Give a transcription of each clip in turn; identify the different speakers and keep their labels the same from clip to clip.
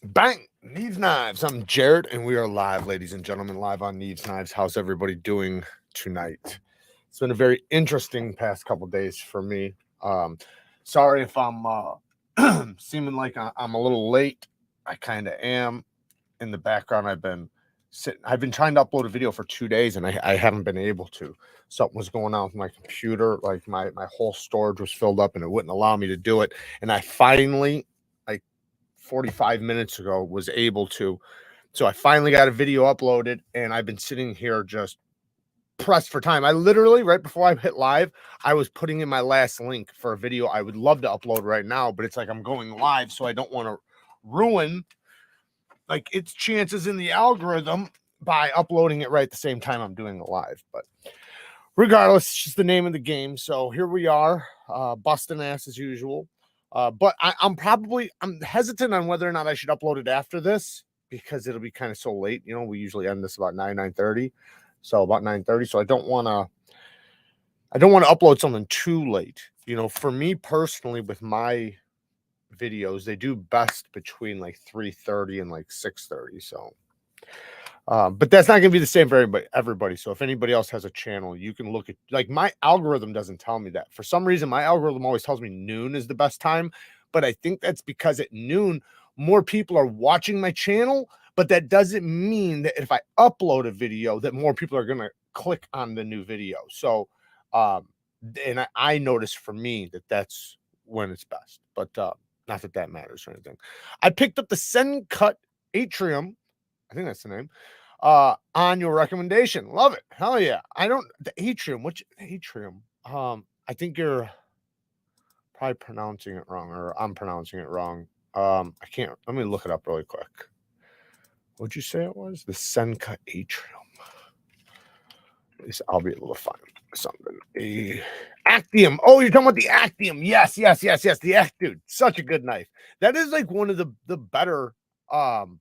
Speaker 1: Bang! Neevesknives. I'm Jared, and we are live, ladies and gentlemen, live on Neevesknives. How's everybody doing tonight? It's been a very interesting past couple days for me. Sorry if I'm seeming like I'm a little late. I kind of am. In the background, I've been trying to upload a video for 2 days, and I haven't been able to. Something was going on with my computer. Like my whole storage was filled up, and it wouldn't allow me to do it. And I finally, like 45 minutes ago, was able to. So I finally got a video uploaded, and I've been sitting here just pressed for time. I literally, right before I hit live, I was putting in my last link for a video I would love to upload right now, but it's like I'm going live, so I don't want to ruin like its chances in the algorithm by uploading it right at the same time I'm doing the live. But regardless, it's just the name of the game. So here we are, busting ass as usual. But I'm hesitant on whether or not I should upload it after this because it'll be kind of so late. You know, we usually end this about 9:30. So about 9:30. So I don't want to upload something too late. You know, for me personally, with my videos, they do best between like 3:30 and like 6:30. So but that's not gonna be the same for everybody. So if anybody else has a channel, you can look at, like, my algorithm doesn't tell me that. For some reason, my algorithm always tells me noon is the best time, but I think that's because at noon more people are watching my channel, but that doesn't mean that if I upload a video that more people are gonna click on the new video. So and I noticed for me that that's when it's best, but not that that matters or anything. I picked up the Sen Cut Atrium, I think that's the name, on your recommendation. Love it. Hell yeah. The atrium, which atrium? I think you're probably pronouncing it wrong, or I'm pronouncing it wrong. I can't, let me look it up really quick. What'd you say it was? The Senka atrium. At least I'll be able to find something. Actium. Oh, you're talking about the Actium. Yes. The Act, dude. Such a good knife. That is like one of the better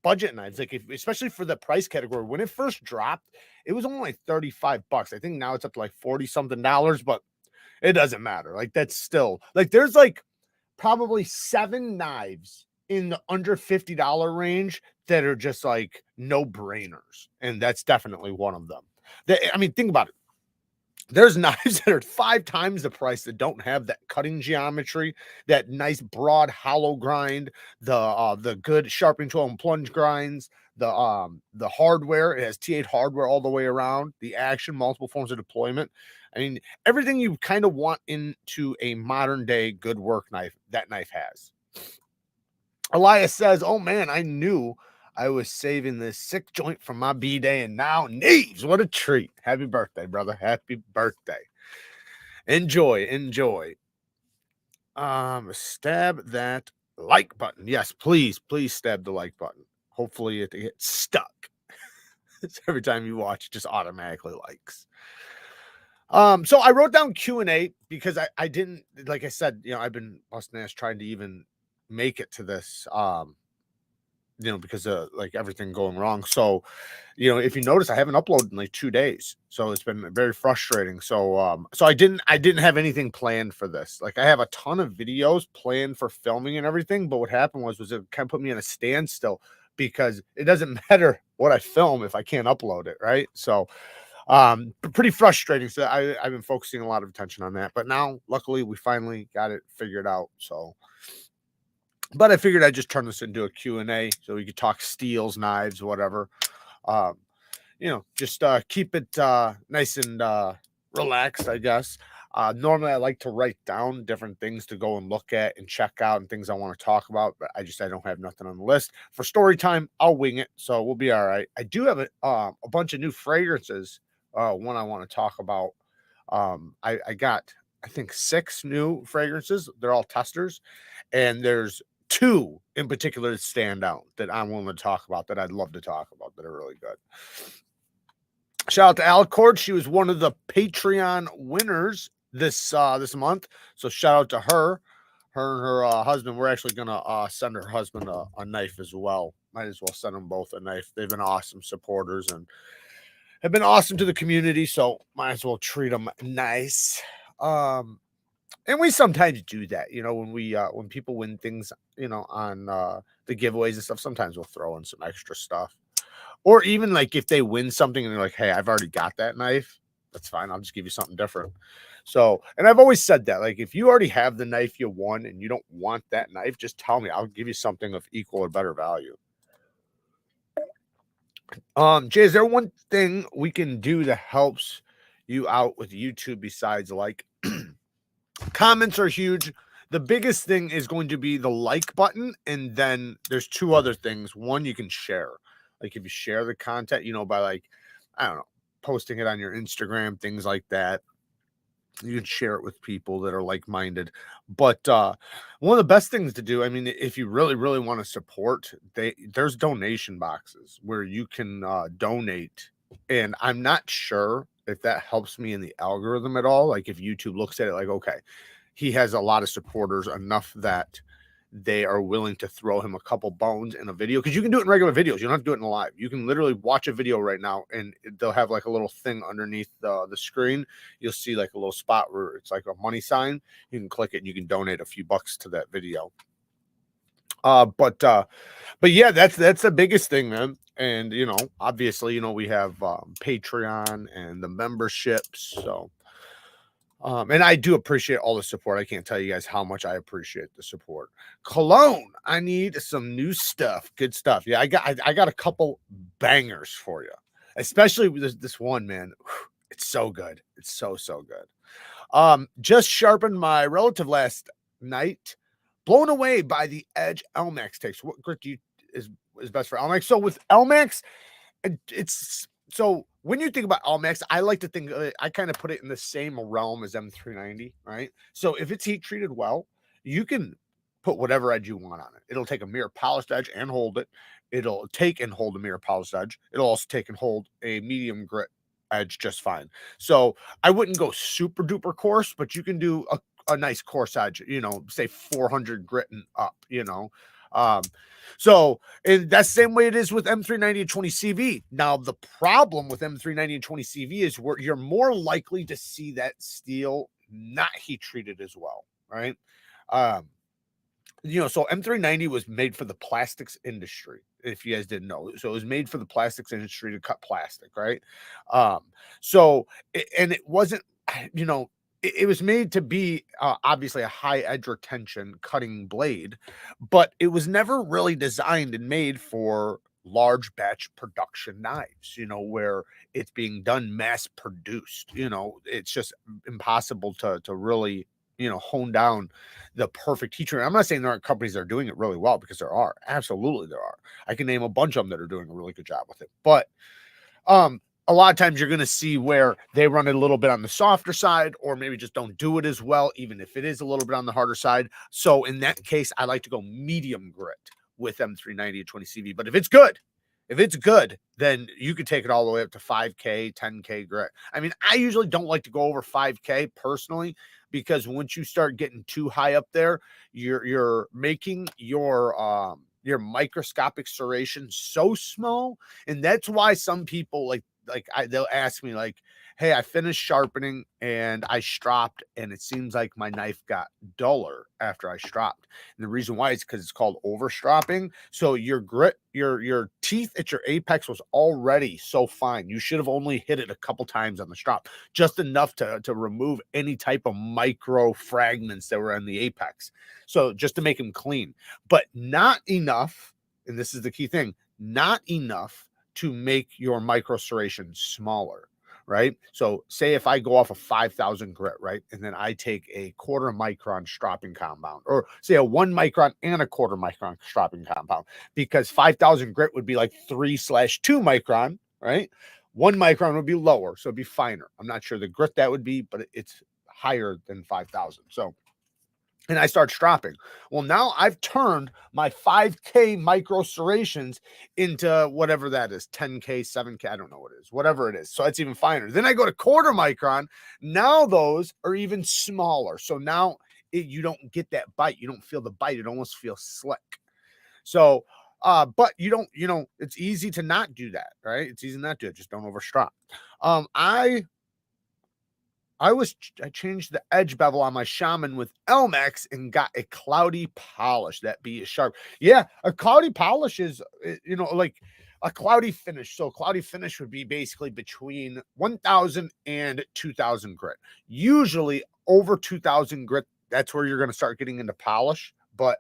Speaker 1: budget knives, like especially for the price category. When it first dropped, it was only like $35. I think now it's up to like 40 something dollars, but it doesn't matter. Like, that's still like, there's like probably 7 knives in the under $50 range that are just like no brainers, and that's definitely one of them. I mean, think about it. There's knives that are 5 times the price that don't have that cutting geometry, that nice broad hollow grind, the good sharpening tool and plunge grinds, the hardware. It has T8 hardware all the way around, the action, multiple forms of deployment. I mean, everything you kind of want into a modern day good work knife, that knife has. Elias says, "Oh man, I knew I was saving this sick joint from my B-day, and now Neves, what a treat. Happy birthday, brother. Happy birthday. Enjoy. Stab that like button. Yes, please stab the like button. Hopefully it gets stuck. Every time you watch, it just automatically likes. So I wrote down Q&A because I didn't, like I said, you know, I've been busting ass trying to even make it to this, you know, because of like everything going wrong. So, you know, if you notice, I haven't uploaded in like 2 days. So it's been very frustrating. So, so I didn't have anything planned for this. Like, I have a ton of videos planned for filming and everything. But what happened was it kind of put me in a standstill because it doesn't matter what I film if I can't upload it. Right. So, pretty frustrating. So I've been focusing a lot of attention on that, but now luckily we finally got it figured out. So, but I figured I'd just turn this into a Q&A so we could talk steels, knives, whatever. You know, just keep it nice and relaxed, I guess. Normally I like to write down different things to go and look at and check out and things I want to talk about, but I don't have nothing on the list. For story time, I'll wing it, so we'll be all right. I do have a bunch of new fragrances. One I want to talk about. I got, I think, 6 new fragrances. They're all testers, and there's 2 in particular that stand out that I'm willing to talk about, that I'd love to talk about, that are really good. Shout out to Alcord. She was one of the Patreon winners this month. So shout out to her. Her and her husband. We're actually gonna send her husband a knife as well. Might as well send them both a knife. They've been awesome supporters and have been awesome to the community. So might as well treat them nice. And we sometimes do that, when people win things, on the giveaways and stuff, sometimes we'll throw in some extra stuff. Or even like if they win something and they're like, hey, I've already got that knife, that's fine. I'll just give you something different. So, and I've always said that, like, if you already have the knife you won and you don't want that knife, just tell me. I'll give you something of equal or better value. Jay, is there one thing we can do that helps you out with YouTube besides like comments are huge? The biggest thing is going to be the like button, and then there's two other things. One, you can share. Like if you share the content, by like, I don't know, posting it on your Instagram, things like that. You can share it with people that are like-minded. But one of the best things to do, I mean, if you really, really want to support, there's donation boxes where you can donate. And I'm not sure if that helps me in the algorithm at all. Like if YouTube looks at it like, okay, he has a lot of supporters, enough that they are willing to throw him a couple bones in a video, because you can do it in regular videos. You don't have to do it in live. You can literally watch a video right now and they'll have like a little thing underneath the screen. You'll see like a little spot where it's like a money sign. You can click it and you can donate a few bucks to that video. But yeah, that's the biggest thing, man. And obviously, we have Patreon and the memberships. So and I do appreciate all the support. I can't tell you guys how much I appreciate the support. Cologne, I need some new stuff. Good stuff. Yeah, I got a couple bangers for you. Especially with this one, man. It's so good. It's so good. Just sharpened my relative last night. Blown away by the Edge LMAX takes. What grit is best for LMAX? So with LMAX, it's so when you think about LMAX, I like to think of it, I kind of put it in the same realm as M390, right? So if it's heat treated well, you can put whatever edge you want on it. It'll take a mirror polished edge and hold it. It'll take and hold a mirror polished edge. It'll also take and hold a medium grit edge just fine. So I wouldn't go super duper coarse, but you can do a nice coarse edge, say 400 grit and up, so and that's the same way it is with M390 and 20CV. Now, the problem with M390 and 20CV is where you're more likely to see that steel not heat treated as well, right? So M390 was made for the plastics industry, if you guys didn't know. So it was made for the plastics industry to cut plastic, right? And it wasn't, it was made to be obviously a high edge retention cutting blade, but it was never really designed and made for large batch production knives, where it's being done mass produced. It's just impossible to really, hone down the perfect heat treatment. I'm not saying there aren't companies that are doing it really well, because there are. Absolutely there are. I can name a bunch of them that are doing a really good job with it. But a lot of times you're going to see where they run it a little bit on the softer side, or maybe just don't do it as well, even if it is a little bit on the harder side. So in that case, I like to go medium grit with M390 and 20CV. But if it's good, then you could take it all the way up to 5K, 10K grit. I mean, I usually don't like to go over 5K personally, because once you start getting too high up there, you're making your microscopic serration so small. And that's why some people they'll ask me like, hey, I finished sharpening and I stropped, and it seems like my knife got duller after I stropped. And the reason why is because it's called overstropping. So your grit, your teeth at your apex was already so fine. You should have only hit it a couple times on the strop, just enough to remove any type of micro fragments that were in the apex. So just to make them clean, but not enough. And this is the key thing, not enough to make your micro serration smaller, right? So say if I go off a 5,000 grit, right? And then I take a 1/4 micron stropping compound, or say a 1 micron and a 1/4 micron stropping compound, because 5,000 grit would be like 3/2 micron, right? 1 micron would be lower, so it'd be finer. I'm not sure the grit that would be, but it's higher than 5,000. So, and I start stropping. Well, now I've turned my 5K micro serrations into whatever that is, 10K, 7K, I don't know what it is, whatever it is. So it's even finer. Then I go to 1/4 micron. Now those are even smaller. So now you don't get that bite. You don't feel the bite. It almost feels slick. So, but you don't, it's easy to not do that, right? It's easy not to do it. Just don't overstrop. I changed the edge bevel on my Shaman with Elmex and got a cloudy polish. That be sharp. Yeah, a cloudy polish is, like a cloudy finish. So cloudy finish would be basically between 1,000 and 2,000 grit. Usually over 2,000 grit, that's where you're going to start getting into polish. But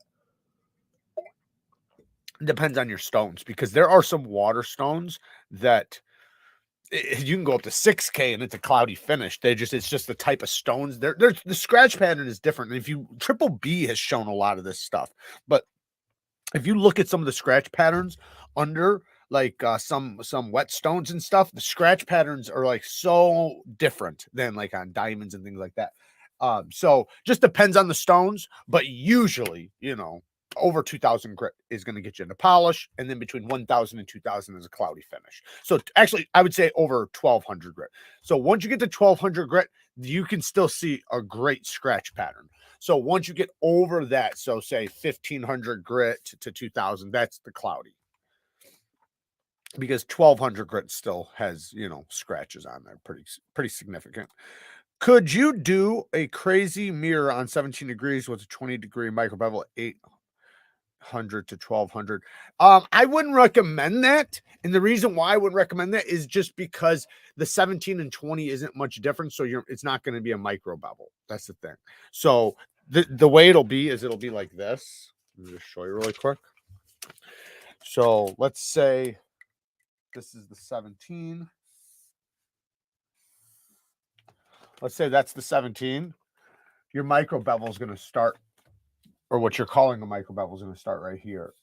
Speaker 1: it depends on your stones, because there are some water stones that you can go up to 6K and it's a cloudy finish. It's just the type of stones. The scratch pattern is different. And if you Triple B has shown a lot of this stuff, but if you look at some of the scratch patterns under like some wet stones and stuff, the scratch patterns are like so different than like on diamonds and things like that. So just depends on the stones, but usually, over 2,000 grit is going to get you into polish, and then between 1,000 and 2,000 is a cloudy finish. So actually, I would say over 1,200 grit. So once you get to 1,200 grit, you can still see a great scratch pattern. So once you get over that, so say 1,500 grit to 2,000, that's the cloudy. Because 1,200 grit still has, scratches on there, pretty significant. Could you do a crazy mirror on 17 degrees with a 20-degree micro bevel at 800 to 1,200? I wouldn't recommend that. And the reason why I wouldn't recommend that is just because the 17 and 20 isn't much different. So it's not going to be a micro bevel. That's the thing. So the way it'll be like this. Let me just show you really quick. So let's say this is the 17. Let's say that's the 17. Your micro bevel is going to start, or what you're calling a micro bevel is going to start right here.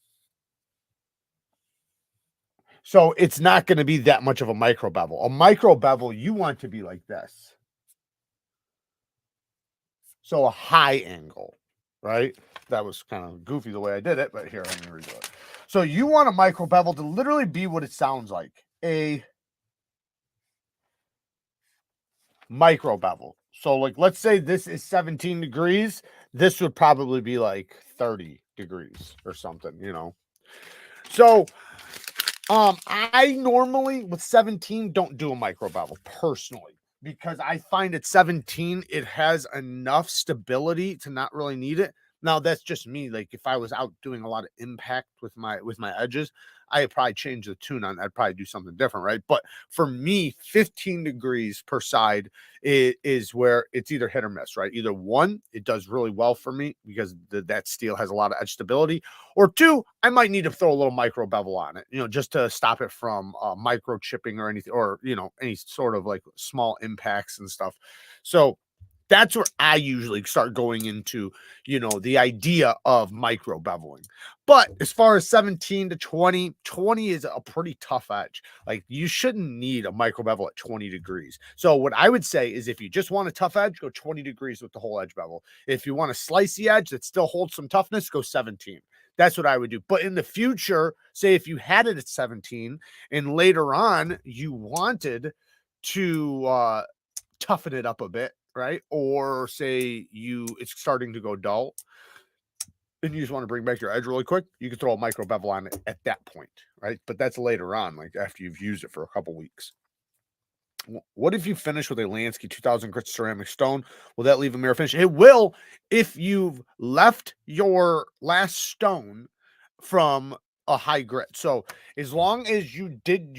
Speaker 1: So it's not going to be that much of a micro bevel. A micro bevel, you want to be like this. So a high angle, right? That was kind of goofy the way I did it, but here, let me redo it. So you want a micro bevel to literally be what it sounds like, a micro bevel. So like, let's say this is 17 degrees. This would probably be like 30 degrees or something, So I normally with 17 don't do a micro bevel personally, because I find at 17 it has enough stability to not really need it. Now that's just me. Like if I was out doing a lot of impact with my edges, I'd probably change the tune on. I'd probably do something different, right? But for me, 15 degrees per side is where it's either hit or miss, right? Either one, it does really well for me because that steel has a lot of edge stability, or two, I might need to throw a little micro bevel on it, just to stop it from micro chipping or anything, or any sort of like small impacts and stuff. So that's where I usually start going into, the idea of micro beveling. But as far as 17 to 20, 20 is a pretty tough edge. Like you shouldn't need a micro bevel at 20 degrees. So what I would say is if you just want a tough edge, go 20 degrees with the whole edge bevel. If you want a slicey edge that still holds some toughness, go 17. That's what I would do. But in the future, say if you had it at 17 and later on you wanted to toughen it up a bit, right? Or say it's starting to go dull and you just want to bring back your edge really quick, you can throw a micro bevel on it at that point, right? But that's later on, like after you've used it for a couple weeks. What if you finish with a Lansky 2,000 grit ceramic stone? Will that leave a mirror finish? It will if you've left your last stone from a high grit. So as long as you did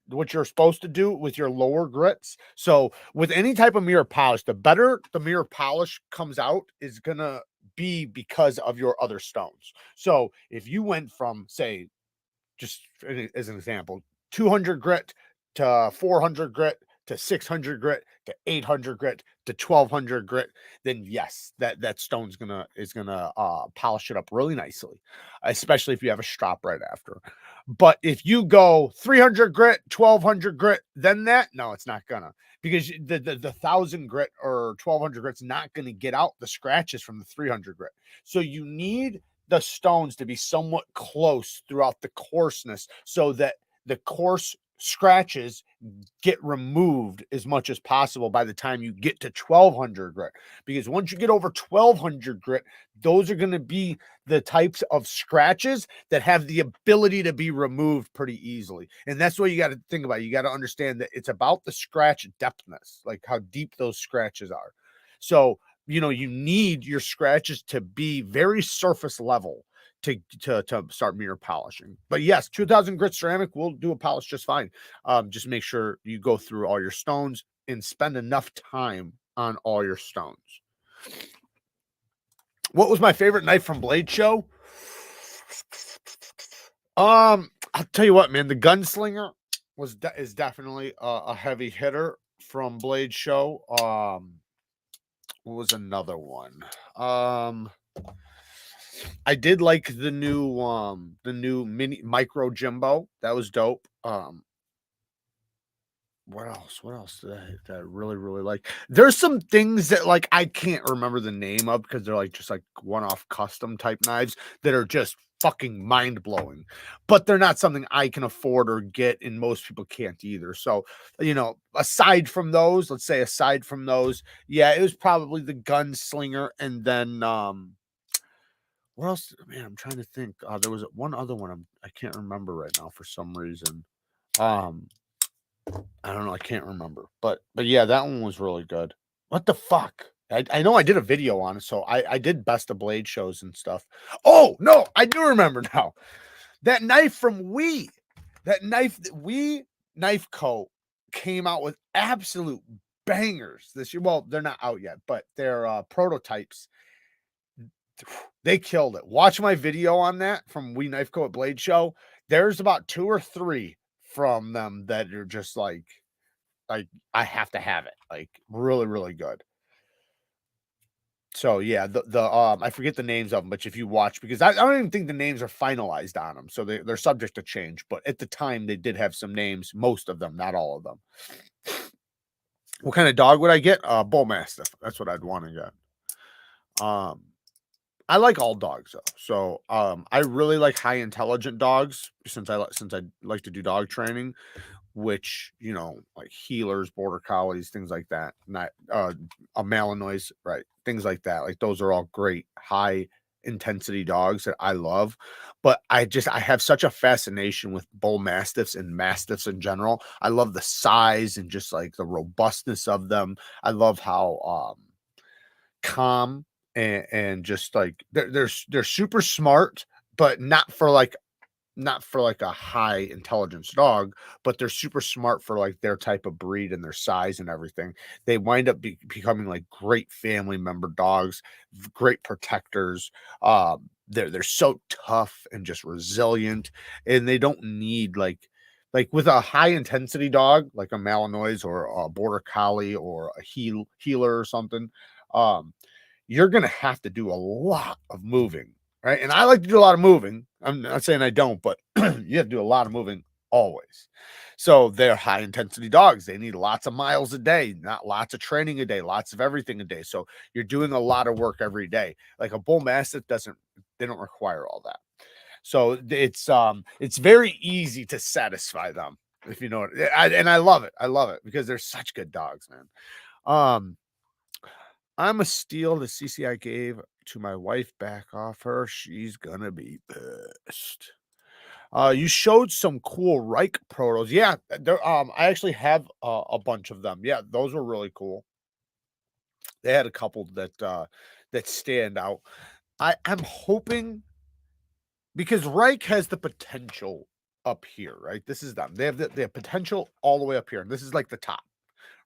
Speaker 1: what you're supposed to do with your lower grits. So with any type of mirror polish, the better the mirror polish comes out is gonna be because of your other stones. So if you went from, say, just as an example, 200 grit to 400 grit to 600 grit to 800 grit to 1,200 grit, then yes, that stone's is gonna polish it up really nicely, especially if you have a strop right after. But if you go 300 grit, 1,200 grit, then no, it's not gonna, because the 1,000 grit or 1,200 grit's not gonna get out the scratches from the 300 grit. So you need the stones to be somewhat close throughout the coarseness so that the coarse scratches get removed as much as possible by the time you get to 1200 grit, because once you get over 1200 grit, those are going to be the types of scratches that have the ability to be removed pretty easily. And that's what you got to think about. You got to understand that it's about the scratch depthness, like how deep those scratches are. So, you know, you need your scratches to be very surface level to start mirror polishing. But yes, 2000 grit ceramic will do a polish just fine. Just make sure you go through all your stones and spend enough time on all your stones. What was my favorite knife from Blade Show? I'll tell you what, man, the Gunslinger is definitely a heavy hitter from Blade Show. What was another one? I did like the new mini micro Jimbo. That was dope. What else did I really, really like? There's some things that, like, I can't remember the name of because they're like just like one-off custom type knives that are just fucking mind-blowing, but they're not something I can afford or get, and most people can't either. So, you know, aside from those, yeah, it was probably the Gunslinger, and then what else? Man, I'm trying to think. There was one other one I can't remember right now for some reason. I don't know. I can't remember, but yeah, that one was really good. What the fuck? I know I did a video on it, so I did best of Blade shows and stuff. Oh no, I do remember now. That knife from Wii, that Knife Co. came out with absolute bangers this year. Well, they're not out yet, but they're prototypes. They killed it. Watch my video on that from Wii Knife Co. at Blade Show. There's about 2 or 3 from them that are just like I have to have it. Like really, really good. So yeah, the I forget the names of them, but if you watch, because I don't even think the names are finalized on them, so they're subject to change. But at the time, they did have some names, most of them, not all of them. What kind of dog would I get? Bull Mastiff. That's what I'd want to get. I like all dogs though, so I really like high intelligent dogs since I like to do dog training, which, you know, like healers, border collies, things like that, not a Malinois, right? Things like that. Like those are all great high intensity dogs that I love. But I have such a fascination with bull mastiffs and mastiffs in general. I love the size and just like the robustness of them. I love how calm and just like they're super smart, but not for like a high intelligence dog, but they're super smart for like their type of breed and their size and everything. They wind up becoming like great family member dogs, great protectors. They're so tough and just resilient, and they don't need like with a high intensity dog like a Malinois or a border collie or a healer or something. You're going to have to do a lot of moving, right? And I like to do a lot of moving. I'm not saying I don't, but you have to do a lot of moving always. So they're high intensity dogs. They need lots of miles a day, not lots of training a day, lots of everything a day. So you're doing a lot of work every day. Like a bull mastiff they don't require all that. So it's very easy to satisfy them, if you know what. And I love it. I love it because they're such good dogs, man. I'm a steal the CC I gave to my wife back off her. She's gonna be pissed. You showed some cool Reich protos. Yeah, I actually have a bunch of them. Yeah, those were really cool. They had a couple that stand out. I'm hoping, because Reich has the potential up here, right? This is them. They have potential all the way up here, and this is like the top,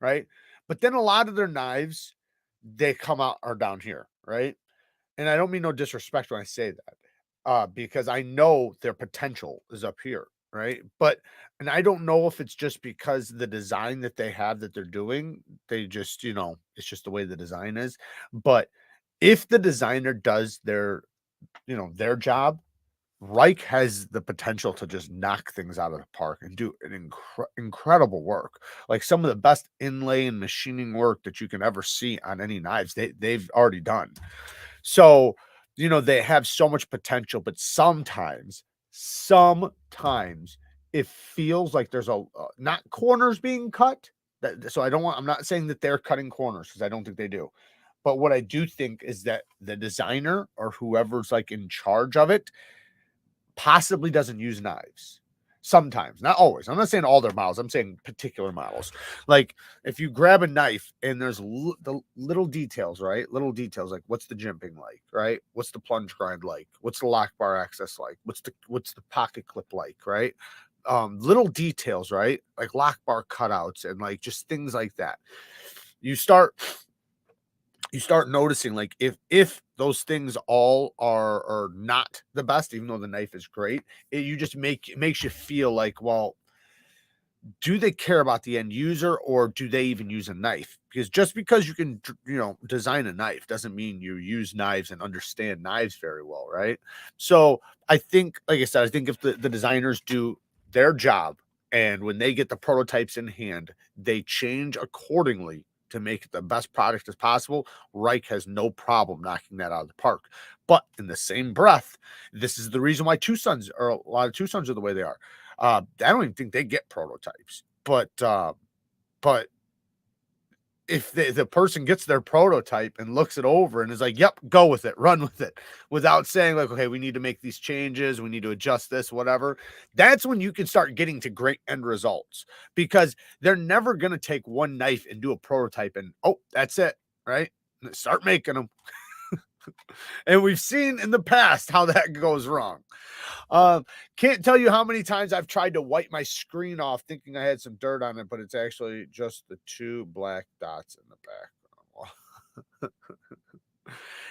Speaker 1: right? But then a lot of their knives, they come out are down here, right? And I don't mean no disrespect when I say that, because I know their potential is up here, right? And I don't know if it's just because the design that they have that they're doing, they just, you know, it's just the way the design is. But if the designer does their job, Reich has the potential to just knock things out of the park and do an incredible work. Like some of the best inlay and machining work that you can ever see on any knives, they've already done. So, you know, they have so much potential, but sometimes it feels like there's a not corners being cut. So I'm not saying that they're cutting corners because I don't think they do. But what I do think is that the designer or whoever's like in charge of it possibly doesn't use knives. Sometimes, not always. I'm not saying all their models. I'm saying particular models. Like if you grab a knife and there's the little details, right? Little details like what's the jimping like, right? What's the plunge grind like? What's the lock bar access like? What's the pocket clip like, right? Little details, right? Like lock bar cutouts and like just things like that. You start noticing like if those things all are not the best, even though the knife is great, you just it makes you feel like, well, do they care about the end user or do they even use a knife? Because just because you can design a knife doesn't mean you use knives and understand knives very well, right? So I think, like I said, I think if the designers do their job and when they get the prototypes in hand, they change accordingly to make it the best product as possible, Reich has no problem knocking that out of the park. But in the same breath, this is the reason why Tucson's, or a lot of Tucson's are the way they are. I don't even think they get prototypes, but if the person gets their prototype and looks it over and is like, "Yep, go with it, run with it," without saying like, "Okay, we need to make these changes, we need to adjust this, whatever," that's when you can start getting to great end results because they're never going to take one knife and do a prototype and, oh, that's it, right? And start making them. And we've seen in the past how that goes wrong. Can't tell you how many times I've tried to wipe my screen off thinking I had some dirt on it, but it's actually just the 2 black dots in the background.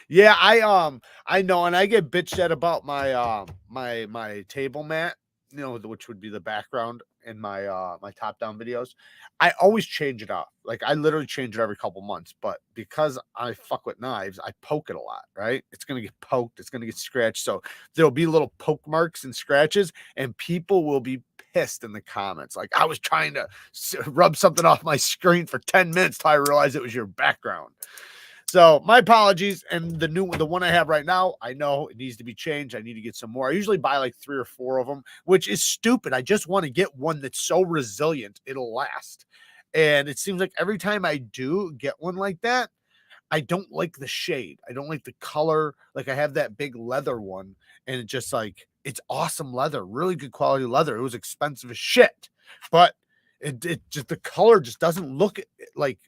Speaker 1: Yeah, I know, and I get bitched at about my my table mat, which would be the background in my my top down videos. I always change it up. Like I literally change it every couple months, but because I fuck with knives, I poke it a lot, right? It's gonna get poked, it's gonna get scratched. So there'll be little poke marks and scratches, and people will be pissed in the comments. Like I was trying to rub something off my screen for 10 minutes till I realized it was your background. So my apologies. And the one I have right now, I know it needs to be changed. I need to get some more. I usually buy like 3 or 4 of them, which is stupid. I just want to get one that's so resilient it'll last. And it seems like every time I do get one like that, I don't like the shade. I don't like the color. Like I have that big leather one, and it just like it's awesome leather, really good quality leather. It was expensive as shit, but it just the color just doesn't look like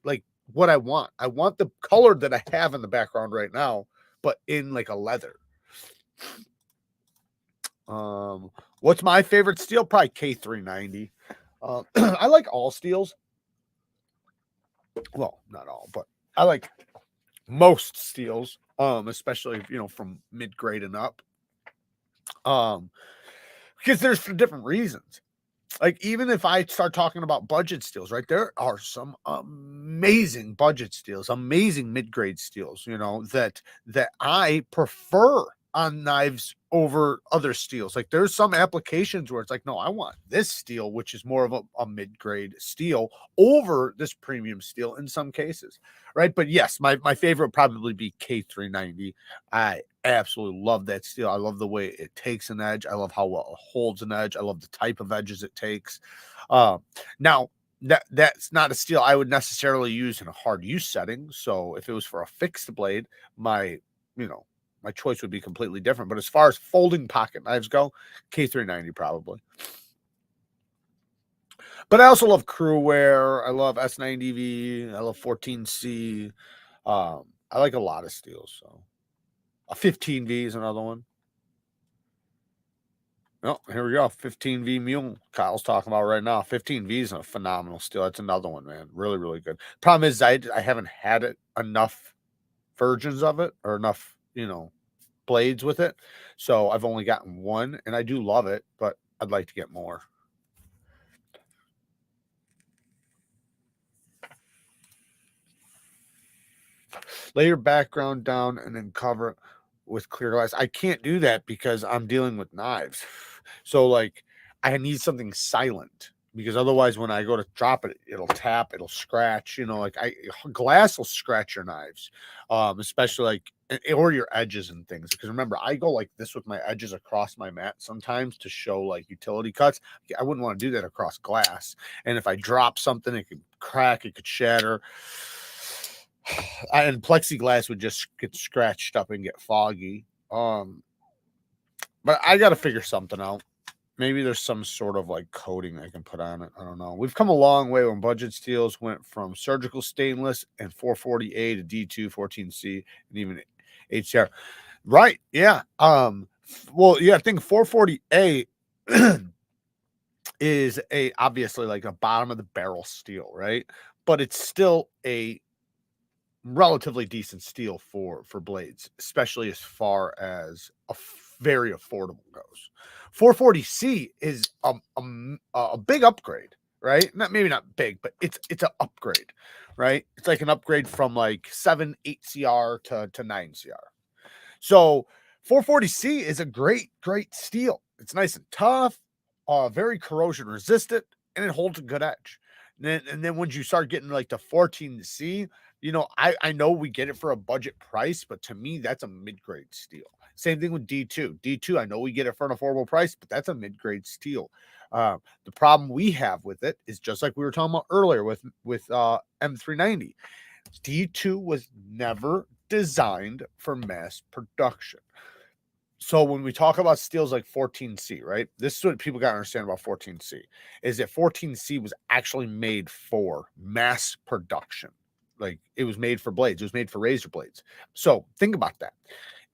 Speaker 1: what I want. I want the color that I have in the background right now, but in like a leather. What's my favorite steel? Probably K390. I like all steels. Well, not all, but I like most steels, especially from mid-grade and up. Because there's for different reasons. Like even if I start talking about budget steels, right? There are some amazing budget steels, amazing mid-grade steels, that I prefer on knives over other steels. Like there's some applications where it's like, no, I want this steel, which is more of a mid-grade steel over this premium steel in some cases, right? But yes, my favorite would probably be K390. I absolutely love that steel. I love the way it takes an edge. I love how well it holds an edge. I love the type of edges it takes. Now that's not a steel I would necessarily use in a hard use setting. So if it was for a fixed blade, my choice would be completely different. But as far as folding pocket knives go, K390 probably. But I also love Crewware. I love S90V. I love 14C. I like a lot of steels. So a 15V is another one. Oh, here we go. 15V Mule. Kyle's talking about right now. 15V is a phenomenal steel. That's another one, man. Really, really good. Problem is, I haven't had it enough versions of it or enough, blades with it. So I've only gotten one, and I do love it, but I'd like to get more. Lay your background down and then cover it with clear glass. I can't do that because I'm dealing with knives. So like I need something silent, because otherwise when I go to drop it, it'll tap, it'll scratch, you know, like glass will scratch your knives, especially like, or your edges and things. Because remember, I go like this with my edges across my mat sometimes to show like utility cuts. I wouldn't want to do that across glass. And if I drop something, it could crack, it could shatter. And plexiglass would just get scratched up and get foggy. But I got to figure something out. Maybe there's some sort of like coating I can put on it. I don't know. We've come a long way when budget steels went from surgical stainless and 440A to D2, 14C, and even HCR. Right. Yeah. Well, yeah, I think 440A is obviously like a bottom of the barrel steel, right? But it's still a relatively decent steel for blades, especially as far as very affordable goes. 440C is a big upgrade, right? Maybe not big, but it's an upgrade, right? It's like an upgrade from like 8CR to 9CR. So 440C is a great steel. It's nice and tough, very corrosion resistant, and it holds a good edge. And then once you start getting like to 14C, you know, I know we get it for a budget price, but to me, that's a mid-grade steel. Same thing with D2. D2, I know we get it for an affordable price, but that's a mid-grade steel. The problem we have with it is just like we were talking about earlier with M390. D2 was never designed for mass production. So when we talk about steels like 14C, right? This is what people got to understand about 14C, is that 14C was actually made for mass production. Like it was made for blades. It was made for razor blades. So think about that.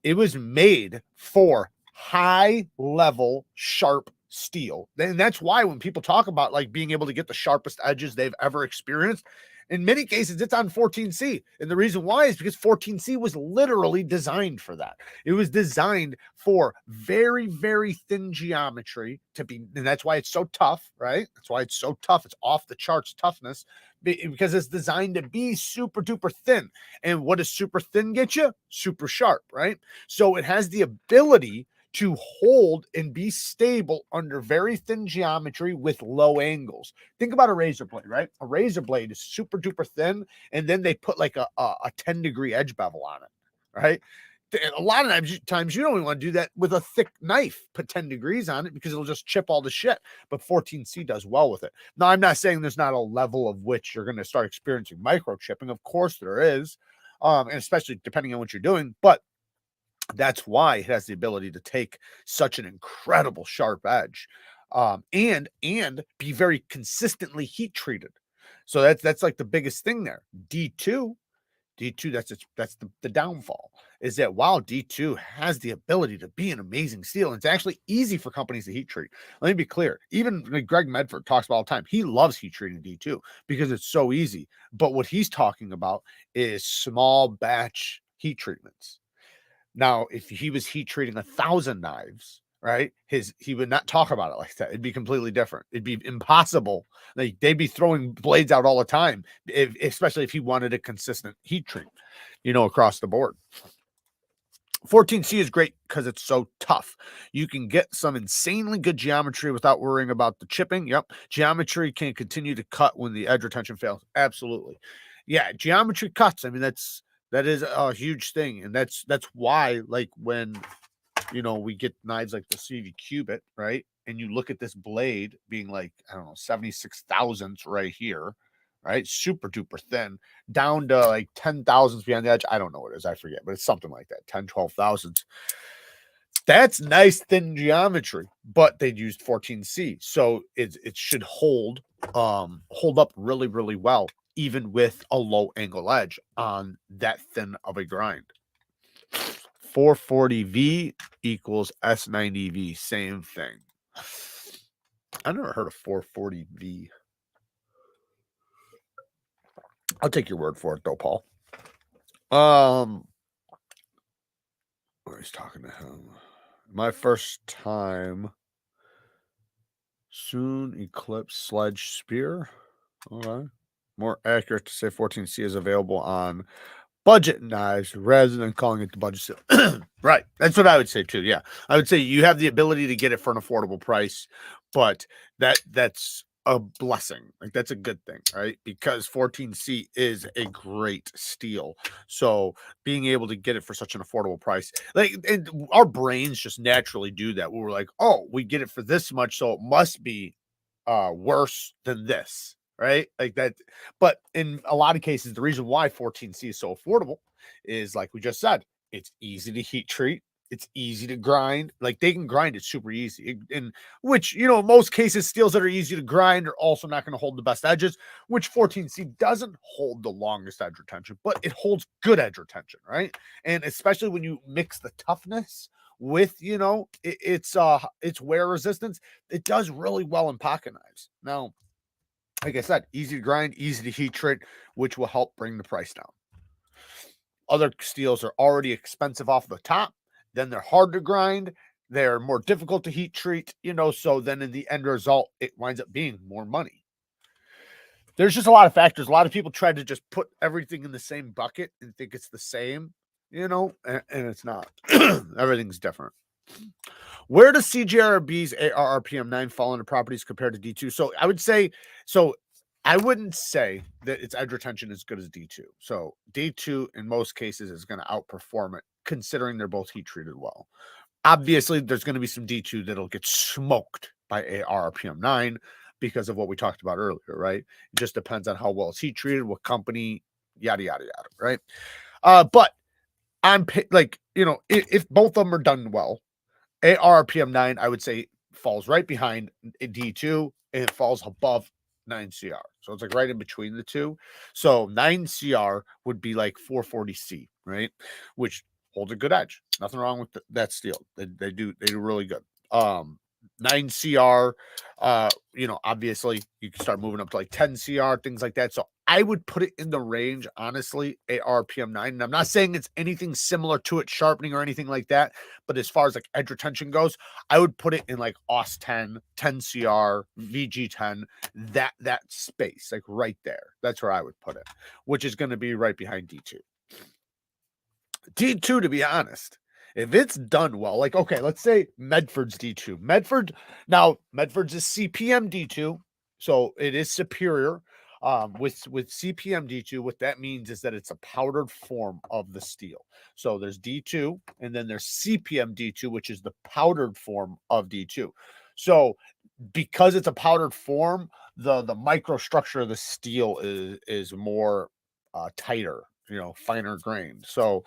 Speaker 1: It was made for high level, sharp steel. And that's why when people talk about like being able to get the sharpest edges they've ever experienced, in many cases, it's on 14C. And the reason why is because 14C was literally designed for that. It was designed for very, very thin geometry to be, and that's why it's so tough, right? That's why it's so tough. It's off the charts toughness because it's designed to be super duper thin. And what does super thin get you? Super sharp, right? So it has the ability to hold and be stable under very thin geometry with low angles. Think about a razor blade, right? A razor blade is super duper thin, and then they put like a 10-degree edge bevel on it, right? A lot of times you don't even want to do that with a thick knife. Put 10 degrees on it because it'll just chip all the shit. But 14C does well with it. Now, I'm not saying there's not a level of which you're going to start experiencing microchipping. Of course there is, and especially depending on what you're doing. But that's why it has the ability to take such an incredible sharp edge, and be very consistently heat treated. So that's like the biggest thing there. D2, that's the downfall, is that while D2 has the ability to be an amazing steel, and it's actually easy for companies to heat treat. Let me be clear. Even Greg Medford talks about all the time. He loves heat treating D2 because it's so easy. But what he's talking about is small batch heat treatments. Now, if he was heat treating 1,000 knives, right, he would not talk about it like that. It'd be completely different. It'd be impossible. Like they'd be throwing blades out all the time, especially if he wanted a consistent heat treat, you know, across the board. 14C is great because it's so tough. You can get some insanely good geometry without worrying about the chipping. Yep. Geometry can continue to cut when the edge retention fails. Absolutely. Yeah. Geometry cuts. I mean, that is a huge thing. And that's why, like, when, you know, we get knives like the CV Cubit, right? And you look at this blade being like, I don't know, 76 thousandths right here, right? Super duper thin, down to like 10 thousandths behind the edge. I don't know what it is. I forget, but it's something like that, 10, 12 thousandths. That's nice thin geometry, but they'd used 14C. So it should hold up really, really well, even with a low angle edge on that thin of a grind. 440V equals S90V, same thing. I never heard of 440V. I'll take your word for it though, Paul. I was talking to him. My first time. Soon eclipse sledge spear. Okay. More accurate to say 14C is available on budget knives rather than calling it the budget steel. Right. That's what I would say too. Yeah. I would say you have the ability to get it for an affordable price, but that's a blessing. Like that's a good thing, right? Because 14C is a great steel. So being able to get it for such an affordable price, like and our brains just naturally do that. We're like, oh, we get it for this much, so it must be worse than this, right? Like that. But in a lot of cases, the reason why 14C is so affordable is like we just said, it's easy to heat treat. It's easy to grind. Like they can grind it super easy. And which, you know, in most cases, steels that are easy to grind are also not going to hold the best edges, which 14C doesn't hold the longest edge retention, but it holds good edge retention, right? And especially when you mix the toughness with, you know, it's wear resistance, it does really well in pocket knives. Now, like I said, easy to grind, easy to heat treat, which will help bring the price down. Other steels are already expensive off the top, then they're hard to grind, they're more difficult to heat treat, you know, so then in the end result, it winds up being more money. There's just a lot of factors. A lot of people try to just put everything in the same bucket and think it's the same, you know, and it's not. Everything's different. Where does CJRB's ARRPM9 fall into properties compared to D2? So I would say, so I wouldn't say that its edge retention is good as D2. So D2 in most cases is going to outperform it, considering they're both heat treated well. Obviously, there's going to be some D2 that'll get smoked by ARRPM9 because of what we talked about earlier, right? It just depends on how well it's heat treated, what company, yada, yada, yada, right? But I'm like, you know, if both of them are done well, ARPM9, I would say, falls right behind D2 and it falls above 9CR. So it's like right in between the two. So 9CR would be like 440C, right? Which holds a good edge. Nothing wrong with that steel. They do really good. 9CR, you know, obviously you can start moving up to like 10CR, things like that. So I would put it in the range, honestly, ARPM9. And I'm not saying it's anything similar to it, sharpening or anything like that. But as far as like edge retention goes, I would put it in like OS 10, 10CR, VG10, that space, like right there. That's where I would put it, which is going to be right behind D2. D2, to be honest, if it's done well, like, okay, let's say Medford's D2. Medford's is CPM D2, so it is superior. With CPM D2, what that means is that it's a powdered form of the steel. So there's D2, and then there's CPM D2, which is the powdered form of D2. So because it's a powdered form, the microstructure of the steel is more tighter, you know, finer grained. So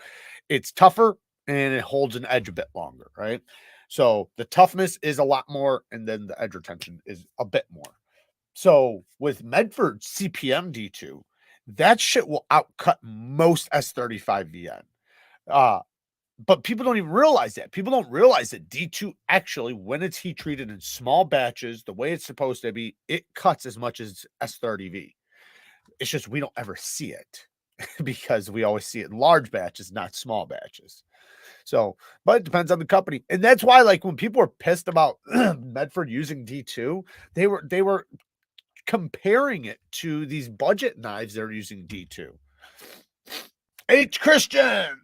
Speaker 1: it's tougher and it holds an edge a bit longer, right? So the toughness is a lot more, and then the edge retention is a bit more. So with Medford CPM D2, that shit will outcut most S35VN. Uh, but people don't even realize that. People don't realize that D2 actually, when it's heat treated in small batches, the way it's supposed to be, it cuts as much as S30V. It's just we don't ever see it because we always see it in large batches, not small batches. So, but it depends on the company. And that's why, like, when people were pissed about Medford using D2, they were comparing it to these budget knives that are using D2. H Christian,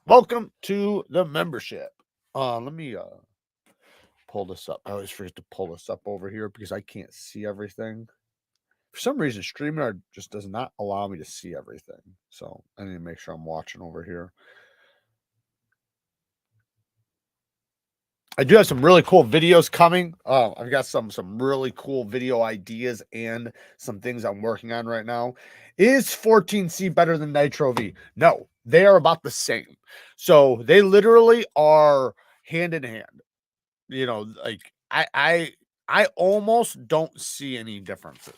Speaker 1: welcome to the membership. Let me pull this up. I always forget to pull this up over here because I can't see everything. For some reason, StreamYard just does not allow me to see everything. So I need to make sure I'm watching over here. I do have some really cool videos coming. I've got some really cool video ideas and some things I'm working on right now. Is 14C better than Nitro V? No, they are about the same. So they literally are hand in hand. You know, like I almost don't see any differences.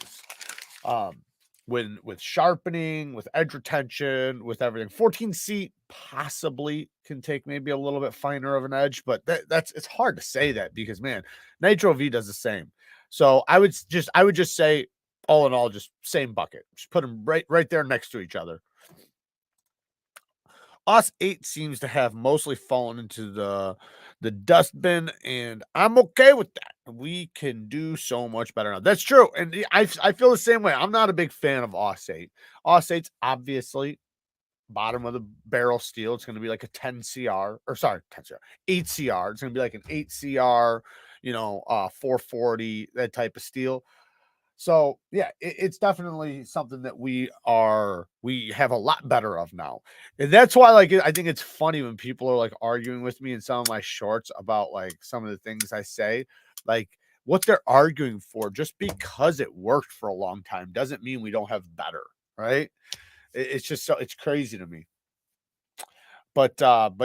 Speaker 1: With sharpening, with edge retention, with everything. 14C possibly can take maybe a little bit finer of an edge, but that's it's hard to say that because man, Nitro V does the same. So I would just say all in all, just same bucket. Just put them right there next to each other. Us 8 seems to have mostly fallen into the dustbin, and I'm okay with that. We can do so much better now. That's true, and I feel the same way. I'm not a big fan of Os 8. Os 8's obviously bottom of the barrel steel. It's going to be like a 10 CR, or sorry, 10 CR, 8 CR. It's going to be like an 8 CR, 440, that type of steel. So yeah, it's definitely something that we have a lot better of now. And that's why, like, I think it's funny when people are like arguing with me in some of my shorts about like some of the things I say, like what they're arguing for. Just because it worked for a long time doesn't mean we don't have better, right? It's just so, it's crazy to me. But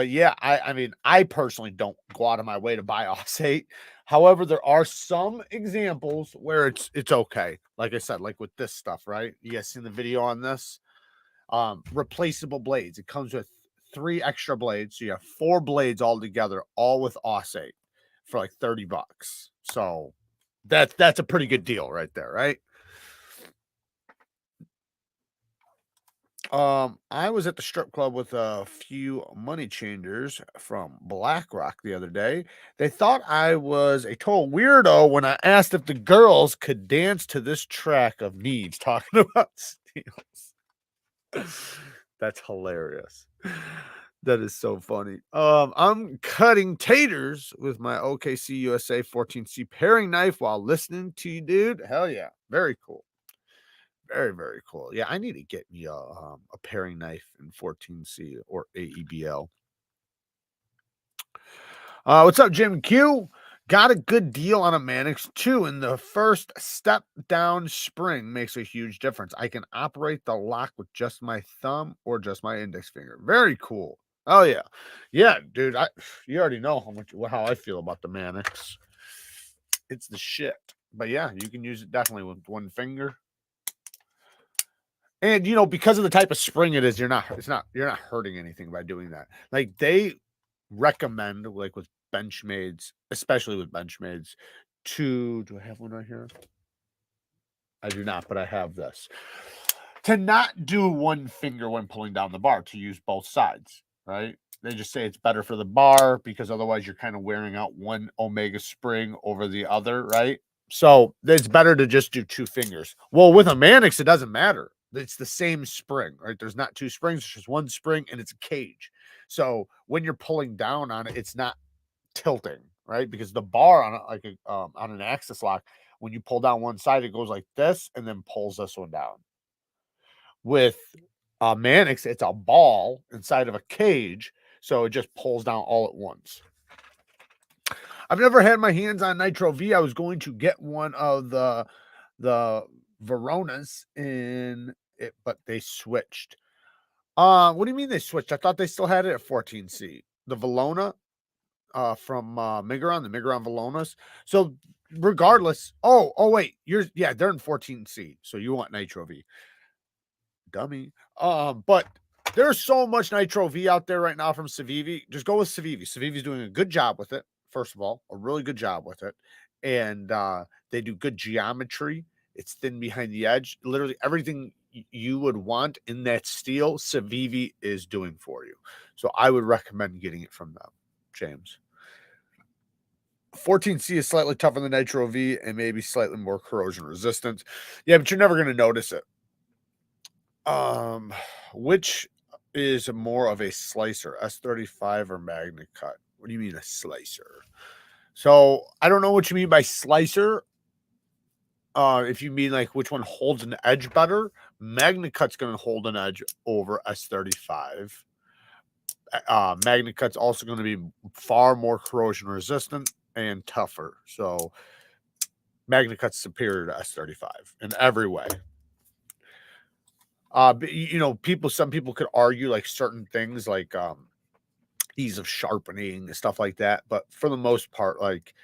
Speaker 1: yeah, I mean, I personally don't go out of my way to buy Osate. However, there are some examples where it's okay. Like I said, like with this stuff, right? You guys seen the video on this? Replaceable blades. It comes with 3 extra blades, so you have 4 blades all together, all with Osate for like $30. So that's a pretty good deal right there, right? I was at the strip club with a few money changers from BlackRock the other day. They thought I was a total weirdo when I asked if the girls could dance to this track of Neeves talking about steals. That's hilarious. That is so funny. I'm cutting taters with my OKC USA 14C paring knife while listening to you, dude. Hell yeah. Very cool. Very, very cool. Yeah, I need to get me a paring knife in 14C or AEBL. What's up, Jim Q? Got a good deal on a Mannix too. And the first step down spring makes a huge difference. I can operate the lock with just my thumb or just my index finger. Very cool. Oh yeah, yeah, dude. You already know how I feel about the Mannix. It's the shit. But yeah, you can use it definitely with one finger. And because of the type of spring it is, you're not hurting anything by doing that. Like they recommend, like with Benchmades, especially with Benchmades, do I have one right here? I do not, but I have this. To not do one finger when pulling down the bar, to use both sides, right? They just say it's better for the bar because otherwise you're kind of wearing out one omega spring over the other, right? So it's better to just do 2 fingers. Well, with a Mannix, it doesn't matter. It's the same spring, right? There's not 2 springs, it's just 1 spring and it's a cage. So when you're pulling down on it, it's not tilting, right? Because the bar on an axis lock, when you pull down one side, it goes like this and then pulls this one down. With a Mannix, it's a ball inside of a cage, so it just pulls down all at once. I've never had my hands on Nitro V. I was going to get one of the Veronas in it, but they switched. What do you mean they switched? I thought they still had it at 14C. The Valona from Migron, the Migron Valonas. So regardless, wait, they're in 14C. So you want Nitro V. Dummy. But there's so much Nitro V out there right now from Civivi. Just go with Civivi. Civivi's doing a good job with it. First of all, a really good job with it. And they do good geometry. It's thin behind the edge. Literally everything you would want in that steel, Civivi is doing for you. So I would recommend getting it from them, James. 14C is slightly tougher than Nitro V and maybe slightly more corrosion resistant. Yeah, but you're never going to notice it. Which is more of a slicer, S35 or Magna Cut? What do you mean a slicer? So I don't know what you mean by slicer. If you mean like which one holds an edge better, Magna Cut's going to hold an edge over S35. Magna Cut's also going to be far more corrosion resistant and tougher. So Magna Cut's superior to S35 in every way. But, some people could argue like certain things like ease of sharpening and stuff like that. But for the most part, like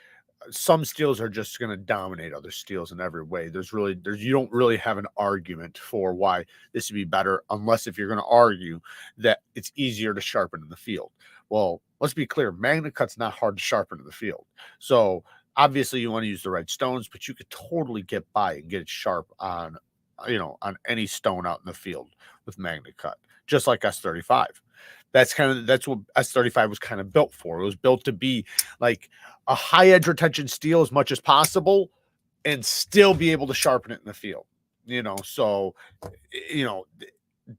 Speaker 1: some steels are just going to dominate other steels in every way. You don't really have an argument for why this would be better, unless if you're going to argue that it's easier to sharpen in the field. Well, let's be clear, Magna Cut's not hard to sharpen in the field. So obviously you want to use the right stones, but you could totally get by and get it sharp on any stone out in the field with Magna Cut, just like S35. That's what S35 was kind of built for. It was built to be like a high edge retention steel as much as possible and still be able to sharpen it in the field. So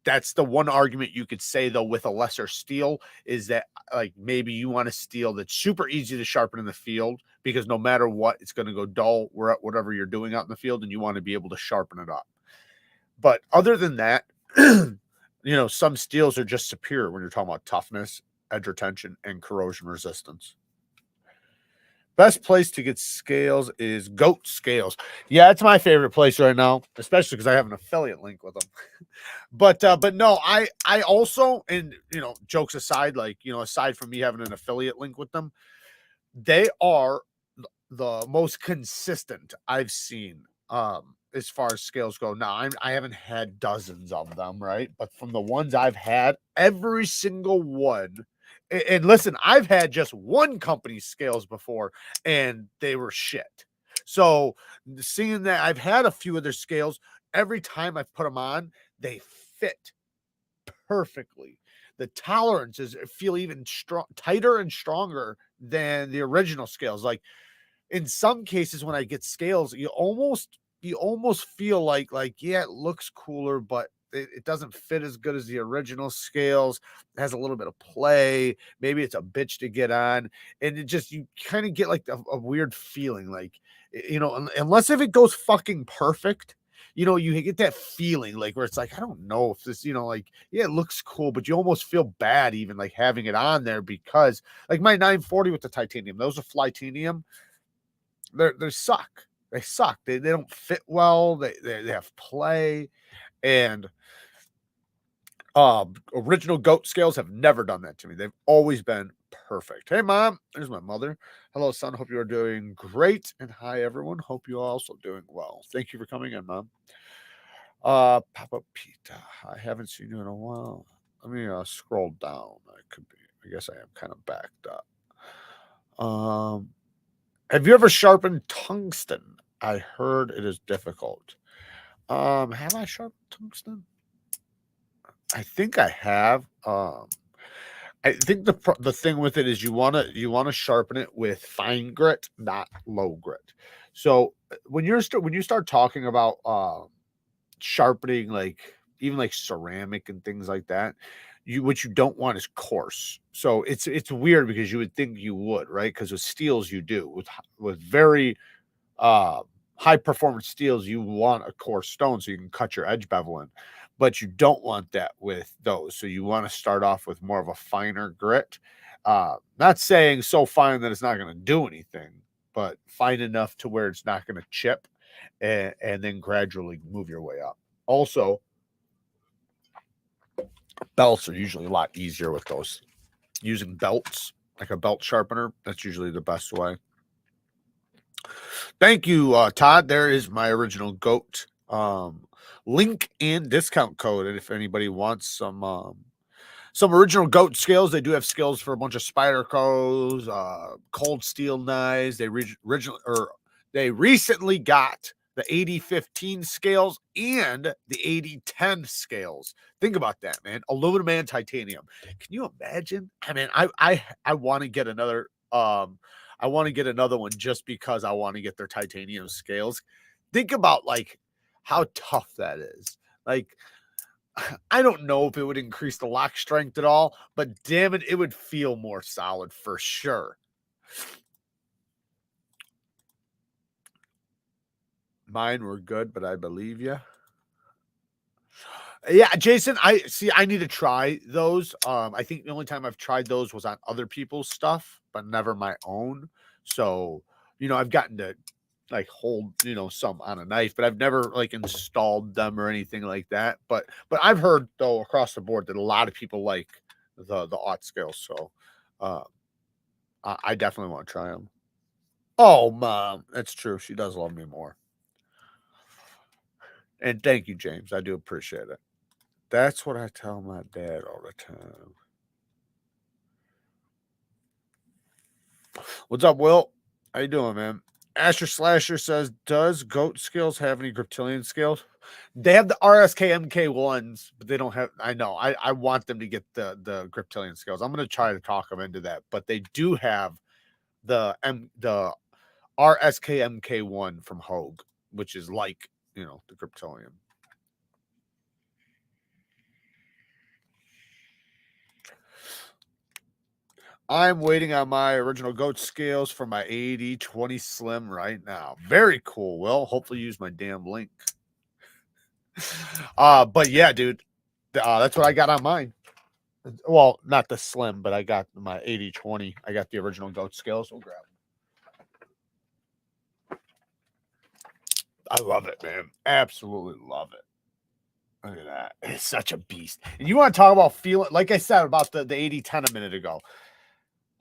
Speaker 1: that's the one argument you could say, though, with a lesser steel is that, like, maybe you want a steel that's super easy to sharpen in the field because no matter what, it's going to go dull whatever you're doing out in the field, and you want to be able to sharpen it up. But other than that, some steels are just superior when you're talking about toughness, edge retention, and corrosion resistance. Best place to get scales is Goat Scales. Yeah, it's my favorite place right now, especially because I have an affiliate link with them. But no, I also, and jokes aside, like, aside from me having an affiliate link with them, they are the most consistent I've seen as far as scales go. Now, I haven't had dozens of them, right? But from the ones I've had, every single one, and listen, I've had just one company's scales before, and they were shit. So seeing that I've had a few of their scales, every time I put them on, they fit perfectly. The tolerances feel even tighter and stronger than the original scales. Like, in some cases when I get scales, you almost feel like yeah, it looks cooler, but it doesn't fit as good as the original scales. It has a little bit of play. Maybe it's a bitch to get on, and it just, you kind of get like a weird feeling, like, unless if it goes fucking perfect. You get that feeling like where it's like, I don't know if this, like, yeah, it looks cool, but you almost feel bad even like having it on there, because like my 940 with the titanium, those are Flytanium. They suck. They suck. They don't fit well. They have play, and original Goat scales have never done that to me. They've always been perfect. Hey, Mom, there's my mother. Hello, son. Hope you are doing great. And hi, everyone. Hope you are also doing well. Thank you for coming in, Mom. Papa Pita, I haven't seen you in a while. Let me scroll down. I guess I am kind of backed up. Have you ever sharpened tungsten? I heard it is difficult. Have I sharpened tungsten? I think I have. I think the thing with it is you wanna sharpen it with fine grit, not low grit. So when you start talking about sharpening, like even like ceramic and things like that, what you don't want is coarse. So it's weird because you would think you would, right? Because with steels you do, with very uh high performance steels, you want a coarse stone so you can cut your edge bevel in, but you don't want that with those. So you want to start off with more of a finer grit. Not saying so fine that it's not going to do anything, but fine enough to where it's not going to chip, and then gradually move your way up. Also, belts are usually a lot easier with those. Using belts, like a belt sharpener, that's usually the best way. Thank you, Todd. There is my original Goat link and discount code. And if anybody wants some original Goat scales, they do have scales for a bunch of Spydercos, cold steel knives. They recently got the 8015 scales and the 8010 scales. Think about that, man. Aluminum and titanium. Can you imagine? I mean, I want to get another I want to get another one just because I want to get their titanium scales. Think about like how tough that is. Like, I don't know if it would increase the lock strength at all, but damn it, it would feel more solid for sure. Mine were good, but I believe you. Yeah, Jason, I need to try those. I think the only time I've tried those was on other people's stuff, but never my own. So, I've gotten to like hold, some on a knife, but I've never like installed them or anything like that. But I've heard though across the board that a lot of people like the aught scales. So I definitely want to try them. Oh, Mom, that's true. She does love me more. And thank you, James. I do appreciate it. That's what I tell my dad all the time. What's up, Will? How you doing, man? Asher Slasher says, does Goat Skills have any Griptilian scales? They have the RSKMK ones, but they don't have. I know. I want them to get the Griptilian scales. I'm gonna try to talk them into that, but they do have the RSKMK one from Hogue, which is like the Griptilian. I'm waiting on my original goat scales for my 80/20 slim right now. Very cool, Will. Hopefully use my damn link. But yeah, dude, that's what I got on mine. Well, not the slim, but I got my 80/20. I got the original goat scales. We'll grab them. I love it, man. Absolutely love it. Look at that. It's such a beast. And you want to talk about feeling, like I said about the 80/10 a minute ago.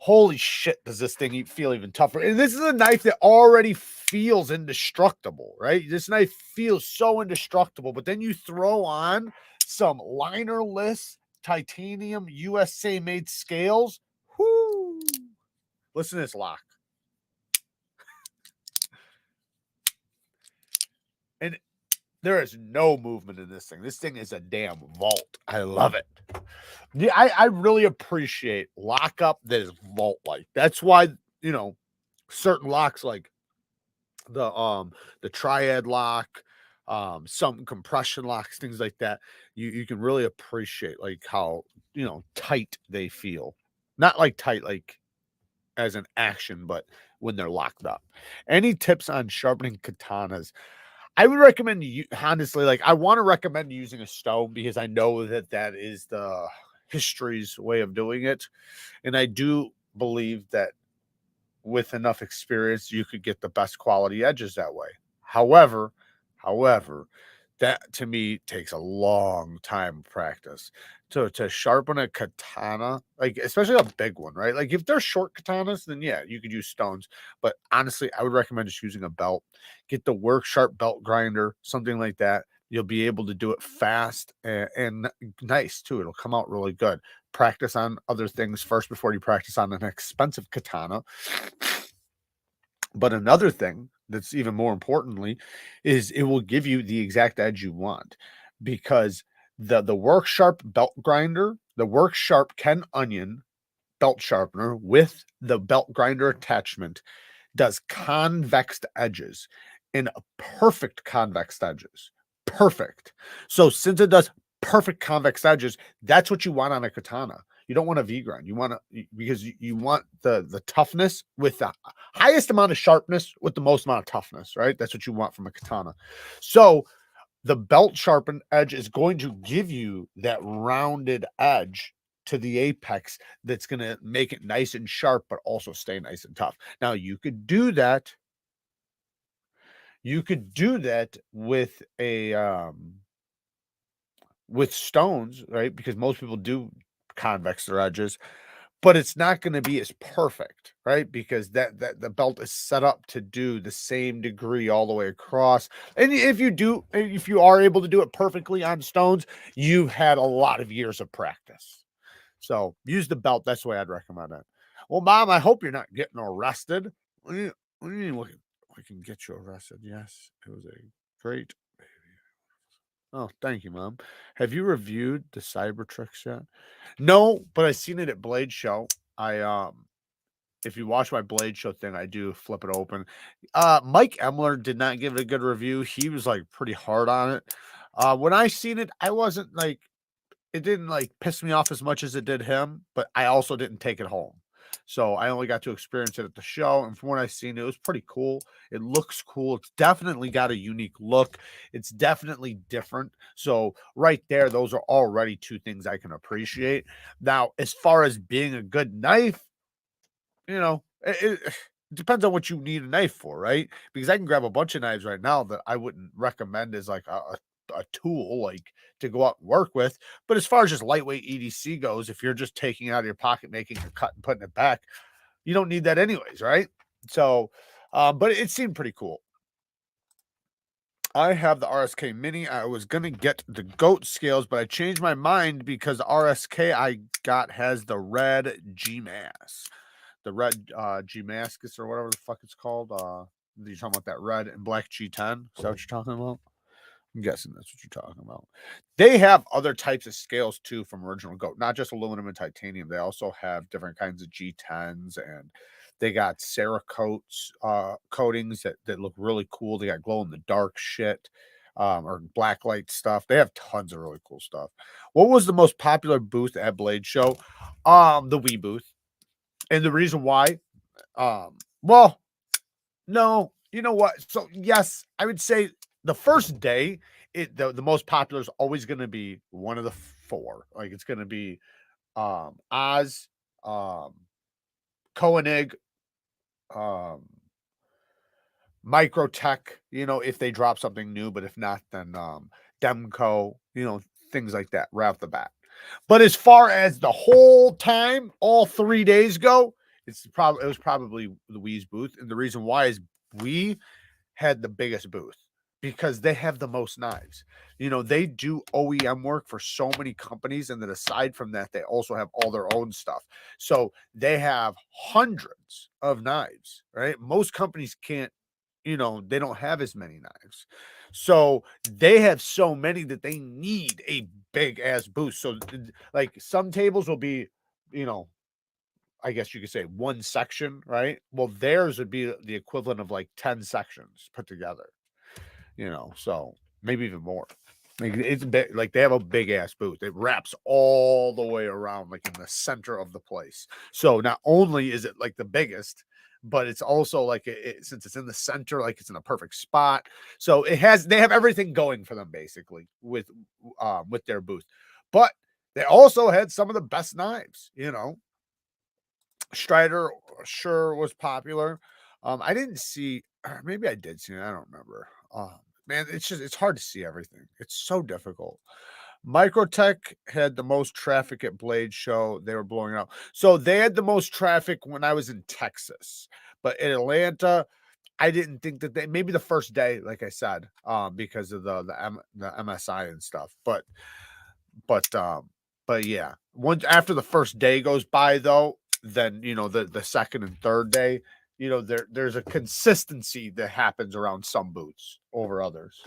Speaker 1: Holy shit, does this thing feel even tougher? And this is a knife that already feels indestructible, right? This knife feels so indestructible, but then you throw on some linerless titanium USA made scales. Whoo! Listen to this lock. And there is no movement in this thing. This thing is a damn vault. I love it. Yeah, I really appreciate lockup that is vault-like. That's why, you know, certain locks like the triad lock, some compression locks, things like that, you can really appreciate like how, you know, tight they feel. Not like tight like as an action, but when they're locked up. Any tips on sharpening katanas? I would recommend you honestly, like I want to recommend using a stone because I know that that is the history's way of doing it. And I do believe that with enough experience, you could get the best quality edges that way. However, that to me takes a long time of practice to sharpen a katana, like especially a big one, right? Like if they're short katanas, then yeah, you could use stones. But honestly, I would recommend just using a belt. Get the work sharp belt grinder, something like that. You'll be able to do it fast and nice too. It'll come out really good. Practice on other things first before you practice on an expensive katana. But another thing that's even more importantly is it will give you the exact edge you want because the work sharp belt grinder, the work sharp Ken Onion belt sharpener with the belt grinder attachment does convex edges and perfect convex edges. Perfect. So since it does perfect convex edges, that's what you want on a katana. You don't want a V grind. You want to because you want the toughness with the highest amount of sharpness with the most amount of toughness, right? That's what you want from a katana. So the belt sharpened edge is going to give you that rounded edge to the apex that's going to make it nice and sharp, but also stay nice and tough. Now you could do that. You could do that with a with stones, right? Because most people do convex their edges, but it's not going to be as perfect, right? Because that the belt is set up to do the same degree all the way across. And if you are able to do it perfectly on stones, you've had a lot of years of practice. So use the belt. That's the way I'd recommend it. Well, Mom, I hope you're not getting arrested. What do you mean we can get you arrested? Yes, it was a great baby. Oh, thank you, Mom. Have you reviewed the Cybertrix yet? No, but I seen it at Blade Show. I if you watch my Blade Show thing, I do flip it open. Mike Emler did not give it a good review. He was like pretty hard on it. When I seen it, I wasn't like it didn't like piss me off as much as it did him, but I also didn't take it home. So I only got to experience it at the show. And from what I've seen, it was pretty cool. It looks cool. It's definitely got a unique look. It's definitely different. So right there, those are already two things I can appreciate. Now, as far as being a good knife, you know, it depends on what you need a knife for, right? Because I can grab a bunch of knives right now that I wouldn't recommend as like a tool, like to go out and work with. But as far as just lightweight EDC goes, if you're just taking it out of your pocket, making a cut and putting it back, you don't need that anyways, right? So, but it seemed pretty cool. I have the RSK Mini. I was gonna get the goat scales, but I changed my mind because the RSK I got has the red GMAS. The red G-Mascus or whatever the fuck it's called. You're talking about that red and black G10. Is that what you're talking about? I'm guessing that's what you're talking about. They have other types of scales too from Original Goat, not just aluminum and titanium. They also have different kinds of G10s and they got Cerakotes coatings that look really cool. They got glow in the dark shit. Or black light stuff. They have tons of really cool stuff. What was the most popular booth at Blade Show? The Wii booth. And the reason why, well, no, you know what? So yes, I would say the first day, the most popular is always going to be one of the four. Like it's going to be Oz, um, Koenig, um, Microtech, if they drop something new, but if not, then Demco, things like that right off the bat. But as far as the whole time, all 3 days go, it was probably Louise booth. And the reason why is we had the biggest booth because they have the most knives. They do OEM work for so many companies. And then aside from that, they also have all their own stuff. So they have hundreds of knives, right? Most companies can't, they don't have as many knives. So they have so many that they need a big ass booth. So like some tables will be, I guess you could say one section, right? Well, theirs would be the equivalent of like 10 sections put together, so maybe even more. Like it's big, like they have a big ass booth. It wraps all the way around, like in the center of the place. So not only is it like the biggest, but it's also like since it's in the center, like it's in a perfect spot. So they have everything going for them basically with their booth. But they also had some of the best knives, Strider sure was popular. I didn't see, or maybe I did see it. I don't remember. Man, it's hard to see everything. It's so difficult. Microtech had the most traffic at Blade Show. They were blowing up. So they had the most traffic when I was in Texas, but in Atlanta, I didn't think that maybe the first day, like I said, because of the MSI and stuff. But yeah, once after the first day goes by, though, then the second and third day, there's a consistency that happens around some booths over others.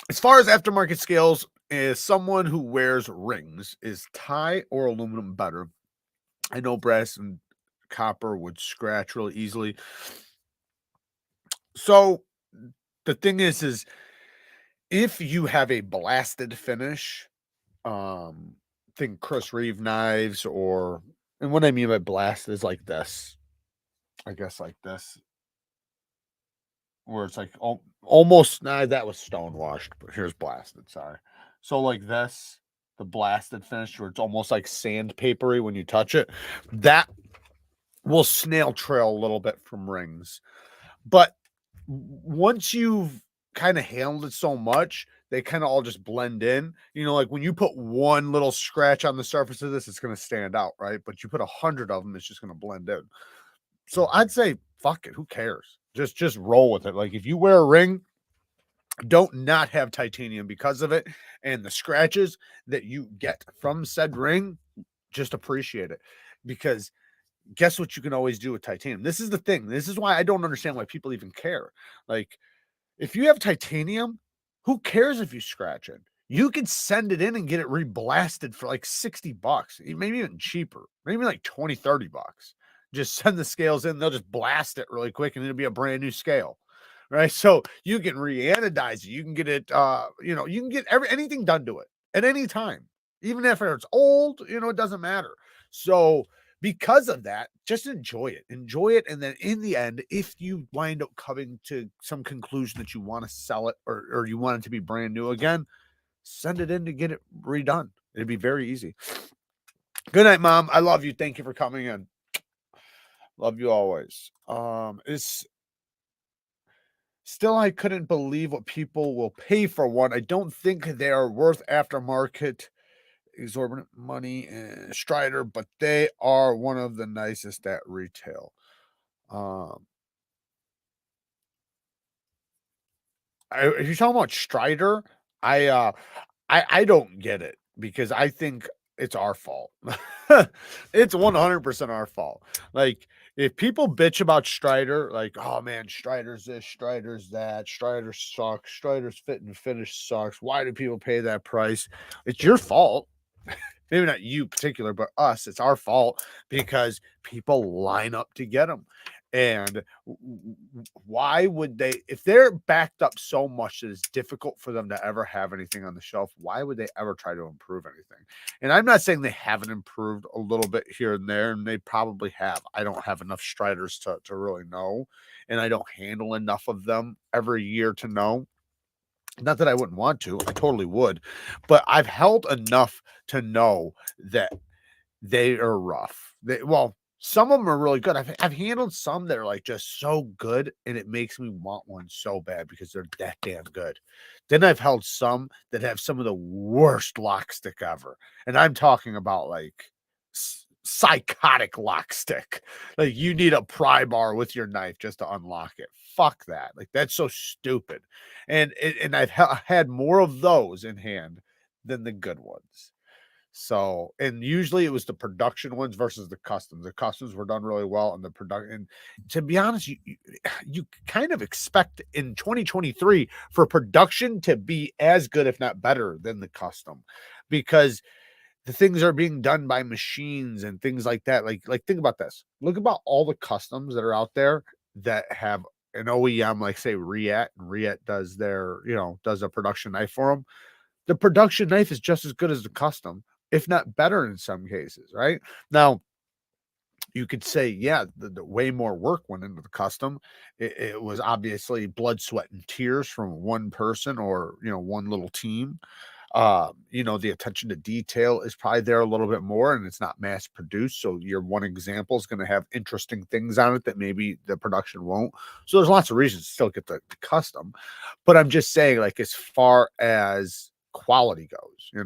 Speaker 1: As far as aftermarket scales, as someone who wears rings, is tie or aluminum better? I know brass and copper would scratch really easily. So the thing is if you have a blasted finish, think Chris Reeve knives, and what I mean by blasted is like this, I guess like this, where it's like almost, nah, that was stone washed, but here's blasted. Sorry. So like this, the blasted finish, where it's almost like sandpapery when you touch it, that will snail trail a little bit from rings. But once you've kind of handled it so much, they kind of all just blend in. Like when you put one little scratch on the surface of this, it's going to stand out, right? But you put 100 of them, it's just going to blend in. So I'd say, fuck it, who cares? Just roll with it. Like if you wear a ring, don't not have titanium because of it, and the scratches that you get from said ring, just appreciate it, because guess what you can always do with titanium. This is the thing. This is why I don't understand why people even care. Like if you have titanium, who cares if you scratch it? You could send it in and get it reblasted for like $60, maybe even cheaper, maybe like 20, $30. Just send the scales in, they'll just blast it really quick and it'll be a brand new scale. Right. So you can re-anodize it. You can get it, you can get anything done to it at any time. Even if it's old, it doesn't matter. So because of that, just enjoy it. Enjoy it. And then in the end, if you wind up coming to some conclusion that you want to sell it or you want it to be brand new again, send it in to get it redone. It'd be very easy. Good night, Mom. I love you. Thank you for coming in. Love you always. It's still, I couldn't believe what people will pay for one. I don't think they are worth aftermarket exorbitant money and Strider, but they are one of the nicest at retail. If you're talking about Strider, I don't get it because I think it's our fault. It's 100% our fault. Like if people bitch about Strider, like, oh man, Strider's this, Strider's that, Strider sucks, Strider's fit and finish sucks. Why do people pay that price? It's your fault. Maybe not you particular, but us. It's our fault because people line up to get them. And why would they, if they're backed up so much that it's difficult for them to ever have anything on the shelf, why would they ever try to improve anything? And I'm not saying they haven't improved a little bit here and there, and they probably have. I don't have enough Striders to really know, and I don't handle enough of them every year to know. Not that I wouldn't want to, I totally would, but I've held enough to know that they are rough. Well, some of them are really good. I've handled some that are like just so good, and it makes me want one so bad because they're that damn good. Then I've held some that have some of the worst lock stick ever, and I'm talking about like psychotic lock stick. Like you need a pry bar with your knife just to unlock it. Fuck that. Like that's so stupid. And I've had more of those in hand than the good ones. So, and usually it was the production ones versus the customs. The customs were done really well, and the production. And to be honest, you kind of expect in 2023 for production to be as good, if not better, than the custom, because the things are being done by machines and things like that. Like think about this. Look about all the customs that are out there that have an OEM, like say Riet, and Riet does their, does a production knife for them. The production knife is just as good as the custom, if not better in some cases, right? Now, you could say, yeah, the way more work went into the custom. It was obviously blood, sweat, and tears from one person or, one little team. The attention to detail is probably there a little bit more, and it's not mass produced. So your one example is going to have interesting things on it that maybe the production won't. So there's lots of reasons to still get the custom. But I'm just saying, like, as far as quality goes,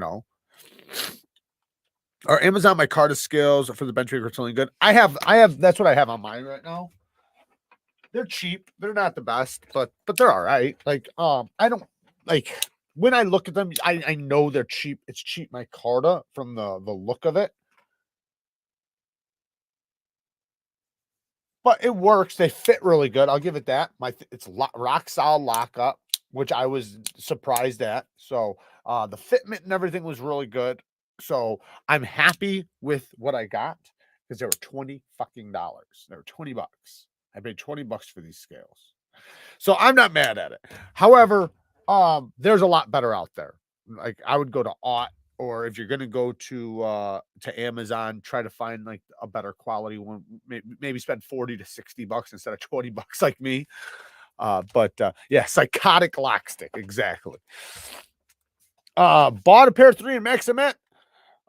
Speaker 1: or Amazon micarta scales for the bench are really good. I have that's what I have on mine right now. They're cheap. They're not the best, but they're all right. Like, I don't like when I look at them, I know they're cheap. It's cheap micarta from the look of it. But it works. They fit really good. I'll give it that. It's rock solid lockup, which I was surprised at. So the fitment and everything was really good. So I'm happy with what I got because they were $20 fucking dollars. They were $20. I paid $20 for these scales. So I'm not mad at it. However, there's a lot better out there. Like I would go to Aught, or if you're going to go to Amazon, try to find like a better quality one. Maybe spend $40 to $60 instead of $20 like me. But yeah, psychotic lock stick, exactly. Bought a pair of 3 in Maximette.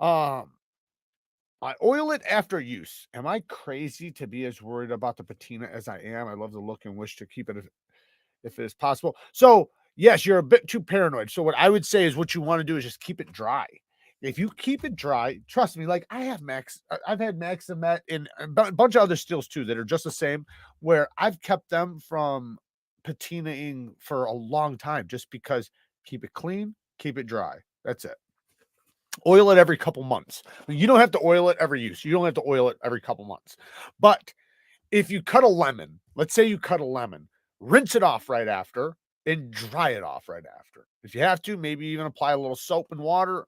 Speaker 1: I oil it after use. Am I crazy to be as worried about the patina as I am? I love the look and wish to keep it if it is possible. So yes, you're a bit too paranoid. So what I would say is what you want to do is just keep it dry. If you keep it dry, trust me, like I've had Maximette and a bunch of other steels too that are just the same, where I've kept them from patinaing for a long time just because keep it clean, keep it dry. That's it. Oil it every couple months. You don't have to oil it every use. You don't have to oil it every couple months. But if you cut a lemon, let's say you cut a lemon, rinse it off right after and dry it off right after. If you have to, maybe even apply a little soap and water,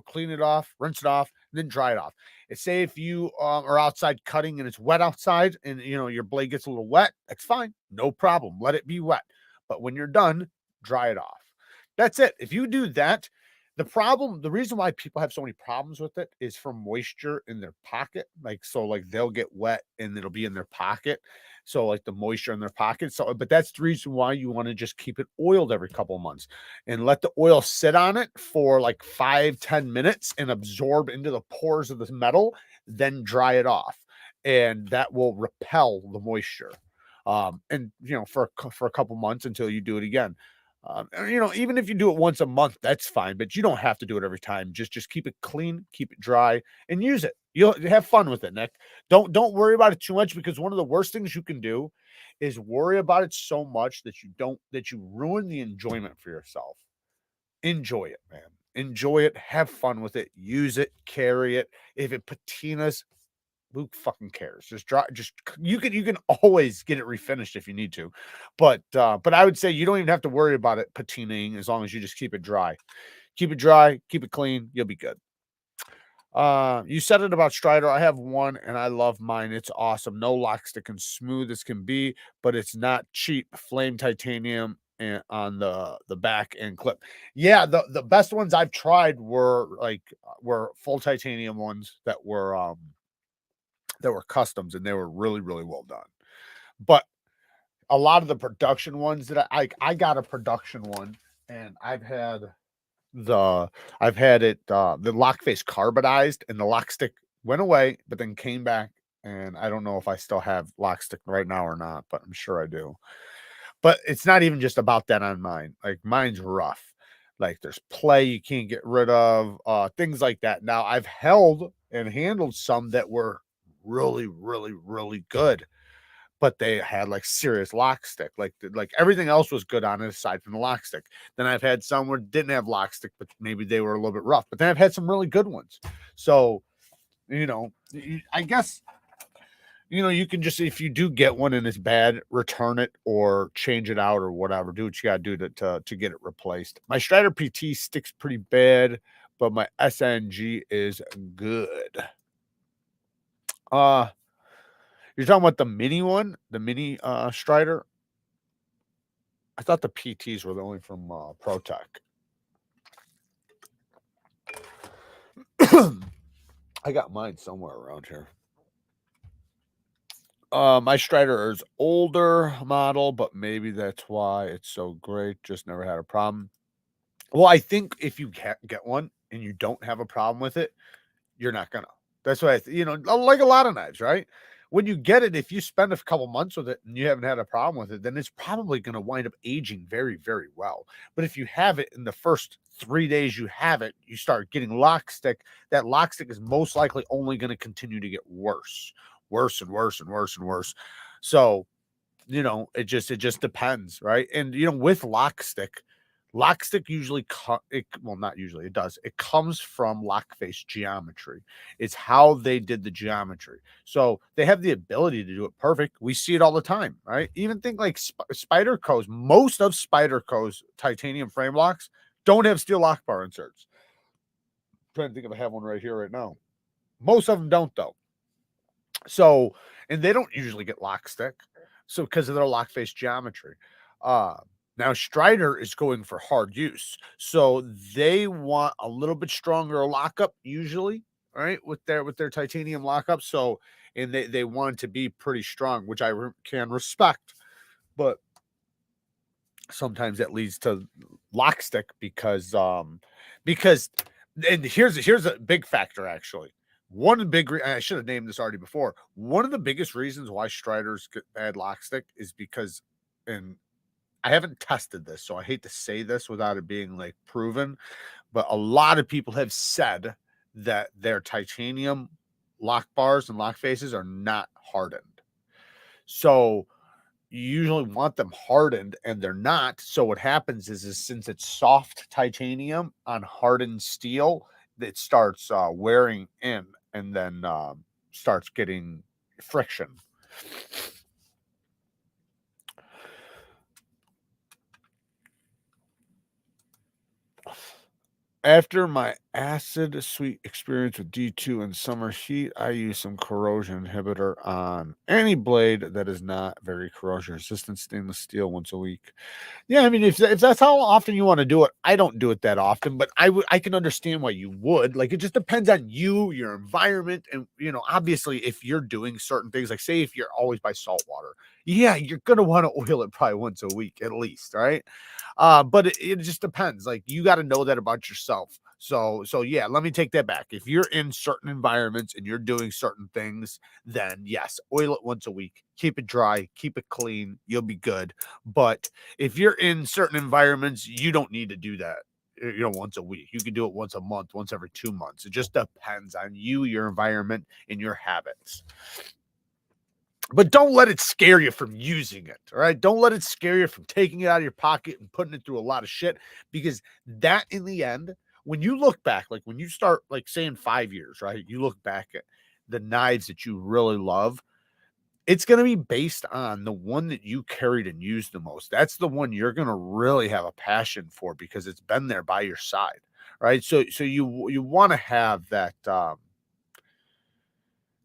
Speaker 1: clean it off, rinse it off, then dry it off. And say if you are outside cutting and it's wet outside and, your blade gets a little wet, that's fine. No problem. Let it be wet. But when you're done, dry it off. That's it. If you do that, the reason why people have so many problems with it is from moisture in their pocket. Like they'll get wet and it'll be in their pocket. So like the moisture in their pocket. So, but that's the reason why you want to just keep it oiled every couple of months and let the oil sit on it for like 5-10 minutes and absorb into the pores of the metal, then dry it off. And that will repel the moisture. And for a couple months until you do it again. Even if you do it once a month, that's fine, but you don't have to do it every time. Just keep it clean, keep it dry, and use it. You'll have fun with it, Nick. Don't worry about it too much, because one of the worst things you can do is worry about it so much that you ruin the enjoyment for yourself. Enjoy it, man. Enjoy it. Have fun with it. Use it. Carry it. If it patinas, who fucking cares? You can always get it refinished if you need to. But I would say you don't even have to worry about it patinaing as long as you just keep it dry. Keep it dry, keep it clean, you'll be good. You said it about Strider. I have one and I love mine. It's awesome. No lock stick and smooth as can be, but it's not cheap. Flame titanium and on the back and clip. Yeah, the best ones I've tried were full titanium ones that were customs, and they were really, really well done. But a lot of the production ones that I got a production one, and I've had it the lock face carbonized, and the lock stick went away, but then came back. And I don't know if I still have lock stick right now or not, but I'm sure I do. But it's not even just about that on mine. Like mine's rough. Like there's play you can't get rid of, things like that. Now I've held and handled some that were really, really, really good, but they had like serious lock stick. Like everything else was good on it aside from the lock stick. Then I've had some where didn't have lock stick, but maybe they were a little bit rough. But then I've had some really good ones. So, I guess you can just, if you do get one and it's bad, return it or change it out or whatever. Do what you gotta do to get it replaced. My Strider PT sticks pretty bad, but my SNG is good. You're talking about the mini one, the mini Strider. I thought the PTs were the only from ProTech. I got mine somewhere around here. My Strider is older model, but maybe that's why it's so great. Just never had a problem. Well, I think if you get one and you don't have a problem with it, you're not gonna. That's why like a lot of knives, right? When you get it, if you spend a couple months with it and you haven't had a problem with it, then it's probably going to wind up aging very, very well. But if you have it in the first 3 days you have it, you start getting lock stick. That lock stick is most likely only going to continue to get worse, worse and worse and worse and worse. So, it just depends, right? And with lock stick usually not usually, it does. It comes from lock face geometry. It's how they did the geometry. So they have the ability to do it perfect. We see it all the time, right? Even think like Spyderco's. Most of Spyderco's titanium frame locks don't have steel lock bar inserts. I'm trying to think if I have one right here right now. Most of them don't though. So, and they don't usually get lock stick. So because of their lock face geometry. Now Strider is going for hard use. So they want a little bit stronger lockup usually, right? With their titanium lockup. So and they want it to be pretty strong, which I can respect. But sometimes that leads to lock stick because and here's a big factor actually. One of the big I should have named this already before. One of the biggest reasons why Striders get bad lock stick is because, and I haven't tested this, so I hate to say this without it being like proven, but a lot of people have said that their titanium lock bars and lock faces are not hardened. So you usually want them hardened and they're not. So what happens is since it's soft titanium on hardened steel, it starts wearing in and then starts getting friction. After my acid sweet experience with D2 and summer heat, I use some corrosion inhibitor on any blade that is not very corrosion resistant stainless steel once a week. Yeah, I mean, if that's how often you want to do it, I don't do it that often, but I can understand why you would. Like, it just depends on you, your environment, and obviously, if you're doing certain things, like say if you're always by salt water, yeah, you're gonna want to oil it probably once a week at least, right? But it just depends. Like you got to know that about yourself. So yeah, let me take that back. If you're in certain environments and you're doing certain things, then yes, oil it once a week. Keep it dry, keep it clean, you'll be good. But if you're in certain environments, you don't need to do that. Once a week. You can do it once a month, once every 2 months. It just depends on you, your environment, and your habits. But don't let it scare you from using it. All right. Don't let it scare you from taking it out of your pocket and putting it through a lot of shit. Because that in the end, when you look back, like when you start like saying 5 years, right? You look back at the knives that you really love, it's going to be based on the one that you carried and used the most. That's the one you're going to really have a passion for because it's been there by your side. right? So you want to have that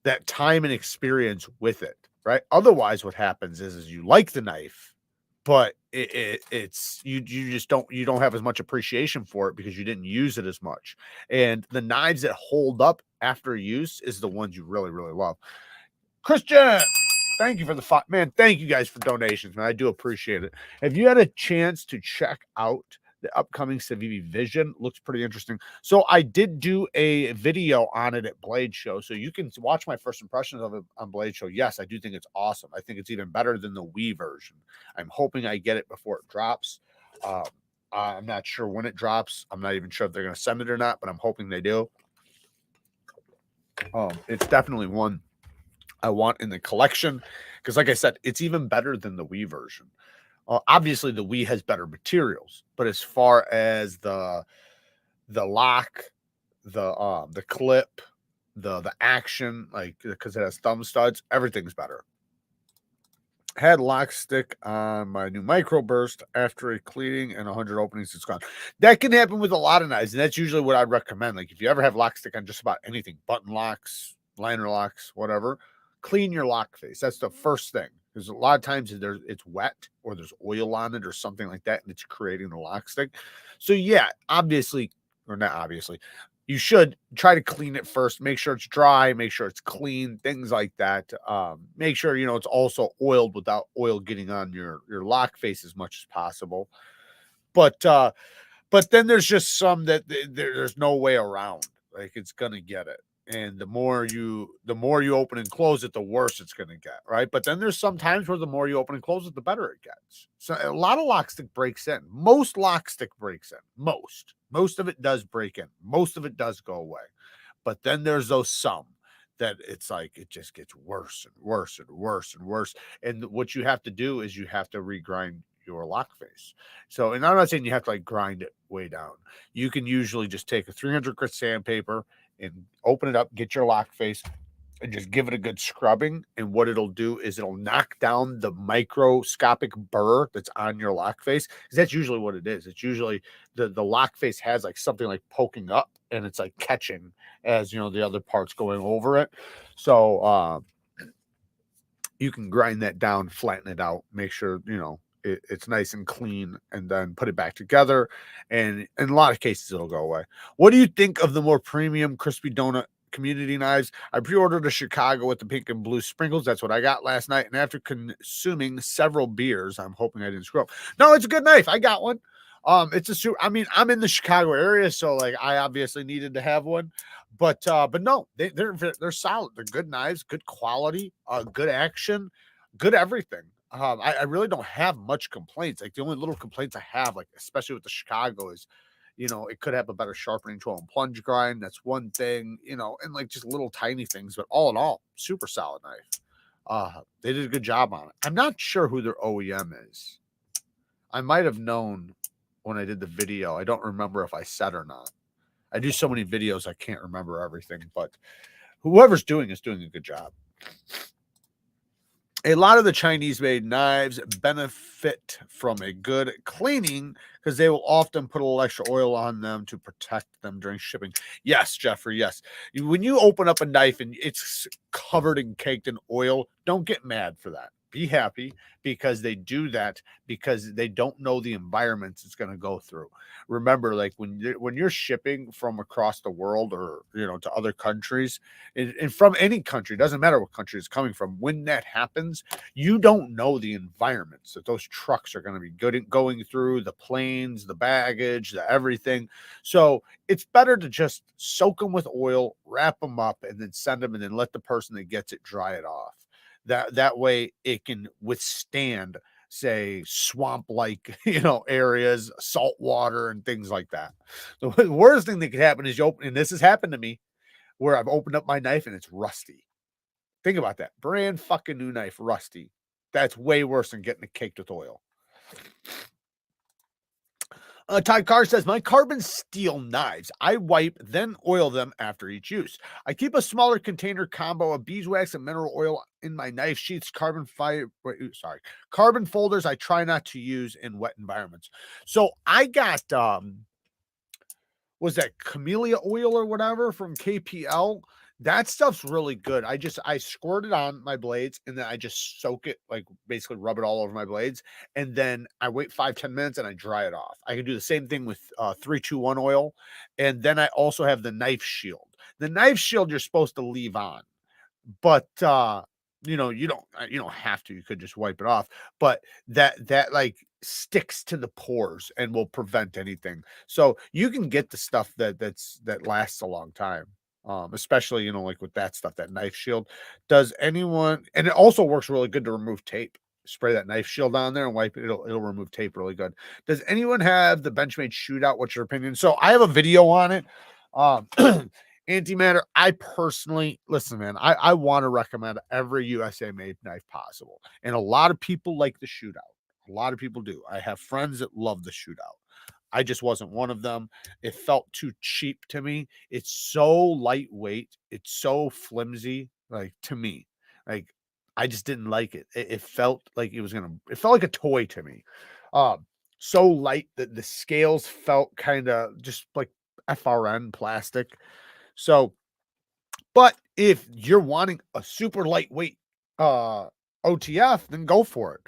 Speaker 1: that time and experience with it, right? Otherwise, what happens is you like the knife, but it's you just don't have as much appreciation for it because you didn't use it as much. And the knives that hold up after use is the ones you really love. Christian, thank you for the man. Thank you guys for donations, man. I do appreciate it. Have you had a chance to check out the upcoming Civivi Vision? Looks pretty interesting. So I did do a video on it at Blade Show, so you can watch my first impressions of it on Blade Show. Yes, I do think it's awesome. I think it's even better than the Wii version. I'm hoping I get it before it drops. I'm not sure when it drops. I'm not even sure if they're going to send it or not, but I'm hoping they do. It's definitely one I want in the collection because, like I said, it's even better than the Wii version. Obviously, the Wii has better materials, but as far as the lock, the clip, the action, like because it has thumb studs, everything's better. Had lock stick on my new microburst after a cleaning and 100 openings, it's gone. That can happen with a lot of knives, and that's usually what I'd recommend. Like if you ever have lock stick on just about anything, button locks, liner locks, whatever, clean your lock face. That's the first thing. Because a lot of times it's wet or there's oil on it or something like that, and it's creating the lock stick. So yeah, obviously, or not obviously, you should try to clean it first. Make sure it's dry. Make sure it's clean. Things like that. Make sure it's also oiled without oil getting on your lock face as much as possible. But then there's just some that there's no way around. Like it's gonna get it. And the more you open and close it, the worse it's going to get, right? But then there's some times where the more you open and close it, the better it gets. So a lot of lock stick breaks in. Most lock stick breaks in. Most of it does break in. Most of it does go away. But then there's those some that it's like it just gets worse and worse and worse and worse. And what you have to do is you have to regrind your lock face. So, and I'm not saying you have to like grind it way down. You can usually just take a 300 grit sandpaper and open it up, get your lock face, and just give it a good scrubbing. And what it'll do is it'll knock down the microscopic burr that's on your lock face. Because that's usually what it is. It's usually the lock face has like something like poking up and it's like catching as the other parts going over it. So you can grind that down, flatten it out, make sure it's nice and clean, and then put it back together. And in a lot of cases, it'll go away. What do you think of the more premium crispy donut community knives? I pre-ordered a Chicago with the pink and blue sprinkles. That's what I got last night. And after consuming several beers, I'm hoping I didn't screw up. No, it's a good knife. I got one. It's a super. I mean, I'm in the Chicago area, so like I obviously needed to have one. But no, they're solid. They're good knives, good quality, good action, good everything. I really don't have much complaints. Like the only little complaints I have, like especially with the Chicago, is it could have a better sharpening tool and plunge grind. That's one thing, and like just little tiny things. But all in all, super solid knife. They did a good job on it. I'm not sure who their OEM is. I might have known when I did the video. I don't remember if I said or not. I do so many videos, I can't remember everything, but whoever's doing is doing a good job. A lot of the Chinese-made knives benefit from a good cleaning because they will often put a little extra oil on them to protect them during shipping. Yes, Jeffrey, yes. When you open up a knife and it's covered and caked in oil, don't get mad for that. Be happy because they do that because they don't know the environments it's going to go through. Remember, like when you're shipping from across the world or to other countries, and from any country, doesn't matter what country it's coming from, when that happens, you don't know the environments that those trucks are going to be going through, the planes, the baggage, the everything. So it's better to just soak them with oil, wrap them up, and then send them, and then let the person that gets it dry it off. That way it can withstand, say, swamp-like areas, salt water, and things like that. The worst thing that could happen is you open, and this has happened to me, where I've opened up my knife and it's rusty. Think about that. Brand fucking new knife, rusty. That's way worse than getting it caked with oil. Todd Carr says, my carbon steel knives, I wipe, then oil them after each use. I keep a smaller container combo of beeswax and mineral oil in my knife sheaths, carbon folders I try not to use in wet environments. So I got, was that camellia oil or whatever from KPL. That stuff's really good. I squirt it on my blades and then I just soak it, like basically rub it all over my blades. And then I wait 5-10 minutes and I dry it off. I can do the same thing with 3-2-1 oil. And then I also have the knife shield. The knife shield you're supposed to leave on, but you don't have to. You could just wipe it off, but that like sticks to the pores and will prevent anything. So you can get the stuff that lasts a long time. Especially, like with that stuff, that knife shield. Does anyone, and it also works really good to remove tape. Spray that knife shield on there and wipe it. It'll remove tape really good. Does anyone have the Benchmade shootout? What's your opinion? So I have a video on it. Um Antimatter, I personally, listen, man, I want to recommend every USA made knife possible. And a lot of people like the shootout. A lot of people do. I have friends that love the shootout. I just wasn't one of them. It felt too cheap to me. It's so lightweight. It's so flimsy, like to me. Like I just didn't like it. It felt like it felt like a toy to me. Um, so light that the scales felt kind of just like FRN plastic. So, but if you're wanting a super lightweight OTF, then go for it.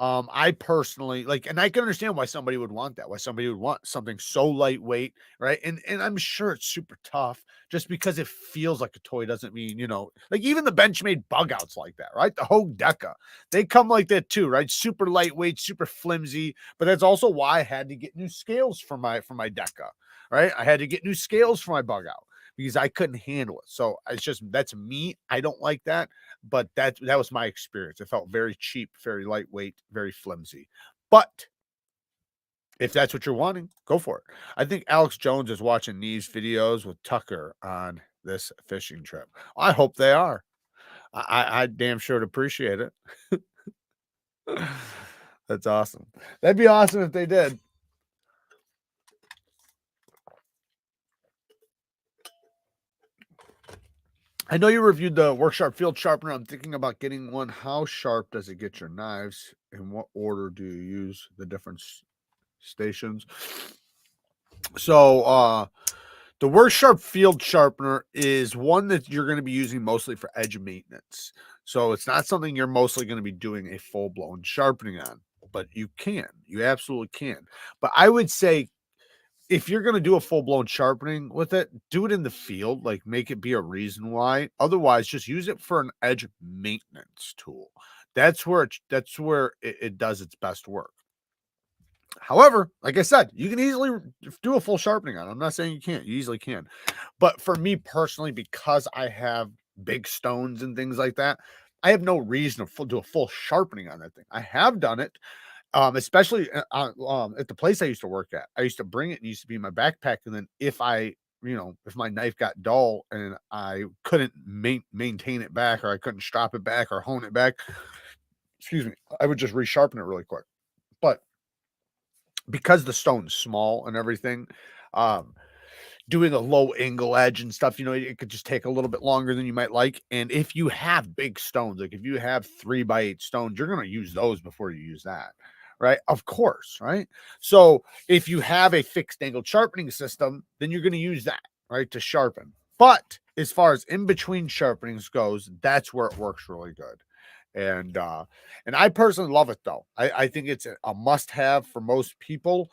Speaker 1: I personally like, and I can understand why somebody would want that, why somebody would want something so lightweight, right? And I'm sure it's super tough. Just because it feels like a toy doesn't mean, like even the Benchmade bug outs like that, right? The Hogue Deca, they come like that too, right? Super lightweight, super flimsy. But that's also why I had to get new scales for my Deca, right? I had to get new scales for my bug out because I couldn't handle it. So it's just, that's me. I don't like that, but that was my experience. It felt very cheap, very lightweight, very flimsy. But if that's what you're wanting, go for it. I think Alex Jones is watching these videos with Tucker on this fishing trip. I hope they are. I damn sure would appreciate it. That's awesome. That'd be awesome if they did. I know you reviewed the Worksharp Field Sharpener. I'm thinking about getting one. How sharp does it get your knives? In what order do you use the different stations? So, the Worksharp Field Sharpener is one that you're going to be using mostly for edge maintenance. So it's not something you're mostly going to be doing a full-blown sharpening on, but you absolutely can. But I would say if you're going to do a full-blown sharpening with it, do it in the field, like make it be a reason why. Otherwise, just use it for an edge maintenance tool. That's where it does its best work. However, like I said, you can easily do a full sharpening on it. I'm not saying you can't. You easily can. But for me personally, because I have big stones and things like that, I have no reason to do a full sharpening on that thing. I have done it, especially at the place I used to work at. I used to bring it and it used to be in my backpack. And then if my knife got dull and I couldn't maintain it back, or I couldn't strap it back or hone it back, excuse me, I would just resharpen it really quick. But because the stone's small and everything, um, doing a low angle edge and stuff, it could just take a little bit longer than you might like. And if you have big stones, like if you have 3x8 stones, you're going to use those before you use that, right? Of course, right? So if you have a fixed angle sharpening system, then you're going to use that, right, to sharpen. But as far as in between sharpenings goes, that's where it works really good. And I personally love it though. I think it's a must-have for most people.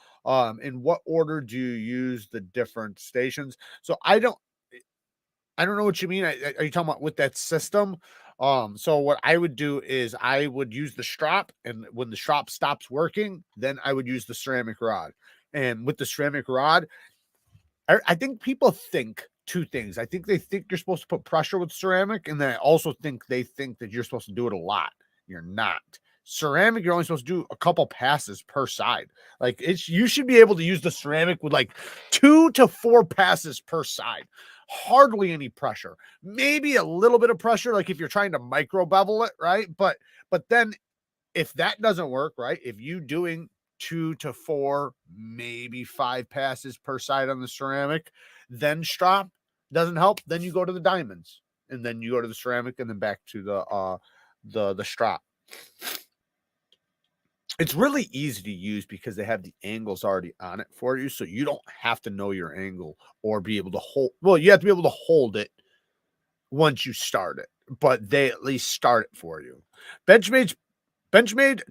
Speaker 1: In what order do you use the different stations? So I don't know what you mean. Are you talking about with that system? So what I would do is I would use the strap, and when the strap stops working, then I would use the ceramic rod. And with the ceramic rod, I think people think two things. I think they think you're supposed to put pressure with ceramic, and then I also think they think that you're supposed to do it a lot. You're not. Ceramic, you're only supposed to do a couple passes per side. Like you should be able to use the ceramic with like 2 to 4 passes per side. Hardly any pressure. Maybe a little bit of pressure, like if you're trying to micro bevel it, right? But then if that doesn't work, right? If you doing 2 to 4, maybe 5 passes per side on the ceramic, then strop doesn't help, then you go to the diamonds, and then you go to the ceramic, and then back to the strop. It's really easy to use because they have the angles already on it for you, so you don't have to know your angle or be able to hold. Well, you have to be able to hold it once you start it, but they at least start it for you. Benchmade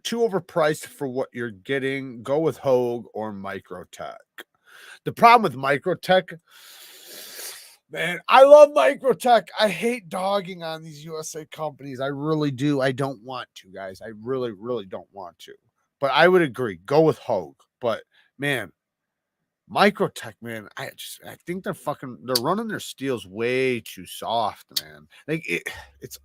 Speaker 1: too overpriced for what you're getting. Go with Hogue or Microtech. The problem with Microtech, man, I love Microtech. I hate dogging on these USA companies. I really do. I don't want to, guys. I really, really don't want to. But I would agree. Go with Hogue. But man, Microtech, man, I think they're running their steels way too soft, man. Like it's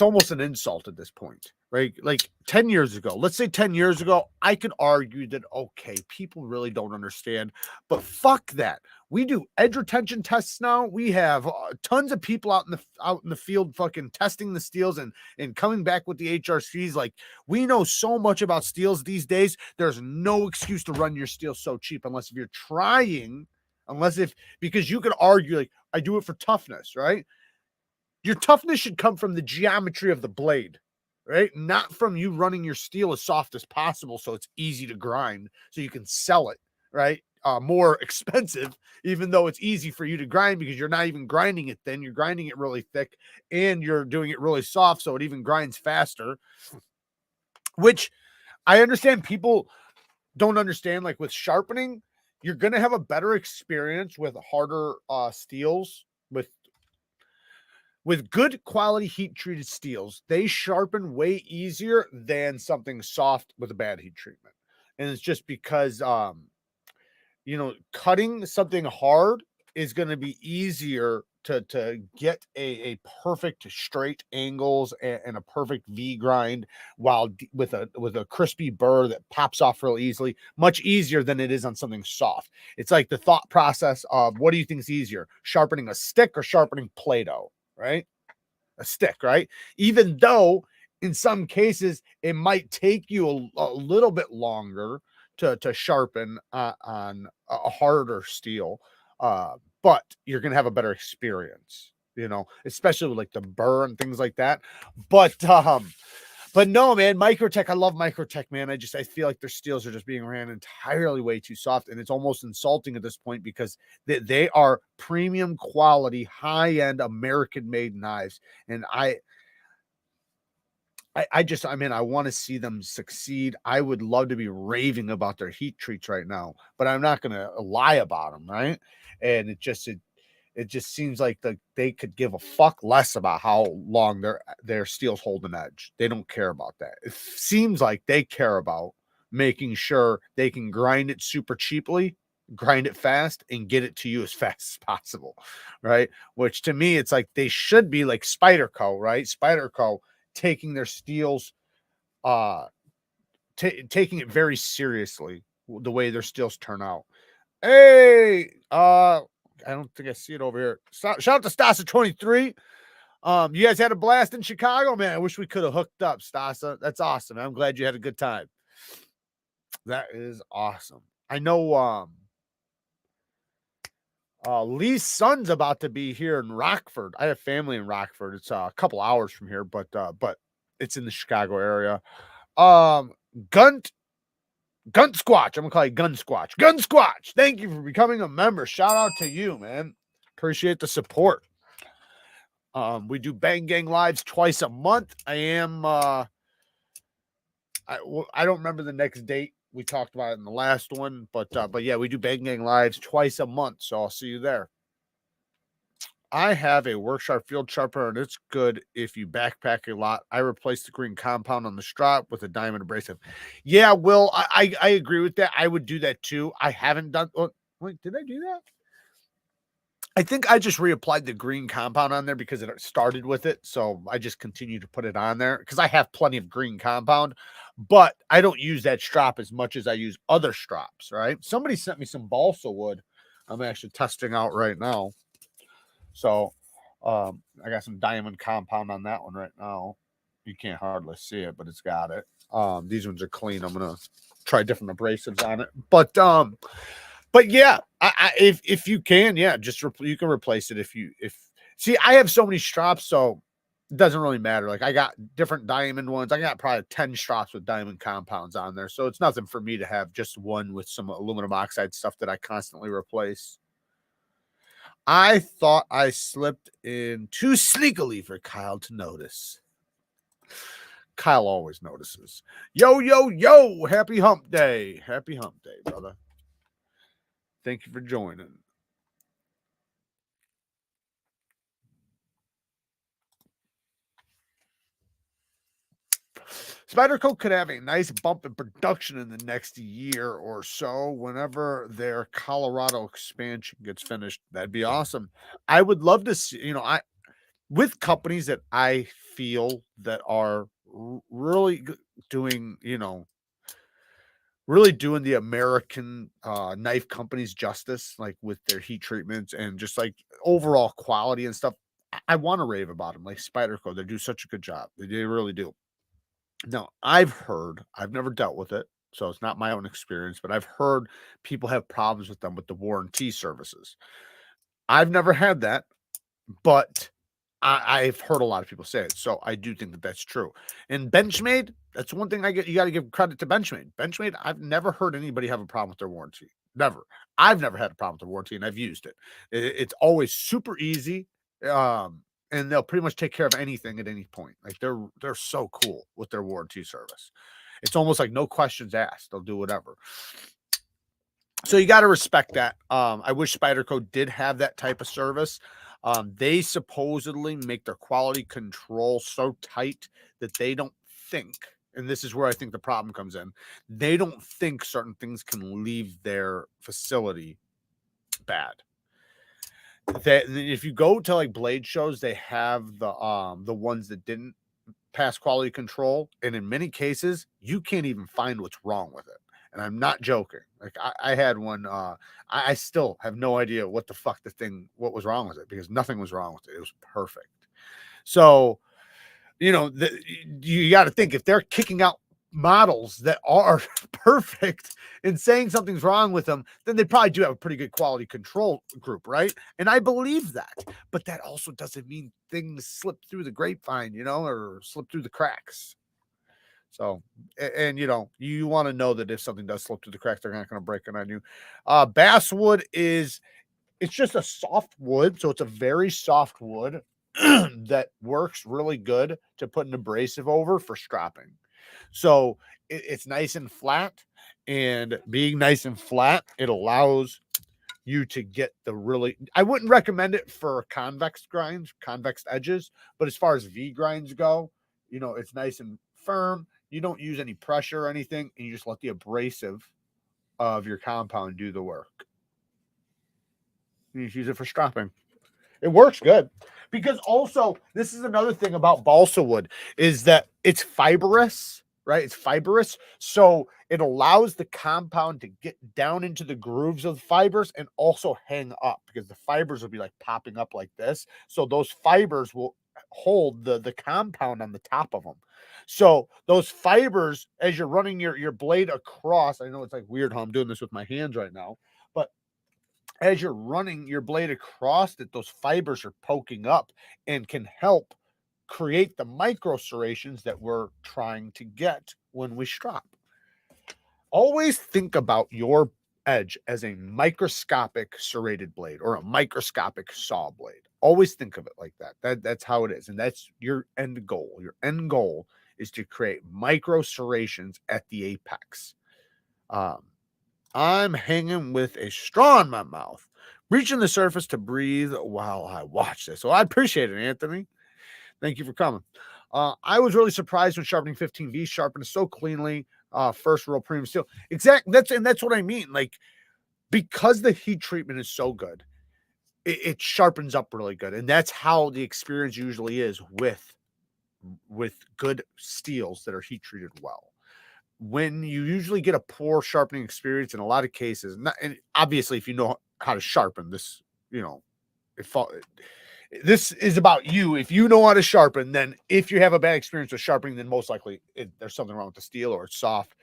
Speaker 1: almost an insult at this point, right? Like 10 years ago, let's say 10 years ago, I could argue that, okay, people really don't understand, but fuck that. We do edge retention tests now. We have tons of people out in the field fucking testing the steels and coming back with the HRCs. Like, we know so much about steels these days. There's no excuse to run your steel so cheap unless if you're trying, because you could argue, like, I do it for toughness, right? Your toughness should come from the geometry of the blade, right? Not from you running your steel as soft as possible so it's easy to grind so you can sell it, right? More expensive, even though it's easy for you to grind because you're not even grinding it thin. You're grinding it really thick and you're doing it really soft so it even grinds faster, which I understand people don't understand. Like with sharpening, you're going to have a better experience with harder steels, with good quality heat treated steels. They sharpen way easier than something soft with a bad heat treatment. And it's just because, cutting something hard is going to be easier to get a perfect straight angles and a perfect V grind with a crispy burr that pops off real easily, much easier than it is on something soft. It's like the thought process of what do you think is easier, sharpening a stick or sharpening Play-Doh? Right? A stick, right? Even though in some cases it might take you a little bit longer to sharpen on a harder steel, but you're gonna have a better experience, especially with like the burr and things like that. But no, man, Microtech, I love Microtech, man. I feel like their steels are just being ran entirely way too soft, and it's almost insulting at this point because they are premium quality, high-end American-made knives, and I want to see them succeed. I would love to be raving about their heat treats right now, but I'm not going to lie about them, right? And it just seems like they could give a fuck less about how long their steels hold an edge. They don't care about that. It seems like they care about making sure they can grind it super cheaply, grind it fast, and get it to you as fast as possible, right? Which to me, it's like they should be like Spyderco, right? Spyderco taking their steels, taking it very seriously, the way their steels turn out. Hey, I don't think I see it over here. Shout out to Stasa 23. You guys had a blast in Chicago, man. I wish we could have hooked up, Stasa. That's awesome. I'm glad you had a good time. That is awesome. I know Lee's son's about to be here in Rockford. I have family in Rockford. It's a couple hours from here, but it's in the Chicago area. Gunt Squatch. I'm gonna call you Gun Squatch. Gun Squatch. Thank you for becoming a member. Shout out to you, man. Appreciate the support. We do Bang Gang lives twice a month. I don't remember the next date. We talked about it in the last one, but yeah, we do Bang Gang lives twice a month. So I'll see you there. I have a Worksharp field sharpener, and it's good if you backpack a lot. I replaced the green compound on the strap with a diamond abrasive. Yeah, Will, I agree with that. I would do that too. I haven't done. Oh, wait, did I do that? I think I just reapplied the green compound on there because it started with it. So I just continue to put it on there because I have plenty of green compound, but I don't use that strap as much as I use other straps, right? Somebody sent me some balsa wood. I'm actually testing out right now. So I got some diamond compound on that one right now. You can't hardly see it, but it's got it. These ones are clean. I'm gonna try different abrasives on it. But yeah, if you can, yeah, you can replace it if see, I have so many straps, so it doesn't really matter. Like I got different diamond ones. I got probably 10 strops with diamond compounds on there. So it's nothing for me to have just one with some aluminum oxide stuff that I constantly replace. I thought I slipped in too sneakily for Kyle to notice. Kyle always notices. Yo, yo, yo. Happy hump day. Happy hump day, brother. Thank you for joining. Spyderco could have a nice bump in production in the next year or so whenever their Colorado expansion gets finished. That'd be awesome. I would love to see, with companies that I feel that are really doing, really doing the American knife companies justice, like with their heat treatments and just like overall quality and stuff. I want to rave about them, like Spyderco. They do such a good job. They really do. Now, I've never dealt with it, so it's not my own experience, but I've heard people have problems with them with the warranty services. I've never had that, but I've heard a lot of people say it, so I do think that that's true. And Benchmade, that's one thing you got to give credit to Benchmade. Benchmade, I've never heard anybody have a problem with their warranty. Never. I've never had a problem with the warranty, and I've used it. It's always super easy. And they'll pretty much take care of anything at any point. Like they're so cool with their warranty service. It's almost like no questions asked. They'll do whatever. So you got to respect that. I wish Spyderco did have that type of service. They supposedly make their quality control so tight that they don't think, and this is where I think the problem comes in. They don't think certain things can leave their facility bad. That if you go to like blade shows, they have the ones that didn't pass quality control, and in many cases, you can't even find what's wrong with it. And I'm not joking. Like I had one. I still have no idea what the fuck what was wrong with it, because nothing was wrong with it. It was perfect. So, you got to think, if they're kicking out models that are perfect and saying something's wrong with them, then they probably do have a pretty good quality control group, right? And I believe that, but that also doesn't mean things slip through the grapevine, or slip through the cracks. So, and you want to know that if something does slip through the cracks, they're not going to break it on you. Basswood it's just a soft wood, so it's a very soft wood that works really good to put an abrasive over for strapping. So it's nice and flat, and being nice and flat, it allows you to get I wouldn't recommend it for convex edges, but as far as V grinds go, it's nice and firm. You don't use any pressure or anything, and you just let the abrasive of your compound do the work. You just use it for strapping. It works good, because also this is another thing about balsa wood, is that it's fibrous, right? It's fibrous, so it allows the compound to get down into the grooves of the fibers and also hang up, because the fibers will be like popping up like this. So those fibers will hold the compound on the top of them. So those fibers, as you're running your blade across, I know it's like weird how I'm doing this with my hands right now, but as you're running your blade across it, those fibers are poking up and can help create the micro serrations that we're trying to get when we strap. Always think about your edge as a microscopic serrated blade or a microscopic saw blade. Always think of it like that. That's how it is. And that's your end goal. Your end goal is to create micro serrations at the apex. I'm hanging with a straw in my mouth, reaching the surface to breathe while I watch this. So I appreciate it, Anthony. Thank you for coming. I was really surprised when Sharpening 15V sharpened so cleanly. First roll premium steel. Exactly. That's what I mean. Like, because the heat treatment is so good, it sharpens up really good. And that's how the experience usually is with good steels that are heat treated well. When you usually get a poor sharpening experience, in a lot of cases, and obviously if you know how to sharpen this, this is about you. If you know how to sharpen, then if you have a bad experience with sharpening, then most likely there's something wrong with the steel, or it's soft.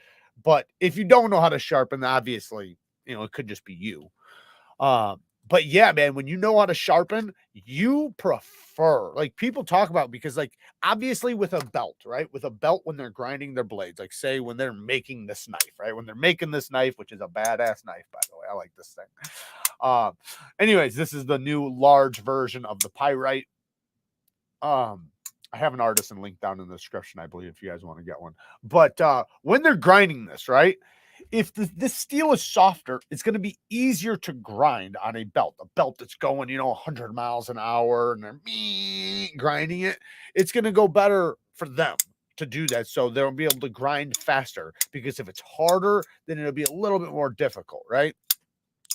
Speaker 1: But if you don't know how to sharpen, obviously, it could just be you. But yeah, man, when you know how to sharpen, you prefer, like, people talk about, because, like, obviously with a belt, right? With a belt, when they're grinding their blades, like, say when they're making this knife, right? When they're making this knife, which is a badass knife, by the way, I like this thing. Uh, anyways, this is the new large version of the pyrite. I have an artisan link down in the description, I believe, if you guys want to get one. But when they're grinding this, right? If this steel is softer, it's going to be easier to grind on a belt that's going, 100 miles an hour, and they're grinding it. It's going to go better for them to do that. So they'll be able to grind faster, because if it's harder, then it'll be a little bit more difficult, right?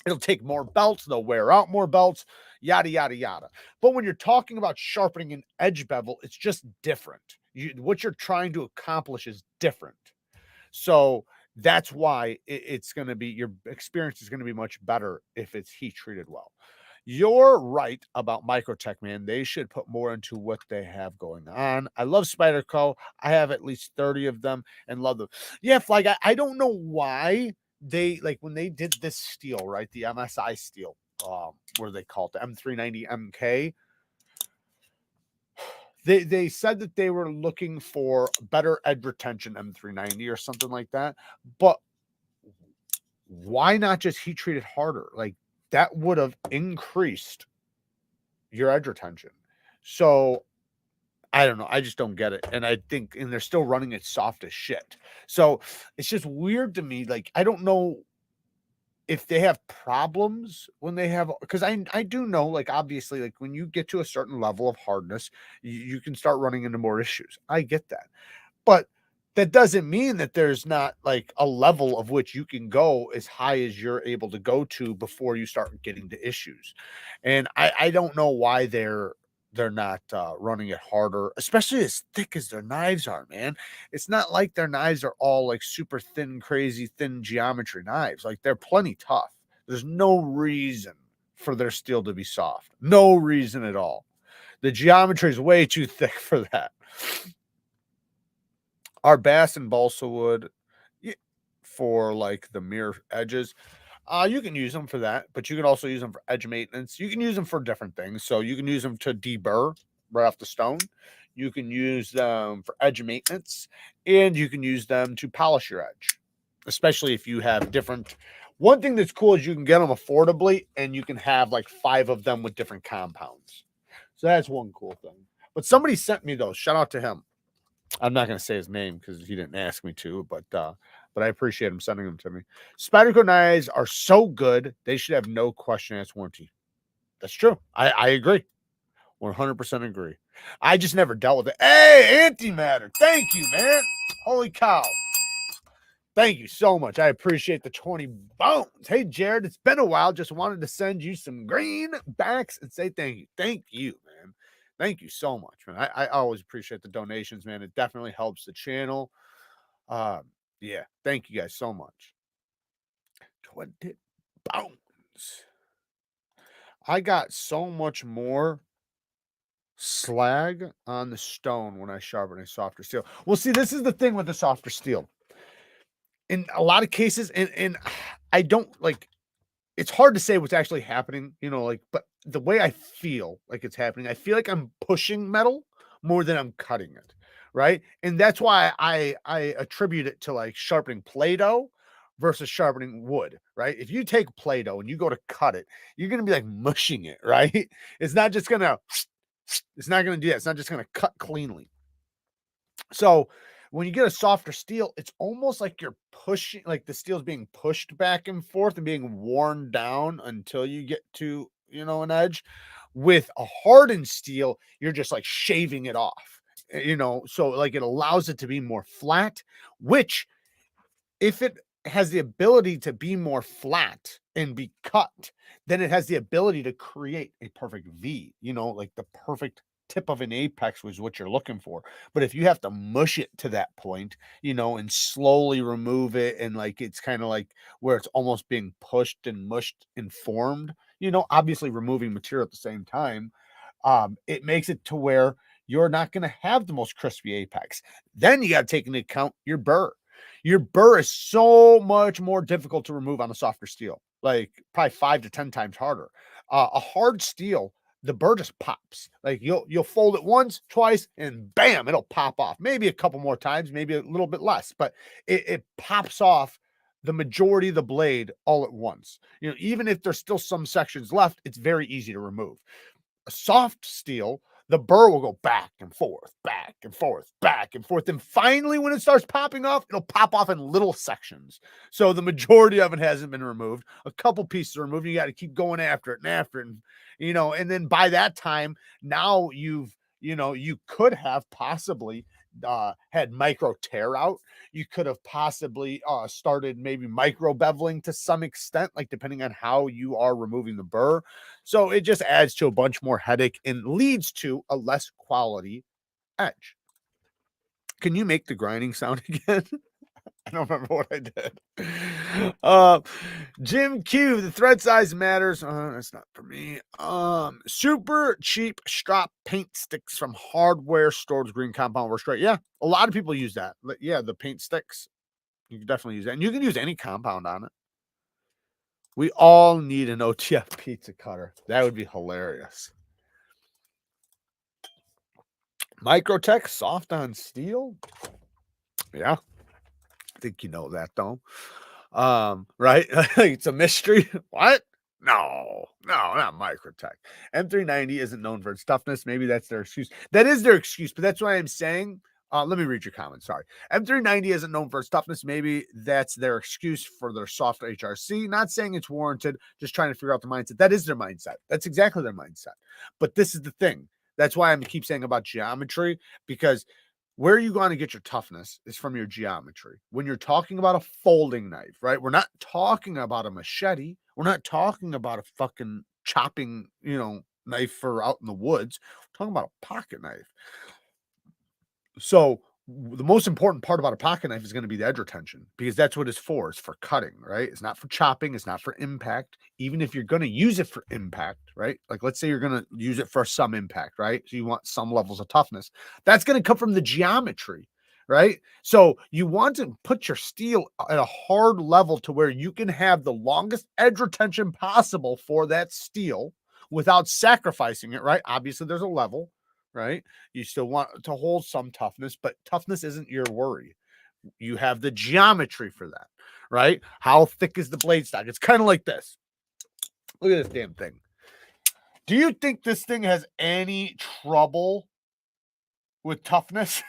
Speaker 1: It'll take more belts. They'll wear out more belts, yada, yada, yada. But when you're talking about sharpening an edge bevel, it's just different. What you're trying to accomplish is different. So that's why it's going to be, your experience is going to be much better if it's heat treated well. You're right about Microtech, man. They should put more into what they have going on. I love Spyderco. I have at least 30 of them and love them. Yeah, Flag, I don't know why they, like, when they did this steel, right? The MSI steel, what do they call it? The M390 MK. They said that they were looking for better edge retention M390 or something like that. But why not just heat treat it harder? Like, that would have increased your edge retention. So I don't know. I just don't get it. And they're still running it soft as shit. So it's just weird to me. Like, I don't know if they have problems when they have, because I do know, like, obviously, like, when you get to a certain level of hardness, you can start running into more issues. I get that. But that doesn't mean that there's not, like, a level of which you can go as high as you're able to go to before you start getting to issues. And I don't know why they're not running it harder, especially as thick as their knives are, man. It's not like their knives are all like super thin, crazy thin geometry knives. Like, they're plenty tough. There's no reason for their steel to be soft. No reason at all. The geometry is way too thick for that. Our bass and balsa wood for, like, the mirror edges, you can use them for that, but you can also use them for edge maintenance. You can use them for different things. So you can use them to deburr right off the stone. You can use them for edge maintenance, and you can use them to polish your edge, especially if you have different. One thing that's cool is you can get them affordably, and you can have like 5 of them with different compounds. So that's one cool thing. But somebody sent me those. Shout out to him. I'm not going to say his name because he didn't ask me to, but I appreciate him sending them to me. Spyderco knives are so good, they should have no question asked warranty. That's true. I agree. 100% agree. I just never dealt with it. Hey, antimatter. Thank you, man. Holy cow. Thank you so much. I appreciate the 20 bones. Hey, Jared, it's been a while. Just wanted to send you some greenbacks and say thank you. Thank you, man. Thank you so much, man. I always appreciate the donations, man. It definitely helps the channel. Yeah, thank you guys so much. 20 bones. I got so much more slag on the stone when I sharpen a softer steel. Well, see, this is the thing with the softer steel. In a lot of cases, and I don't, like, it's hard to say what's actually happening, like, but the way I feel like it's happening, I feel like I'm pushing metal more than I'm cutting it, right? And that's why I attribute it to, like, sharpening Play-Doh versus sharpening wood, right? If you take Play-Doh and you go to cut it, you're gonna be like mushing it, right? It's not just gonna it's not gonna do that. It's not just gonna cut cleanly. So when you get a softer steel, it's almost like you're pushing, like the steel's being pushed back and forth and being worn down until you get to, an edge. With a hardened steel, you're just like shaving it off, so, like, it allows it to be more flat, which, if it has the ability to be more flat and be cut, then it has the ability to create a perfect V, like the perfect tip of an apex was what you're looking for. But if you have to mush it to that point, and slowly remove it, and, like, it's kind of like where it's almost being pushed and mushed and formed, obviously removing material at the same time, it makes it to where you're not going to have the most crispy apex. Then you got to take into account your burr. Your burr is so much more difficult to remove on a softer steel, like probably 5 to 10 times harder. A hard steel, the burr just pops. Like you'll fold it once, twice, and bam, it'll pop off. Maybe a couple more times, maybe a little bit less, but it pops off the majority of the blade all at once. You know, even if there's still some sections left, it's very easy to remove. A soft steel, the burr will go back and forth, back and forth, back and forth. And finally, when it starts popping off, it'll pop off in little sections. So the majority of it hasn't been removed. A couple pieces are removed. You got to keep going after it and after it. And, you know, and then by that time, now you could have possibly had micro tear out. You could have possibly started maybe micro beveling to some extent, like depending on how you are removing the burr. So it just adds to a bunch more headache and leads to a less quality edge. Can you make the grinding sound again? I don't remember what I did. Jim Q, the thread size matters. That's not for me. Super cheap strap paint sticks from hardware stores, green compound works great. Yeah, a lot of people use that. Yeah, the paint sticks. You can definitely use that. And you can use any compound on it. We all need an OTF pizza cutter. That would be hilarious. Microtech, soft on steel. Yeah. I think you know that though. Right? It's a mystery. What? No, not Microtech. M390 isn't known for its toughness. Maybe that's their excuse. That is their excuse, but that's why I'm saying. Let me read your comment. Sorry. M390 isn't known for its toughness. Maybe that's their excuse for their soft HRC. Not saying it's warranted, just trying to figure out the mindset. That is their mindset. That's exactly their mindset. But this is the thing. That's why I keep saying about geometry, because where you going to get your toughness is from your geometry. When you're talking about a folding knife, right? We're not talking about a machete. We're not talking about a fucking chopping, knife for out in the woods. We're talking about a pocket knife. So the most important part about a pocket knife is going to be the edge retention, because that's what it's for. It's for cutting, right? It's not for chopping. It's not for impact. Even if you're going to use it for impact, right? Like let's say you're going to use it for some impact, right? So you want some levels of toughness. That's going to come from the geometry, right? So you want to put your steel at a hard level to where you can have the longest edge retention possible for that steel without sacrificing it, right? Obviously, there's a level, right? You still want to hold some toughness, but toughness isn't your worry. You have the geometry for that, right? How thick is the blade stock? It's kind of like this. Look at this damn thing. Do you think this thing has any trouble with toughness?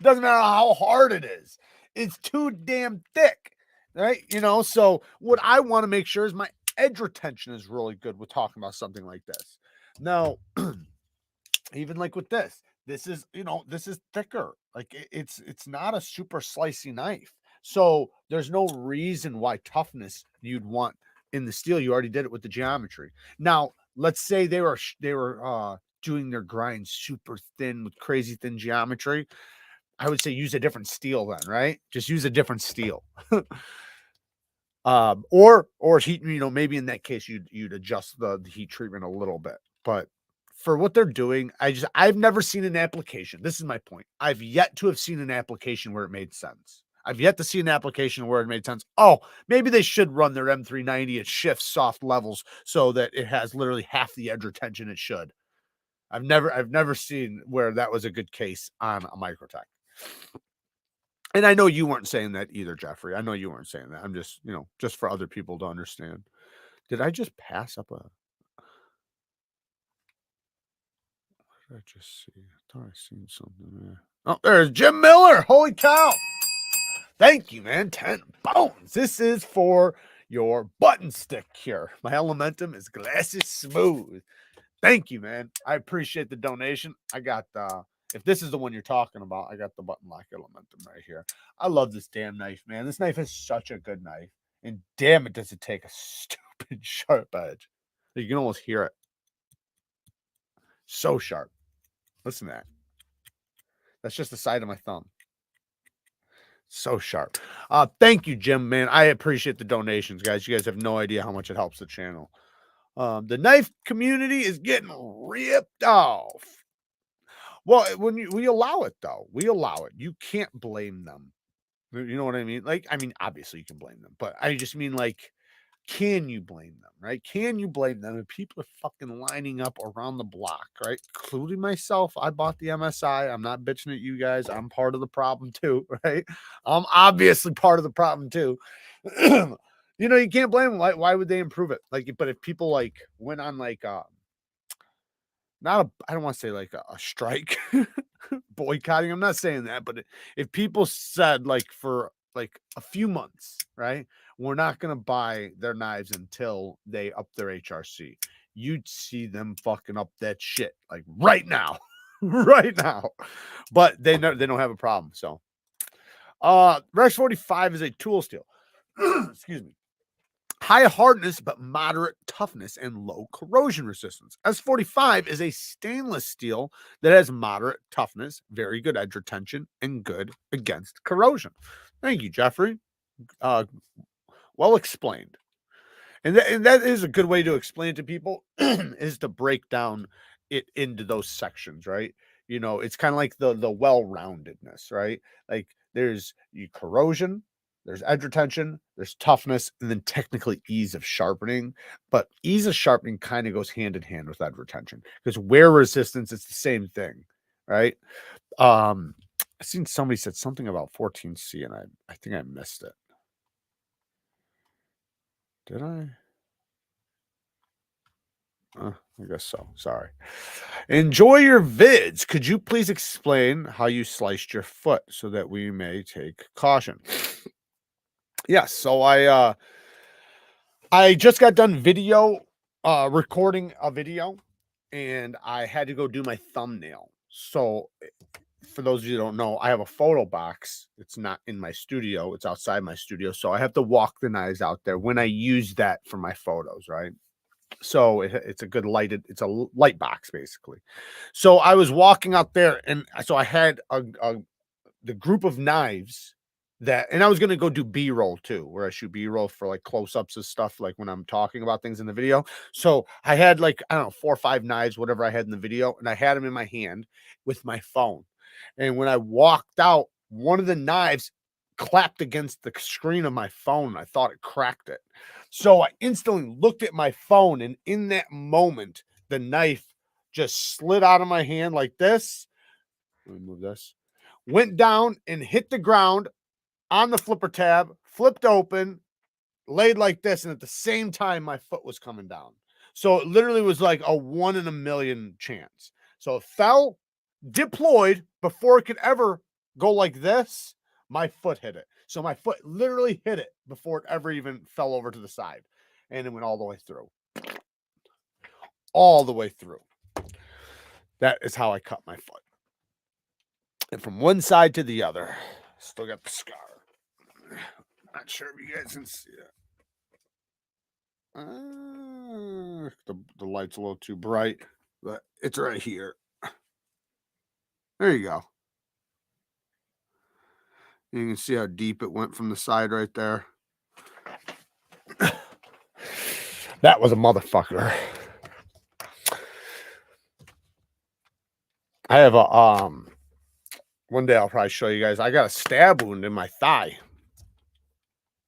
Speaker 1: It doesn't matter how hard it is. It's too damn thick, right? So what I want to make sure is my edge retention is really good with talking about something like this. Now, even like with this is this is thicker. Like it's not a super slicey knife, so there's no reason why toughness you'd want in the steel. You already did it with the geometry. Now let's say they were doing their grind super thin with crazy thin geometry. I would say use a different steel then, right? Just use a different steel. Or heat, maybe in that case you'd adjust the heat treatment a little bit. But for what they're doing, I've never seen an application. This is my point. I've yet to have seen an application where it made sense. I've yet to see an application where it made sense. Oh, maybe they should run their M390 at shift soft levels so that it has literally half the edge retention it should. I've never seen where that was a good case on a Microtech. And I know you weren't saying that either, Jeffrey. I know you weren't saying that. I'm just, just for other people to understand. Did I just pass up a... What did I just see? I thought I seen something there. Oh, there's Jim Miller. Holy cow. Thank you, man. 10 bones. This is for your button stick here. My Elementum is glassy smooth. Thank you, man. I appreciate the donation. I got if this is the one you're talking about, I got the button lock Elementum right here. I love this damn knife, man. This knife is such a good knife. And damn it, does it take a stupid sharp edge. You can almost hear it. So sharp. Listen to that. That's just the side of my thumb. So sharp. Thank you, Jim, man. I appreciate the donations, guys. You guys have no idea how much it helps the channel. The knife community is getting ripped off. Well, when we allow it, though, we allow it. You can't blame them. You know what I mean? Like, I mean, obviously you can blame them, but I just mean like can you blame them, right? Can you blame them? And people are fucking lining up around the block, right? Including myself. I bought the MSI. I'm not bitching at you guys. I'm part of the problem too, right? I'm obviously part of the problem too. You know, you can't blame them. Why would they improve it? Like, but if people like went on like not a, I don't want to say like a strike, boycotting. I'm not saying that, but if people said like for like a few months, right, we're not gonna buy their knives until they up their HRC, you'd see them fucking up that shit like right now, right now. But they don't have a problem. So, Rex 45 is a tool steel. Excuse me. High hardness, but moderate toughness and low corrosion resistance. S45 is a stainless steel that has moderate toughness, very good edge retention, and good against corrosion. Thank you, Jeffrey. Well explained. And that is a good way to explain it to people is to break down it into those sections, right? You know, it's kind of like the well-roundedness, right? Like there's corrosion, there's edge retention, there's toughness, and then technically ease of sharpening. But ease of sharpening kind of goes hand in hand with edge retention because wear resistance, it's the same thing, right? I seen somebody said something about 14C, and I think I missed it. Did I? I guess so. Sorry. Enjoy your vids. Could you please explain how you sliced your foot so that we may take caution? Yes. So I just got done recording a video, and I had to go do my thumbnail. So for those of you who don't know, I have a photo box. It's not in my studio. It's outside my studio. So I have to walk the knives out there when I use that for my photos, right? So it's a good lighted, it's a light box basically. So I was walking out there, and so I had the group of knives that, and I was gonna go do B-roll too, where I shoot B-roll for like close-ups of stuff, like when I'm talking about things in the video. So I had like, I don't know, 4 or 5 knives, whatever I had in the video, and I had them in my hand with my phone. And when I walked out, one of the knives clapped against the screen of my phone. I thought it cracked it. So I instantly looked at my phone, and in that moment, the knife just slid out of my hand like this. Let me move this. Went down and hit the ground on the flipper tab, flipped open, laid like this, and at the same time, my foot was coming down. So it literally was like a 1 in a million chance. So it fell, deployed before it could ever go like this. My foot hit it. So my foot literally hit it before it ever even fell over to the side. And it went all the way through. All the way through. That is how I cut my foot. And from one side to the other, still got the scar. Not sure if you guys can see it. The light's a little too bright, but it's right here. There you go. You can see how deep it went from the side right there. That was a motherfucker. I have a one day I'll probably show you guys. I got a stab wound in my thigh.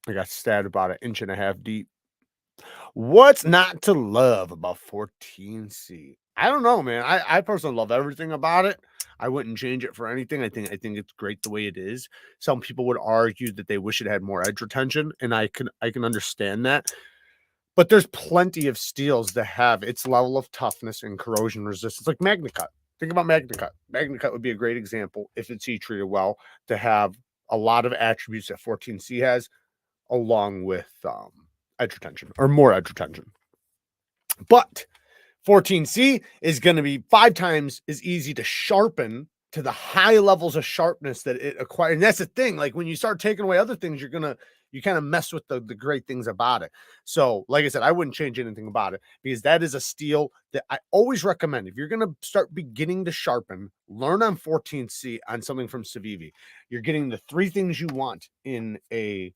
Speaker 1: I got stabbed about 1.5 inches deep. What's not to love about 14C? I don't know, man. I personally love everything about it. I wouldn't change it for anything. I think it's great the way it is. Some people would argue that they wish it had more edge retention, and I can understand that. But there's plenty of steels that have its level of toughness and corrosion resistance, like MagnaCut. Think about MagnaCut. MagnaCut would be a great example, if it's heat treated well, to have a lot of attributes that 14C has, along with edge retention, or more edge retention. But 14C is going to be 5 times as easy to sharpen to the high levels of sharpness that it acquires. And that's the thing. Like when you start taking away other things, you kind of mess with the great things about it. So like I said, I wouldn't change anything about it, because that is a steel that I always recommend. If you're going to start beginning to sharpen, learn on 14C on something from Civivi. You're getting the 3 things you want in any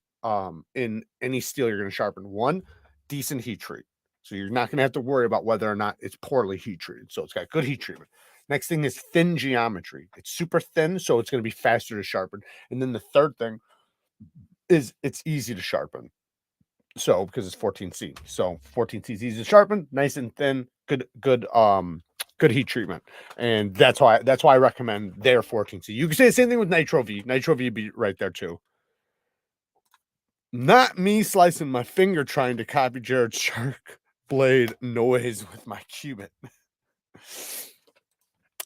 Speaker 1: steel you're going to sharpen. 1, decent heat treat. So you're not going to have to worry about whether or not it's poorly heat treated. So it's got good heat treatment. Next thing is thin geometry. It's super thin, so it's going to be faster to sharpen. And then the third thing is it's easy to sharpen. So because it's 14C, so 14C is easy to sharpen, nice and thin, good heat treatment, and that's why I recommend their 14C. You can say the same thing with Nitro V. Nitro V be right there too. Not me slicing my finger trying to copy Jared's shark blade noise with my cubit.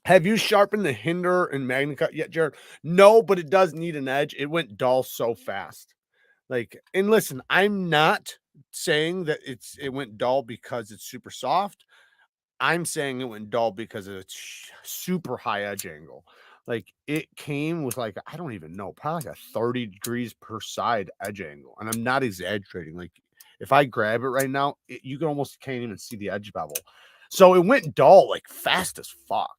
Speaker 1: Have you sharpened the hinder and MagnaCut yet, Jared? No, but it does need an edge. It went dull so fast. Like, and listen, I'm not saying that it went dull because it's super soft. I'm saying it went dull because of its super high edge angle. Like, it came with like, I don't even know, probably like a 30 degrees per side edge angle. And I'm not exaggerating. Like, if I grab it right now, you can almost can't even see the edge bevel. So it went dull like fast as fuck.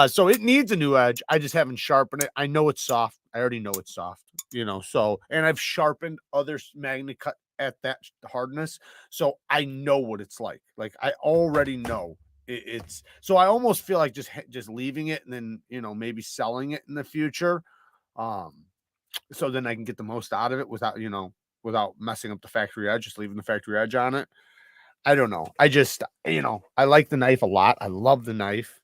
Speaker 1: So it needs a new edge. I just haven't sharpened it. I know it's soft. I already know it's soft, you know. So, and I've sharpened other MagnaCut at that hardness, so I know what it's like. Like, I already know it's. So I almost feel like just leaving it and then, you know, maybe selling it in the future, um, so then I can get the most out of it without, you know, without messing up the factory edge. Just leaving the factory edge on it. I don't know. I just, you know, I like the knife a lot. I love the knife.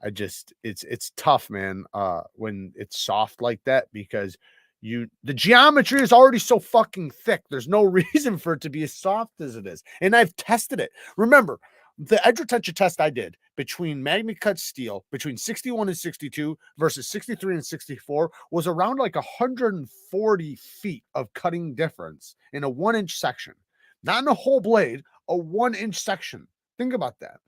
Speaker 1: I just it's tough, man, when it's soft like that because the geometry is already so fucking thick. There's no reason for it to be as soft as it is. And I've tested it. Remember, the edge retention test I did between MagnaCut steel between 61 and 62 versus 63 and 64 was around like 140 feet of cutting difference in a 1-inch section, not in a whole blade, a 1-inch section. Think about that.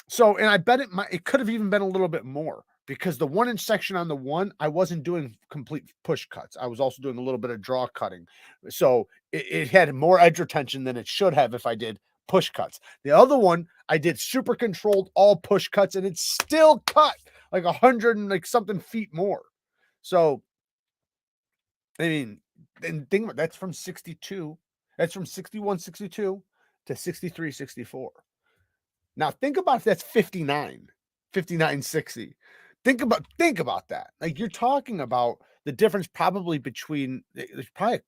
Speaker 1: So, and I bet it could have even been a little bit more because the 1-inch section on the one, I wasn't doing complete push cuts. I was also doing a little bit of draw cutting. So it had more edge retention than it should have if I did push cuts. The other one, I did super controlled all push cuts and it still cut like 100 and like something feet more. So, I mean, and think about that's from 62. That's from 61, 62 to 63, 64. Now think about if that's 59, 60. Think about that. Like, you're talking about the difference probably between there's probably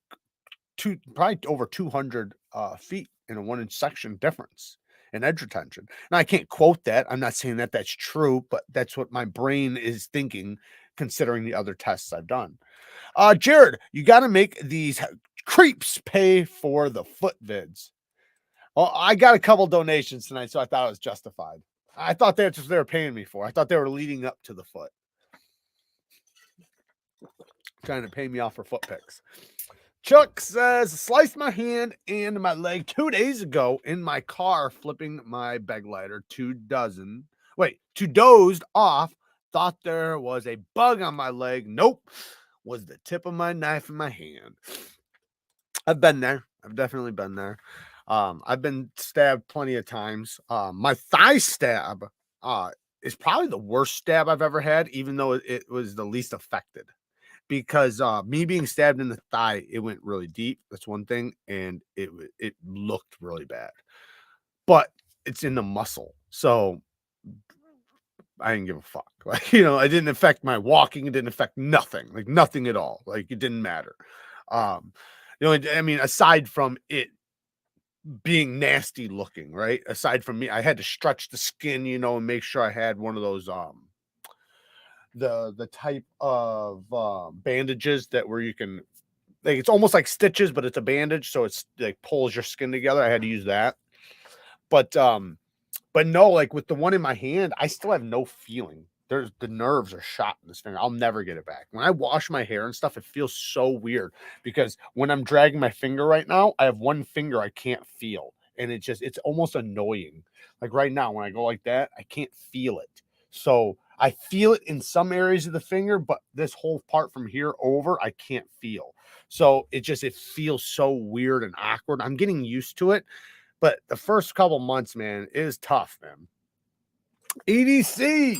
Speaker 1: over 200 feet in a 1-inch section difference in edge retention. Now I can't quote that. I'm not saying that that's true, but that's what my brain is thinking considering the other tests I've done. Jared, you got to make these creeps pay for the foot vids. Well, I got a couple donations tonight, so I thought it was justified. I thought that's what they were paying me for. I thought they were leading up to the foot, trying to pay me off for foot picks. Chuck says, sliced my hand and my leg 2 days ago in my car, flipping my bag lighter. Two dozed off. Thought there was a bug on my leg. Nope. Was the tip of my knife in my hand. I've been there. I've definitely been there. I've been stabbed plenty of times. My thigh stab is probably the worst stab I've ever had, even though it was the least affected. Because me being stabbed in the thigh, it went really deep. That's one thing, and it looked really bad. But it's in the muscle, so I didn't give a fuck. Like, you know, it didn't affect my walking. It didn't affect nothing. Like, nothing at all. Like, it didn't matter. You know, I mean, aside from it being nasty looking, right? Aside from me, I had to stretch the skin, you know, and make sure I had one of those the type of bandages that where you can, like, it's almost like stitches, but it's a bandage, so it's like pulls your skin together. I had to use that. But no, like with the one in my hand, I still have no feeling. The nerves are shot in this finger. I'll never get it back. When I wash my hair and stuff, it feels so weird because when I'm dragging my finger right now, I have one finger I can't feel. And it's almost annoying. Like right now, when I go like that, I can't feel it. So I feel it in some areas of the finger, but this whole part from here over, I can't feel. So it feels so weird and awkward. I'm getting used to it. But the first couple months, man, is tough, man. EDC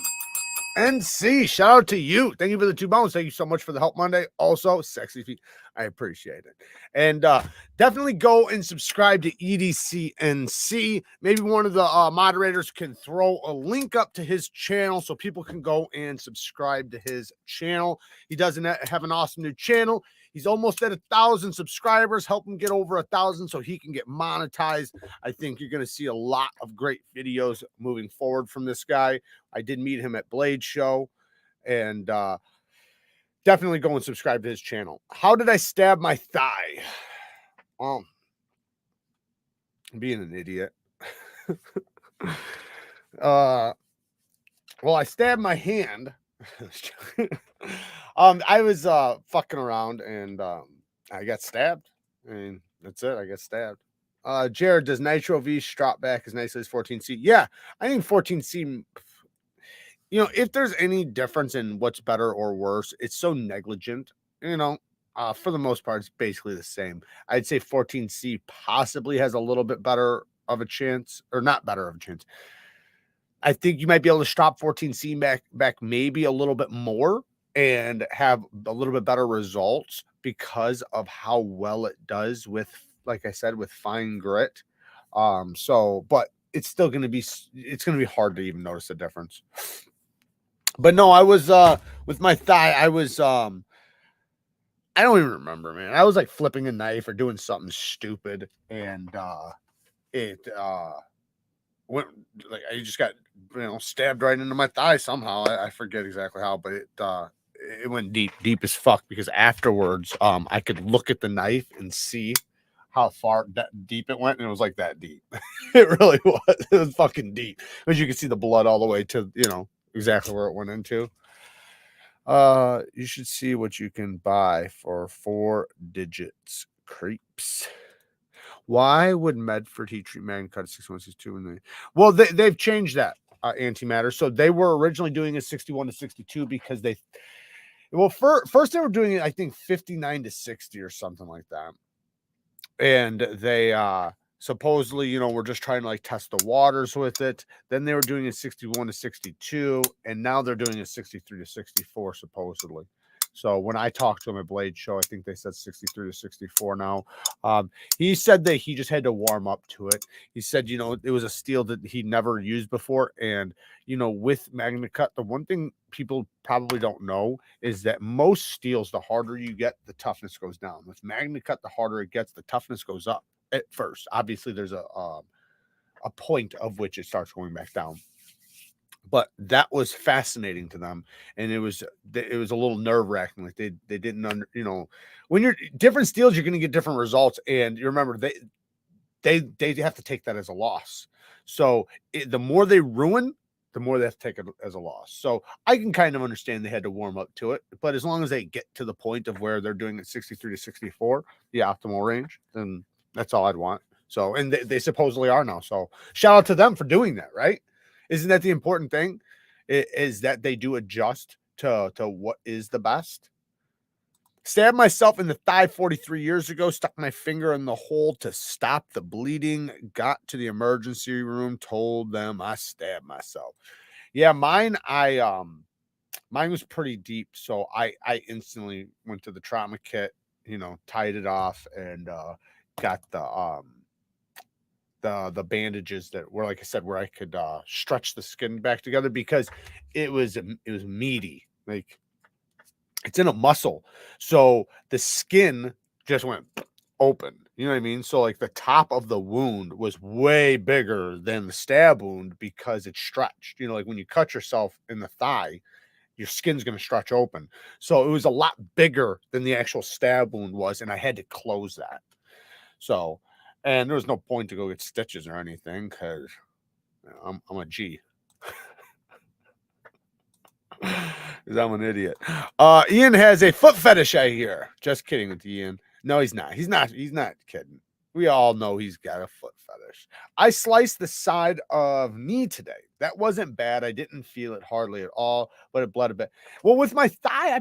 Speaker 1: NC, shout out to you. Thank you for the 2 bones. Thank you so much for the help Monday. Also, sexy feet. I appreciate it. And definitely go and subscribe to EDC NC. Maybe one of the moderators can throw a link up to his channel so people can go and subscribe to his channel. He doesn't have an awesome new channel. He's almost at 1,000 subscribers. Help him get over 1,000 so he can get monetized. I think you're going to see a lot of great videos moving forward from this guy. I did meet him at Blade Show, and definitely go and subscribe to his channel. How did I stab my thigh? Being an idiot. Well, I stabbed my hand. I was fucking around and I got stabbed. I mean, that's it. I got stabbed. Jared, does Nitro V strap back as nicely as 14C? Yeah, I think 14C, you know, if there's any difference in what's better or worse, it's so negligent, you know. For the most part, it's basically the same. I'd say 14C possibly has a little bit better of a chance, or not better of a chance. I think you might be able to strap 14C back maybe a little bit more and have a little bit better results because of how well it does with, like I said, with fine grit. But it's still going to be, it's going to be hard to even notice the difference. But no, I was, with my thigh, I was, I don't even remember, man. I was like flipping a knife or doing something stupid. And, it, went like I just got, you know, stabbed right into my thigh somehow. I forget exactly how, but it went deep as fuck, because afterwards I could look at the knife and see how far that deep it went, and it was like that deep. It really was. It was fucking deep, because you could see the blood all the way to, you know, exactly where it went into. You should see what you can buy for 4 digits. Creeps. Why would Medford heat treat Magnacut 6162 when they? Well, they've changed that antimatter. So they were originally doing it 61 to 62 because they, well, first they were doing it, I think 59 to 60 or something like that, and they supposedly, you know, we're just trying to like test the waters with it. Then they were doing it 61 to 62, and now they're doing it 63 to 64 supposedly. So when I talked to him at Blade Show, I think they said 63 to 64 now. He said that he just had to warm up to it. He said, you know, it was a steel that he never used before. And, you know, with MagnaCut, the one thing people probably don't know is that most steels, the harder you get, the toughness goes down. With MagnaCut, the harder it gets, the toughness goes up at first. Obviously, there's a point of which it starts going back down. But that was fascinating to them, and it was a little nerve-wracking. Like they didn't under, you know, when you're different steels, you're going to get different results, and you remember they have to take that as a loss. So the more they ruin, the more they have to take it as a loss. So I can kind of understand they had to warm up to it, but as long as they get to the point of where they're doing it 63 to 64, the optimal range, then that's all I'd want. So, and they supposedly are now. So shout out to them for doing that, right? Isn't that the important thing? Is that they do adjust to what is the best? Stabbed myself in the thigh 43 years ago, stuck my finger in the hole to stop the bleeding, got to the emergency room, told them I stabbed myself. Yeah, mine was pretty deep, so I instantly went to the trauma kit, you know, tied it off, and got the bandages that were, like I said, where I could stretch the skin back together, because it was meaty. Like, it's in a muscle, so the skin just went open, you know what I mean? So like the top of the wound was way bigger than the stab wound because it stretched. You know, like when you cut yourself in the thigh, your skin's going to stretch open. So it was a lot bigger than the actual stab wound was, and I had to close that. So, and there was no point to go get stitches or anything, because you know, I'm a G. Because I'm an idiot. Ian has a foot fetish, I hear. Just kidding with Ian. No, he's not. He's not kidding. We all know he's got a foot fetish. I sliced the side of knee today. That wasn't bad. I didn't feel it hardly at all, but it bled a bit. Well, with my thigh,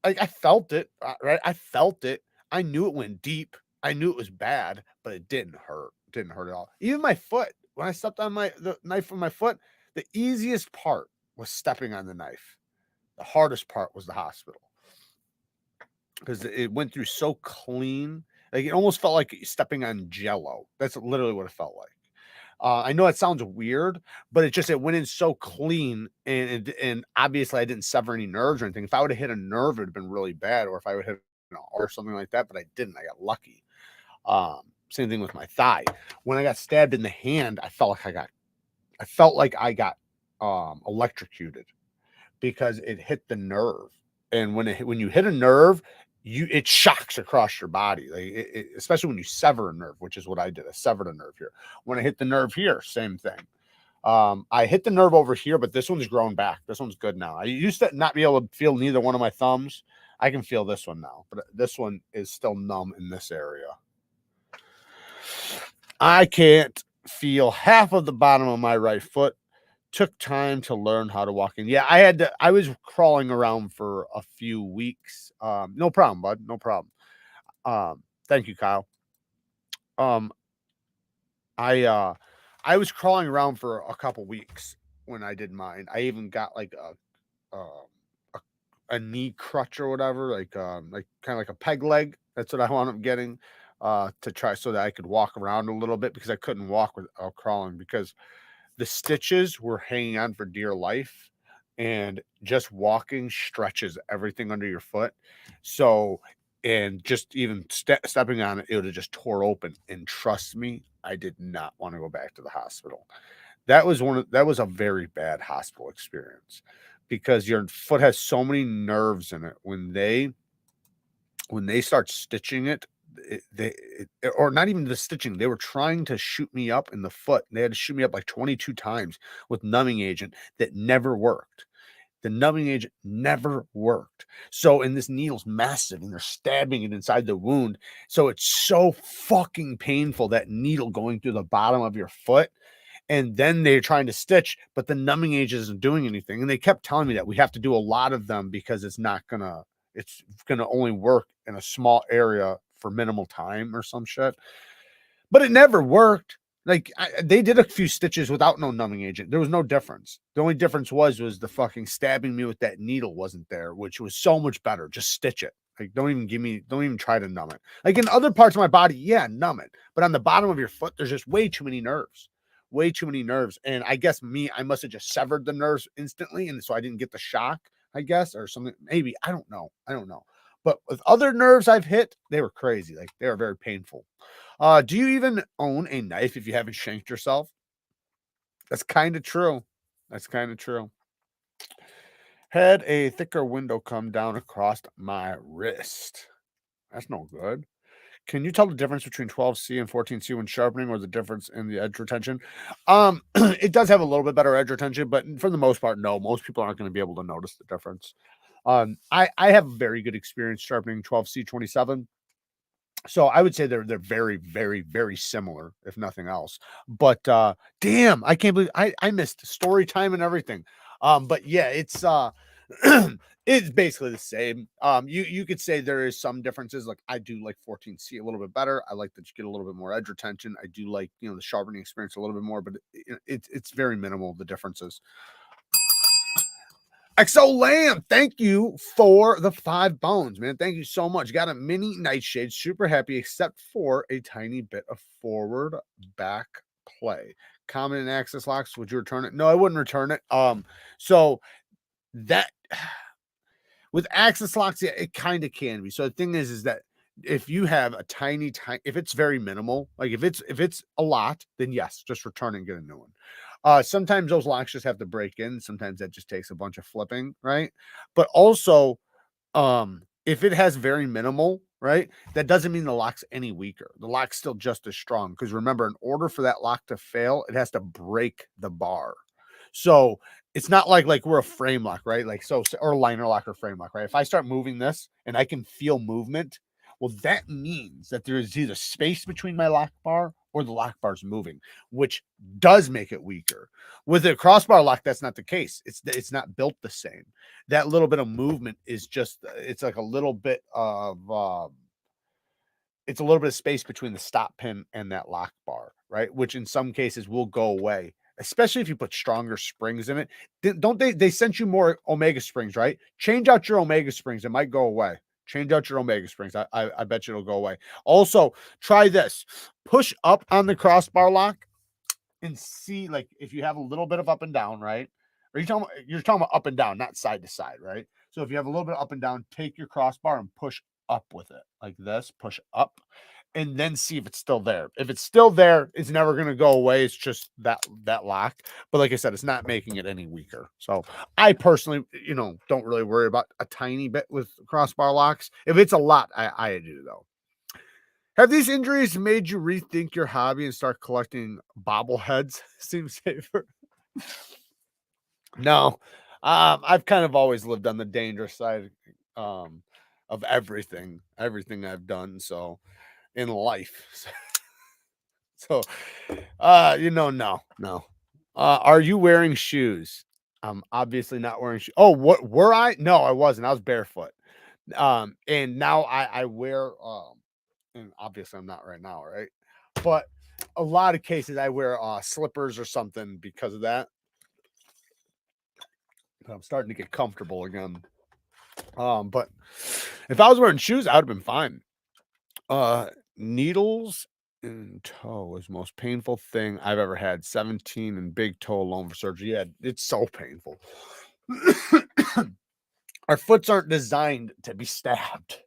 Speaker 1: I felt it, right? I felt it. I knew it went deep. I knew it was bad, but it didn't hurt. It didn't hurt at all. Even my foot, when I stepped on the knife on my foot, the easiest part was stepping on the knife. The hardest part was the hospital, because it went through so clean. Like, it almost felt like stepping on Jello. That's literally what it felt like. I know it sounds weird, but it went in so clean, and obviously I didn't sever any nerves or anything. If I would have hit a nerve, it would have been really bad, or if I would hit or something like that, but I didn't. I got lucky. Same thing with my thigh. When I got stabbed in the hand, I felt like I got electrocuted because it hit the nerve. And when you hit a nerve, it shocks across your body, like especially when you sever a nerve, which is what I did. I severed a nerve here. When I hit the nerve here, same thing. I hit the nerve over here, but this one's grown back. This one's good now. I used to not be able to feel neither one of my thumbs. I can feel this one now, but this one is still numb in this area. I can't feel half of the bottom of my right foot. Took time to learn how to walk in. Yeah, I was crawling around for a few weeks. No problem, bud. No problem. Thank you, Kyle. Um, I was crawling around for a couple weeks when I did mine. I even got like a knee crutch or whatever, like kind of like a peg leg. That's what I wound up getting to try so that I could walk around a little bit because I couldn't walk without crawling because the stitches were hanging on for dear life, and just walking stretches everything under your foot. So, and just even stepping on it, it would have just tore open. And trust me, I did not want to go back to the hospital. That was a very bad hospital experience because your foot has so many nerves in it. When they start stitching it, or not even the stitching, they were trying to shoot me up in the foot. They had to shoot me up like 22 times with numbing agent that never worked. The numbing agent never worked. So, and this needle's massive and they're stabbing it inside the wound. So it's so fucking painful, that needle going through the bottom of your foot. And then they're trying to stitch, but the numbing agent isn't doing anything. And they kept telling me that we have to do a lot of them because it's gonna only work in a small area for minimal time or some shit. But it never worked. Like they did a few stitches without no numbing agent. There was no difference. The only difference was the fucking stabbing me with that needle wasn't there, which was so much better. Just stitch it. Like don't even try to numb it. Like in other parts of my body, yeah, numb it. But on the bottom of your foot, there's just way too many nerves. Way too many nerves. And I guess I must have just severed the nerves instantly. And so I didn't get the shock, I guess, or something. Maybe. I don't know. But with other nerves I've hit, they were crazy. Like they were very painful. Do you even own a knife if you haven't shanked yourself? That's kind of true. Had a thicker window come down across my wrist. That's no good. Can you tell the difference between 12C and 14C when sharpening, or the difference in the edge retention? It does have a little bit better edge retention, but for the most part, no. Most people aren't going to be able to notice the difference. I have very good experience sharpening 12C 27. So I would say they're very, very, very similar, if nothing else. But damn, I can't believe I missed story time and everything. But yeah, it's it's basically the same. You could say there is some differences. Like I do like 14C a little bit better. I like that you get a little bit more edge retention. I do like, the sharpening experience a little bit more, but it's very minimal, the differences. XO Lamb, thank you for the 5 bones, man. Thank you so much. Got a mini nightshade, super happy, except for a tiny bit of forward back play. Common in access locks, would you return it? No, I wouldn't return it. So that with access locks, yeah, it kind of can be. So the thing is that if you have a tiny, if it's very minimal, like if it's a lot, then yes, just return it and get a new one. Sometimes those locks just have to break in. Sometimes that just takes a bunch of flipping, right? But also, if it has very minimal, right, that doesn't mean the lock's any weaker. The lock's still just as strong. Because remember, in order for that lock to fail, it has to break the bar. So it's not like we're a frame lock, right? Like or liner lock or frame lock, right? If I start moving this and I can feel movement, well, that means that there is either space between my lock bar or the lock bar's moving, which does make it weaker. With a crossbar lock, that's not the case. It's not built the same. That little bit of movement is just, it's like a little bit of it's a little bit of space between the stop pin and that lock bar, right? Which in some cases will go away, especially if you put stronger springs in it. Don't they sent you more Omega springs, right? Change out your Omega springs. It might go away. Change out your Omega springs. I bet you it'll go away. Also, try this. Push up on the crossbar lock and see, like, if you have a little bit of up and down, right? Or you're talking about up and down, not side to side, right? So if you have a little bit of up and down, take your crossbar and push up with it like this, push up, and then see if it's still there. If it's still there, it's never going to go away. It's just that lock. But like I said, it's not making it any weaker. So I personally, don't really worry about a tiny bit with crossbar locks. If it's a lot, I do though. Have these injuries made you rethink your hobby and start collecting bobbleheads? Seems safer. No, I've kind of always lived on the dangerous side of everything I've done. So in life. So, no. Are you wearing shoes? I'm obviously not wearing shoes. Oh, what were I? No, I wasn't. I was barefoot. And now I wear, and obviously I'm not right now, right? But a lot of cases I wear slippers or something because of that. I'm starting to get comfortable again. But if I was wearing shoes, I would have been fine. Needles in toe is the most painful thing I've ever had. 17 and big toe alone for surgery. Yeah, it's so painful. Our foots aren't designed to be stabbed.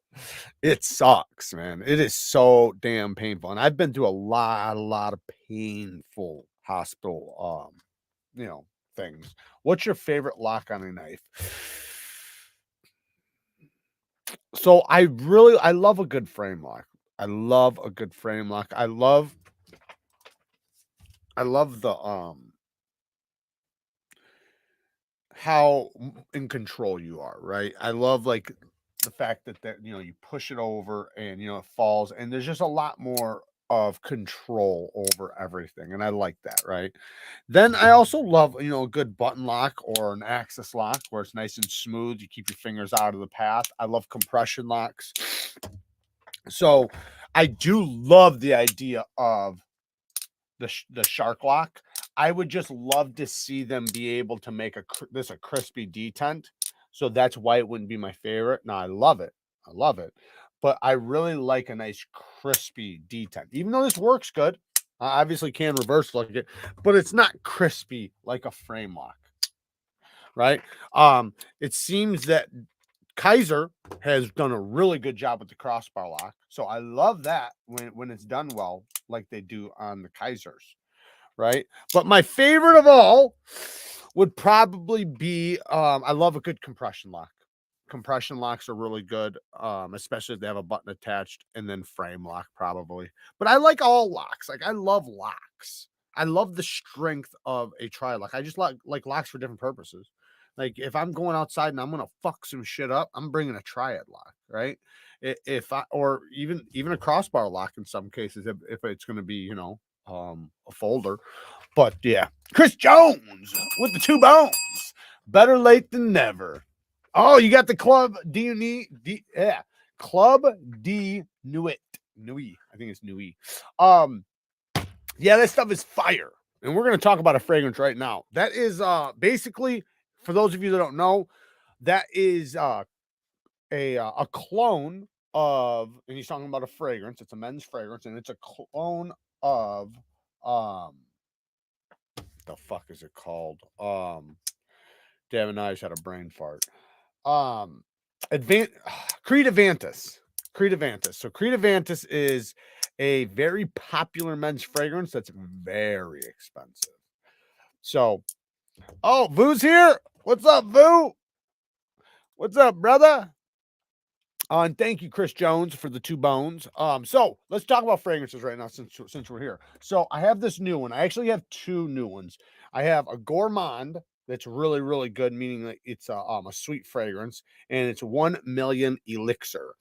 Speaker 1: It sucks, man. It is so damn painful. And I've been through a lot of painful hospital things. What's your favorite lock on a knife? So I love a good frame lock. I love a good frame lock. I love the how in control you are, right? I love like the fact that you push it over and it falls, and there's just a lot more of control over everything, and I like that, right? Then I also love a good button lock or an axis lock where it's nice and smooth. You keep your fingers out of the path. I love compression locks. So I do love the idea of the shark lock. I would just love to see them be able to make a crispy detent. So that's why it wouldn't be my favorite. Now I love it. But I really like a nice crispy detent. Even though this works good, I obviously can reverse look it, but it's not crispy like a frame lock. Right? It seems that Kaiser has done a really good job with the crossbar lock. So I love that when it's done well, like they do on the Kaisers, right? But my favorite of all would probably be I love a good compression lock. Compression locks are really good, especially if they have a button attached, and then frame lock probably. But I like all locks. Like I love locks. I love the strength of a tri lock. I just like locks for different purposes. Like if I'm going outside and I'm gonna fuck some shit up, I'm bringing a triad lock, right? If I or even a crossbar lock in some cases, if it's gonna be a folder. But yeah, Chris Jones with the 2 bones. Better late than never. Oh, you got the Club Club D Nuit. I think it's Nui. Yeah, that stuff is fire. And we're going to talk about a fragrance right now. That is basically, for those of you that don't know, that is a clone of, and he's talking about a fragrance. It's a men's fragrance, and it's a clone of the fuck is it called? Damn it, I just had a brain fart. Creed Avantis. So Creed Avantis is a very popular men's fragrance that's very expensive. So, oh, Vu's here. What's up, Vu? What's up, brother? And thank you, Chris Jones, for the 2 bones. So let's talk about fragrances right now since we're here. So I have this new one. I actually have 2 new ones. I have a Gourmand that's really, really good, meaning that it's a sweet fragrance, and it's 1 million elixir.